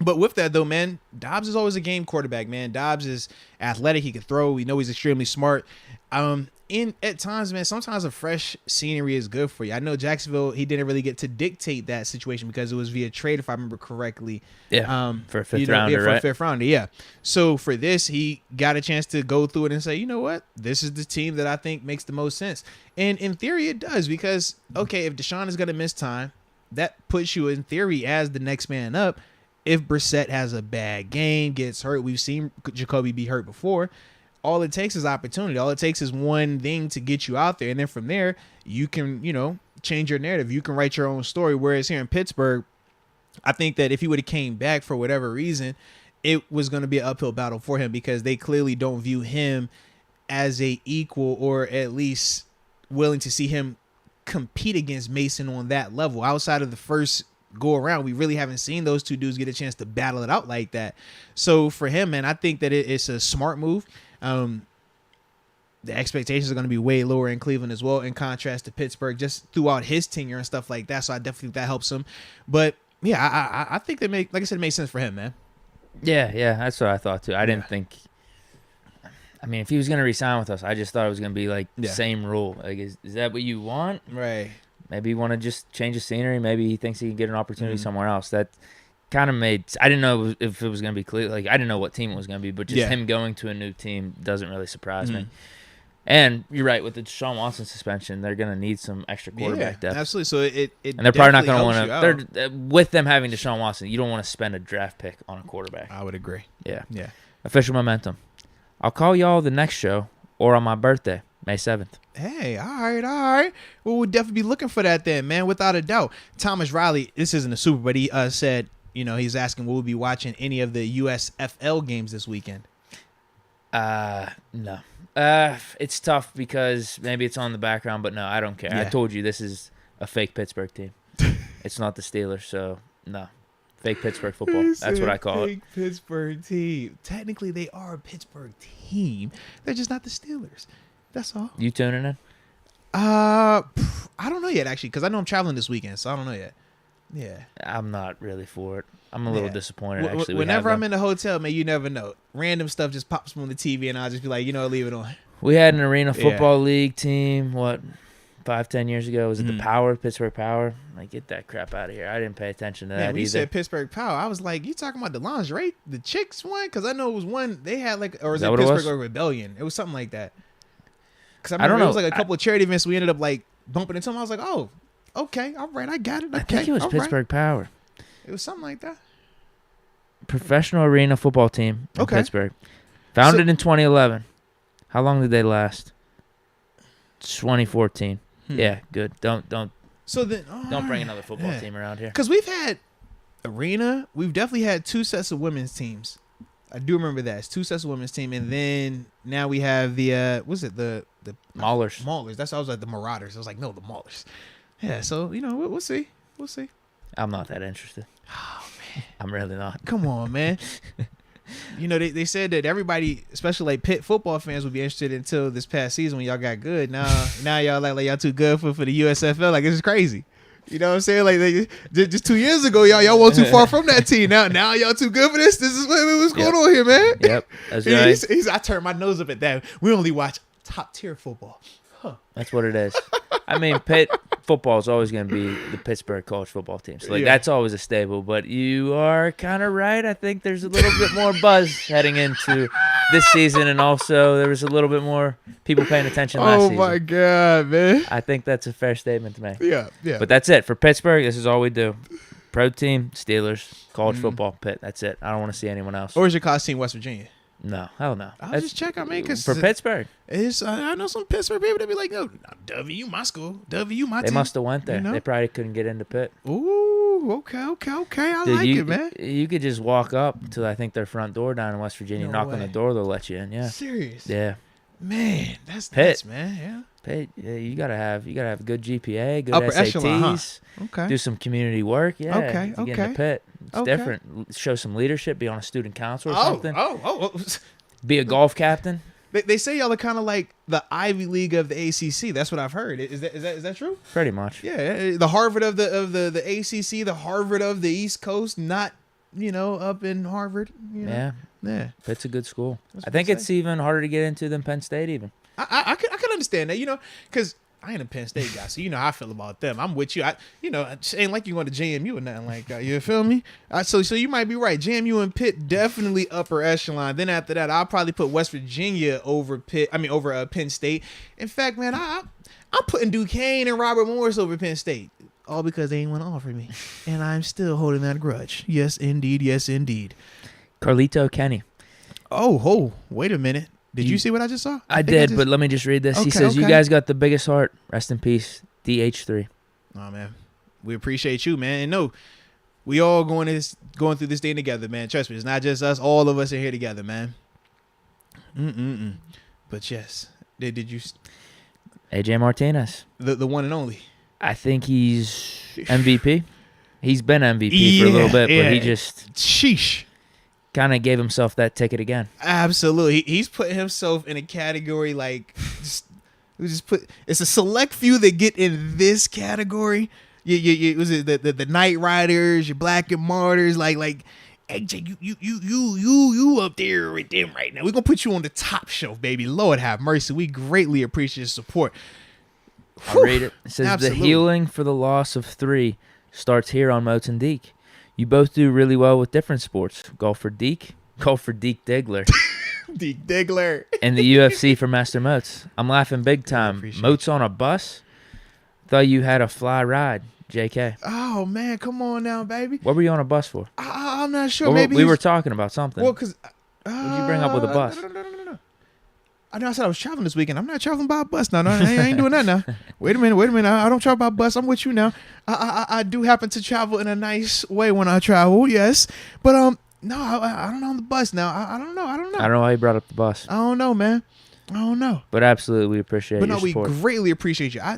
But with that, though, man, Dobbs is always a game quarterback, man. Dobbs is athletic. He can throw. We know he's extremely smart. At times, man, sometimes a fresh scenery is good for you. I know Jacksonville, he didn't really get to dictate that situation because it was via trade, if I remember correctly. Yeah, for a fifth rounder, for a fifth rounder, yeah. So for this, he got a chance to go through it and say, you know what? This is the team that I think makes the most sense. And in theory, it does because, okay, if Deshaun is going to miss time, that puts you in theory as the next man up. If Brissett has a bad game, gets hurt, we've seen Jacoby be hurt before. All it takes is opportunity. All it takes is one thing to get you out there. And then from there, you can, you know, change your narrative. You can write your own story. Whereas here in Pittsburgh, I think that if he would have came back for whatever reason, it was going to be an uphill battle for him because they clearly don't view him as a equal or at least willing to see him compete against Mason on that level. Outside of the first go around, we really haven't seen those two dudes get a chance to battle it out like that. So for him, man, I think that it's a smart move. The expectations are going to be way lower in Cleveland as well, in contrast to Pittsburgh, just throughout his tenure and stuff like that. So I definitely think that helps him. But yeah, I think that like I said, it makes sense for him, man. Yeah, that's what I thought too. I didn't think. I mean, if he was going to resign with us, I just thought it was going to be like the same rule. Like, is that what you want? Right. Maybe you want to just change the scenery. Maybe he thinks he can get an opportunity somewhere else. That kind of made. I didn't know if it was going to be clear. Like, I didn't know what team it was going to be, but just him going to a new team doesn't really surprise me. And you're right, with the Deshaun Watson suspension, they're going to need some extra quarterback depth. Absolutely. So it and they're probably not going to want to. With them having Deshaun Watson, you don't want to spend a draft pick on a quarterback. I would agree. Yeah. Official momentum. I'll call y'all the next show or on my birthday, May 7th. Hey, all right. Well, we'll definitely be looking for that then, man, without a doubt. Thomas Riley, this isn't a super, but he said, you know, he's asking will we be watching any of the USFL games this weekend? No. It's tough because maybe it's on the background, but no, I don't care. I told you this is a fake Pittsburgh team. It's not the Steelers, so no. Fake Pittsburgh football. That's what I call it. Fake Pittsburgh team. Technically, they are a Pittsburgh team. They're just not the Steelers. That's all. You tuning in? I don't know yet, actually, because I know I'm traveling this weekend, so I don't know yet. Yeah. I'm not really for it. I'm a little disappointed, actually. Whenever I'm in the hotel, man, you never know. Random stuff just pops on the TV, and I'll just be like, leave it on. We had an Arena Football League team, 5-10 years ago? Was it the Power, Pittsburgh Power? Like, get that crap out of here. I didn't pay attention to that when either. You said Pittsburgh Power, I was like, you talking about the lingerie? The chicks one? Because I know it was one, they had like, or was it Pittsburgh Rebellion? It was something like that. Because I remember it was like a couple of charity events we ended up like bumping into them. I was like, oh, okay, all right, I got it. Okay, I think it was Pittsburgh Power. It was something like that. Professional Arena Football team in Pittsburgh. Founded in 2011. How long did they last? 2014. Yeah, good. Don't bring another football team around here. Because we've had Arena. We've definitely had 2 sets of women's teams. I do remember that. It's 2 sets of women's team, and then now we have the the Maulers. Maulers. That's why I was like the Marauders. I was like, no, the Maulers. Yeah. So we'll see. We'll see. I'm not that interested. Oh man, I'm really not. Come on, man. They said that everybody, especially like Pitt football fans, would be interested until this past season when y'all got good. Now y'all like y'all too good for the USFL. Like, this is crazy. You know what I'm saying? Like, just 2 years ago, y'all weren't too far from that team. Now y'all too good for this. This is what's going on here, man. Yep, that's right. I turned my nose up at that. We only watch top tier football. Huh. That's what it is. I mean, Pitt football is always going to be the Pittsburgh college football team. So, that's always a staple. But you are kind of right. I think there's a little bit more buzz heading into this season. And also, there was a little bit more people paying attention last season. Oh, my God, man. I think that's a fair statement to make. Yeah. But that's it. For Pittsburgh, this is all we do. Pro team, Steelers, college football, Pitt. That's it. I don't want to see anyone else. Or is your college team West Virginia? No, hell no. I'll just check. Because for Pittsburgh, I know some Pittsburgh people that be like, no, W, my school, W, my team. They must have went there. They probably couldn't get into Pitt. Ooh, okay. I like it, man. You could just walk up to, I think, their front door down in West Virginia, knock on the door, they'll let you in. Yeah. Serious? Yeah. Man, that's Pitt, nuts, man. Yeah. Pitt, you gotta have good GPA, good upper SATs. Echelon, huh? Okay. Do some community work. Yeah. Okay. Get into Pitt. It's different. Show some leadership. Be on a student council or something. Oh. Be a golf captain. They say y'all are kind of like the Ivy League of the ACC. That's what I've heard. Is that true? Pretty much. Yeah, the Harvard of the ACC, the Harvard of the East Coast, not up in Harvard. Yeah. Pitt's a good school. I think it's even harder to get into than Penn State even. I can understand that, because I ain't a Penn State guy, so how I feel about them. I'm with you. It ain't like you going to JMU or nothing like that. You feel me? So you might be right. JMU and Pitt definitely upper echelon. Then after that, I'll probably put West Virginia over Penn State. In fact, man, I'm putting Duquesne and Robert Morris over Penn State, all because they ain't want to offer me, and I'm still holding that grudge. Yes, indeed. Yes, indeed. Carlito Kenny. Oh, wait a minute. Did you see what I just saw? I did, but let me just read this. He says, You guys got the biggest heart. Rest in peace, DH3. Oh, man. We appreciate you, man. And no, we all going through this thing together, man. Trust me, it's not just us. All of us are here together, man. But yes, did you... AJ Martinez. The one and only. I think he's MVP. He's been MVP for a little bit, but he just... Sheesh. Kind of gave himself that ticket again. Absolutely. He's put himself in a category like it's a select few that get in this category. Was it the Night Riders, your Black and Martyrs, like AJ, you up there with them right now. We're gonna put you on the top shelf, baby. Lord have mercy. We greatly appreciate your support. I'll read it. It says Absolutely. The healing for the loss of 3 starts here on Moats and Deke. You both do really well with different sports. Golf for Deke Diggler. Deke Diggler. And the UFC for Master Moats. I'm laughing big time. Moats on a bus? Thought you had a fly ride, JK. Oh, man, come on now, baby. What were you on a bus for? I'm not sure. Well, maybe we were talking about something. Well, because... what did you bring up with a bus? No. I know I said I was traveling this weekend. I'm not traveling by a bus. No, I ain't doing that now. Wait a minute. I don't travel by bus. I'm with you now. I do happen to travel in a nice way when I travel, yes. But no, I don't know on the bus now. I don't know. I don't know why you brought up the bus. I don't know, man. I don't know. But absolutely, we appreciate your support. We greatly appreciate you. I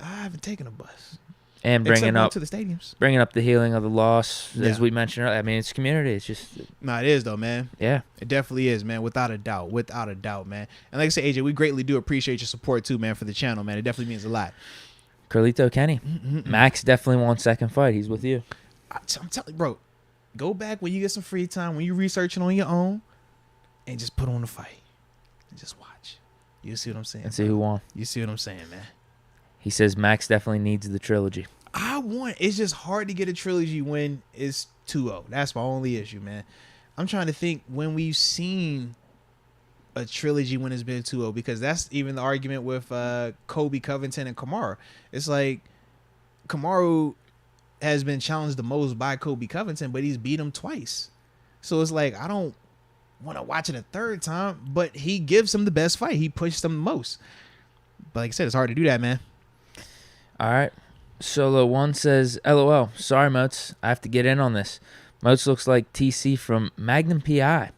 haven't taken a bus. And bringing up to the stadiums, bringing up the healing of the loss, as we mentioned earlier. I mean, it's community. It's just it is though, man. Yeah, it definitely is, man. Without a doubt, man. And like I said, AJ, we greatly do appreciate your support too, man, for the channel, man. It definitely means a lot. Carlito Kenny. Max definitely wants second fight. He's with you. I'm telling you, bro, go back when you get some free time, when you're researching on your own, and just put on the fight. And just watch. You see what I'm saying? And see who won. You see what I'm saying, man? He says Max definitely needs the trilogy. It's just hard to get a trilogy when it's 2-0. That's my only issue, man. I'm trying to think when we've seen a trilogy when it's been 2-0, because that's even the argument with Kobe Covington and Kamaru. It's like Kamaru has been challenged the most by Kobe Covington, but he's beat him twice. So it's like, I don't want to watch it a third time, but he gives him the best fight. He pushed him the most. But like I said, it's hard to do that, man. All right. Solo 1 says, LOL. Sorry, Moats. I have to get in on this. Moats looks like TC from Magnum P.I.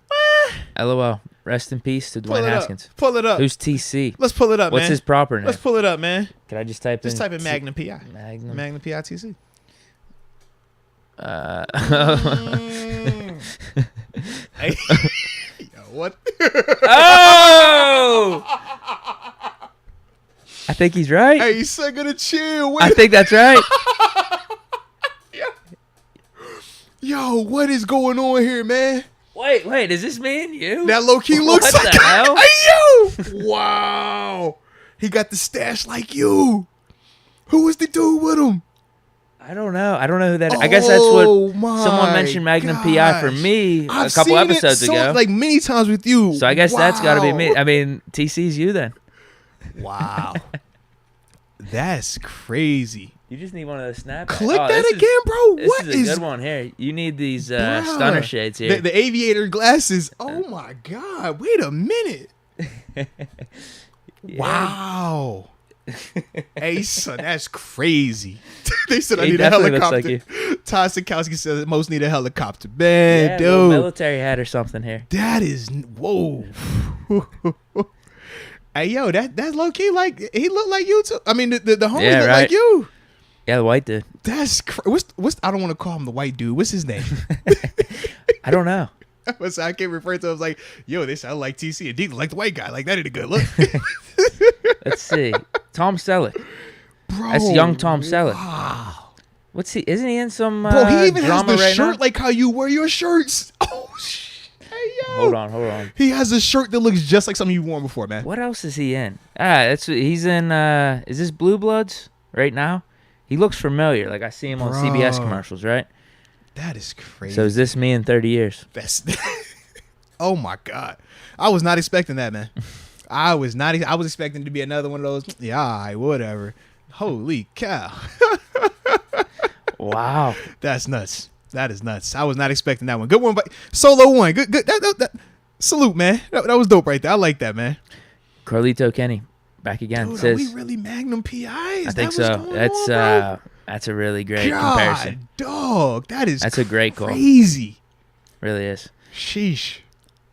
LOL. Rest in peace to Dwayne Haskins. Pull it up. Who's TC? Let's pull it up, What's man. his proper name? Let's pull it up, man. Can I just type in? Just type in Magnum P.I. Magnum P.I. TC. Hey. Yo, what? Oh! I think he's right. Hey, son, gonna chill. I think that's right. Yo, what is going on here, man? Wait, is this me and you? That low key looks What like the hell? Hey, yo! Wow. He got the stash like you. Who was the dude with him? I don't know who that is. I guess that's what someone mentioned Magnum P.I. for me a couple episodes ago. Like many times with you. So I guess that's got to be me. I mean, TC's you then. Wow. That's crazy. You just need one of those snapbacks. Click that again, bro. This is a good one here. You need these stunner shades here. The aviator glasses. Oh, my God. Wait a minute. Wow. Hey, son, that's crazy. They said I need a helicopter. Like Todd Sikowski said most need a helicopter. Man, dude. A military hat or something here. That is, whoa. Hey, yo, that's low key like, he looked like you too. I mean, the homies look like you. Yeah, the white dude. That's what's I don't want to call him the white dude. What's his name? I don't know. I can't refer to him. I was like, yo, they sound like TC and Deke like the white guy. Like, that ain't a good look. Let's see. Tom Selleck. Bro. That's young Tom Selleck. Wow. What's he? Isn't he in some Bro, he even has the right shirt now? like how you wear your shirts. Oh, shit. Hey, yo. Hold on. He has a shirt that looks just like something you've worn before, man. What else is he in? He's in, is this Blue Bloods right now? He looks familiar. Like, I see him on CBS commercials, right? That is crazy. So is this me in 30 years? Oh, my God. I was not expecting that, man. I was expecting to be another one of those, yeah, all right, whatever. Holy cow. Wow. That's nuts. That is nuts. I was not expecting that one. Good one, but Solo 1. Good. That, salute, man. That was dope right there. I like that, man. Carlito Kenny, back again. Dude, says, are we really Magnum P.I.? I think so. That's a really great comparison. Dog, that's a great call. Crazy. Really is. Sheesh.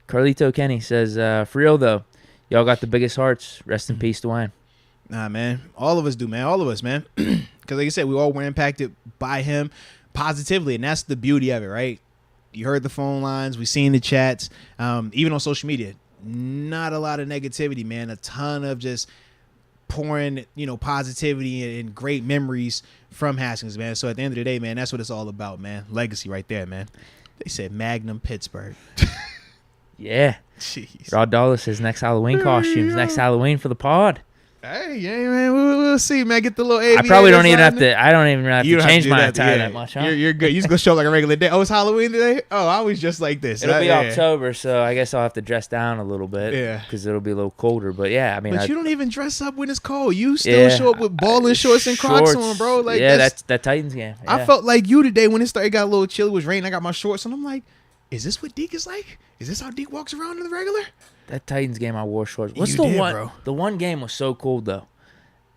Carlito Kenny says, for real though, y'all got the biggest hearts. Rest in peace, Dwayne. Nah, man. All of us do, man. All of us, man. Because like I said, we all were impacted by him positively, and that's the beauty of it, right? You heard the phone lines. We seen the chats. Even on social media, not a lot of negativity, man. A ton of just pouring, positivity and great memories from Haskins, man. So at the end of the day, man, that's what it's all about, man. Legacy right there, man. They said Magnum Pittsburgh. Yeah. Jeez. Rod Dawes says next Halloween costumes. Next Halloween for the pod. Hey, yeah, man. We'll see, man. Get the little aviator. I probably don't even have to. I don't even have to change my attire that much. Huh? You're good. You just gonna show up like a regular day. Oh, it's Halloween today. Oh, I was just like this. It'll be October, so I guess I'll have to dress down a little bit. Yeah, because it'll be a little colder. But yeah, I mean, but you don't even dress up when it's cold. You still show up with balling shorts and Crocs on, bro. Like that's that Titans game. Yeah. I felt like you today when it started. It got a little chilly. It was raining. I got my shorts, and I'm like, is this what Deke is like? Is this how Deke walks around in the regular? That Titans game, I wore shorts. What's the one? Bro. The one game was so cold though.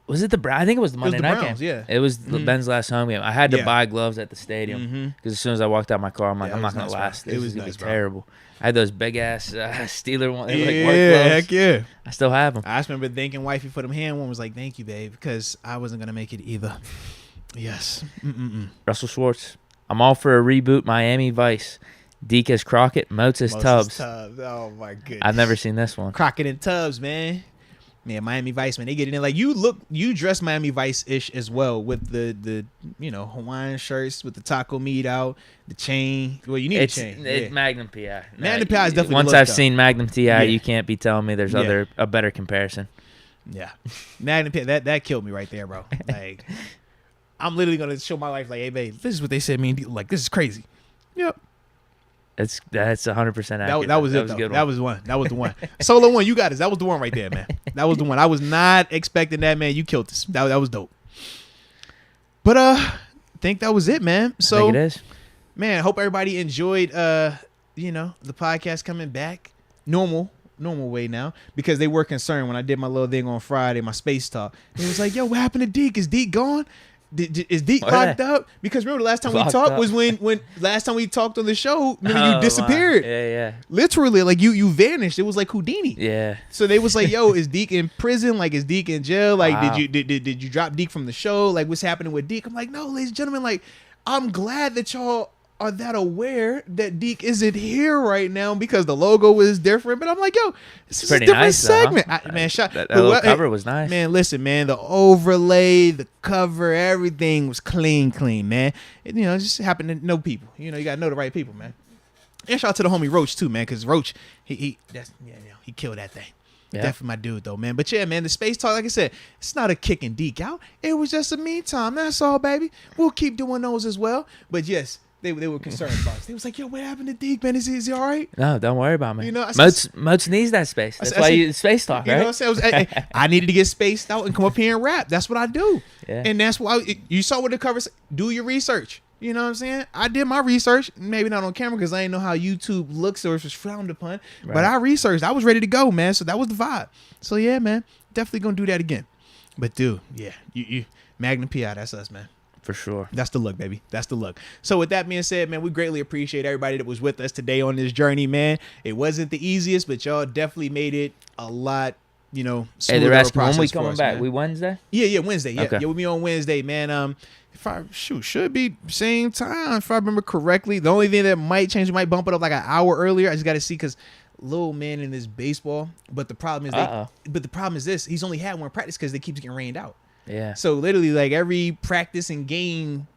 Was it the Browns? I think it was the Monday night game. Yeah. It was Ben's last home game. I had to buy gloves at the stadium because as soon as I walked out my car, I'm like, I'm not going to last. This is going to be terrible. I had those big-ass Steeler ones. Like work gloves. Heck yeah. I still have them. I just remember thanking wifey for them hand one. Was like, thank you, babe, because I wasn't going to make it either. Yes. Russell Schwartz. I'm all for a reboot Miami Vice. Deke as Crockett, Moats as Tubbs. Oh, my goodness. I've never seen this one. Crockett and Tubbs, man. Man, Miami Vice, man, they get it in. Like, you dress Miami Vice-ish as well with the Hawaiian shirts with the taco meat out, the chain. Well, you need a chain. It's Magnum P.I. Magnum P.I. is definitely Once the look, I've though. seen Magnum P.I., you can't be telling me there's a better comparison. Yeah. Magnum P.I., that killed me right there, bro. Like, I'm literally going to show my wife, like, hey, babe, this is what they said me and D, like, this is crazy. Yep. That's 100% accurate. That was it, though. That was one. That was the one. Solo one, you got us. That was the one right there, man. That was the one. I was not expecting that, man. You killed this. That was dope. But I think that was it, man. So I think it is. Man, hope everybody enjoyed the podcast coming back. Normal way now. Because they were concerned when I did my little thing on Friday, my space talk. It was like, yo, what happened to Deke? Is Deke gone? Is Deke locked up? Because remember the last time we talked was when last time we talked on the show, remember you disappeared. Wow. Yeah. Literally, like you vanished. It was like Houdini. Yeah. So they was like, yo, is Deke in prison? Like, is Deke in jail? Like, wow. did you drop Deke from the show? Like, what's happening with Deke? I'm like, no, ladies and gentlemen, like, I'm glad that y'all are that aware that Deke isn't here right now because the logo was different. But I'm like, yo, this is a different nice, segment. huh? Man, that little cover was nice. Man, listen, man, the overlay, the cover, everything was clean, man. It, just happened to know people. You got to know the right people, man. And shout out to the homie Roach too, man, because Roach, he killed that thing. Yeah. Definitely my dude though, man. But yeah, man, the space talk, like I said, it's not a kicking Deke out. It was just a meantime. That's all, baby. We'll keep doing those as well. But yes, they were concerned about us. They was like, yo, what happened to Deke, man? Is he all right? No, don't worry about me. Moats needs that space. That's why you space talk, right? You know what I'm saying? I needed to get spaced out and come up here and rap. That's what I do. Yeah. And that's why you saw what the cover said. Do your research. You know what I'm saying? I did my research, maybe not on camera because I didn't know how YouTube looks or if it's frowned upon. Right. But I researched. I was ready to go, man. So that was the vibe. So yeah, man, definitely gonna do that again. But dude, yeah, you Magnum P.I., that's us, man. For sure. That's the look, baby. That's the look. So with that being said, man, we greatly appreciate everybody that was with us today on this journey, man. It wasn't the easiest, but y'all definitely made it a lot, smoother. Hey, they're asking when we coming back. Man. We Wednesday? Yeah, Wednesday. Yeah, okay. Yeah, we'll be on Wednesday, man. If I should be same time if I remember correctly. The only thing that might change, we might bump it up like an hour earlier. I just got to see because little man in this baseball. But the problem is this: he's only had one practice because they keep getting rained out. Yeah. So literally, like every practice and game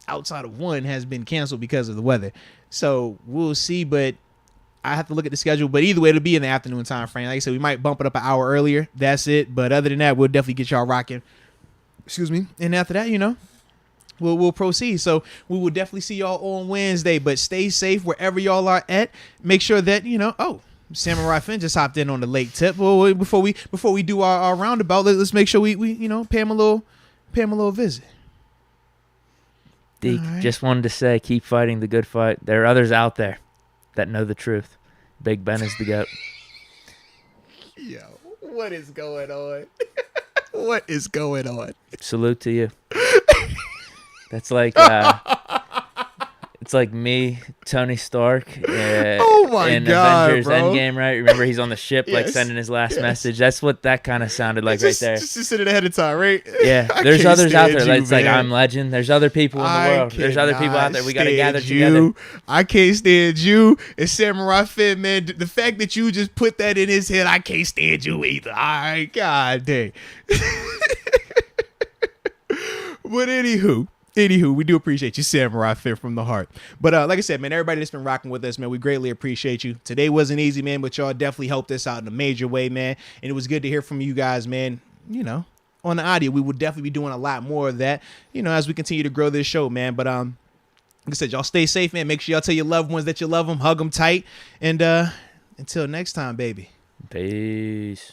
outside of one has been canceled because of the weather. So we'll see, but I have to look at the schedule. But either way, it'll be in the afternoon time frame. Like I said, we might bump it up an hour earlier. That's it. But other than that, we'll definitely get y'all rocking. Excuse me. And after that, we'll proceed. So we will definitely see y'all on Wednesday. But stay safe wherever y'all are at. Make sure that Samurai Finn just hopped in on the late tip. Well, before we do our roundabout, let's make sure we pay him a little visit. Deke, just wanted to say, keep fighting the good fight. There are others out there that know the truth. Big Ben is the GOAT. Yo, what is going on? What is going on? Salute to you. That's like it's like me, Tony Stark, oh my in God, Avengers bro. Endgame, right? Remember he's on the ship, like Yes. sending his last message. That's what that kind of sounded like right there. Just sit it ahead of time, right? Yeah, I there's can't others out stand there. you, It's like man. I'm legend. There's other people in the world. There's other people out there. We got to gather together. I can't stand you. It's Samurai Finn, man. The fact that you just put that in his head, I can't stand you either. All right, God dang. But anywho, we do appreciate you, Samurai Finn, from the heart. But like I said, man, everybody that's been rocking with us, man, we greatly appreciate you. Today wasn't easy, man, but y'all definitely helped us out in a major way, man. And it was good to hear from you guys, man. On the audio, we will definitely be doing a lot more of that, as we continue to grow this show, man. But like I said, y'all stay safe, man. Make sure y'all tell your loved ones that you love them, hug them tight, and until next time, baby. Peace.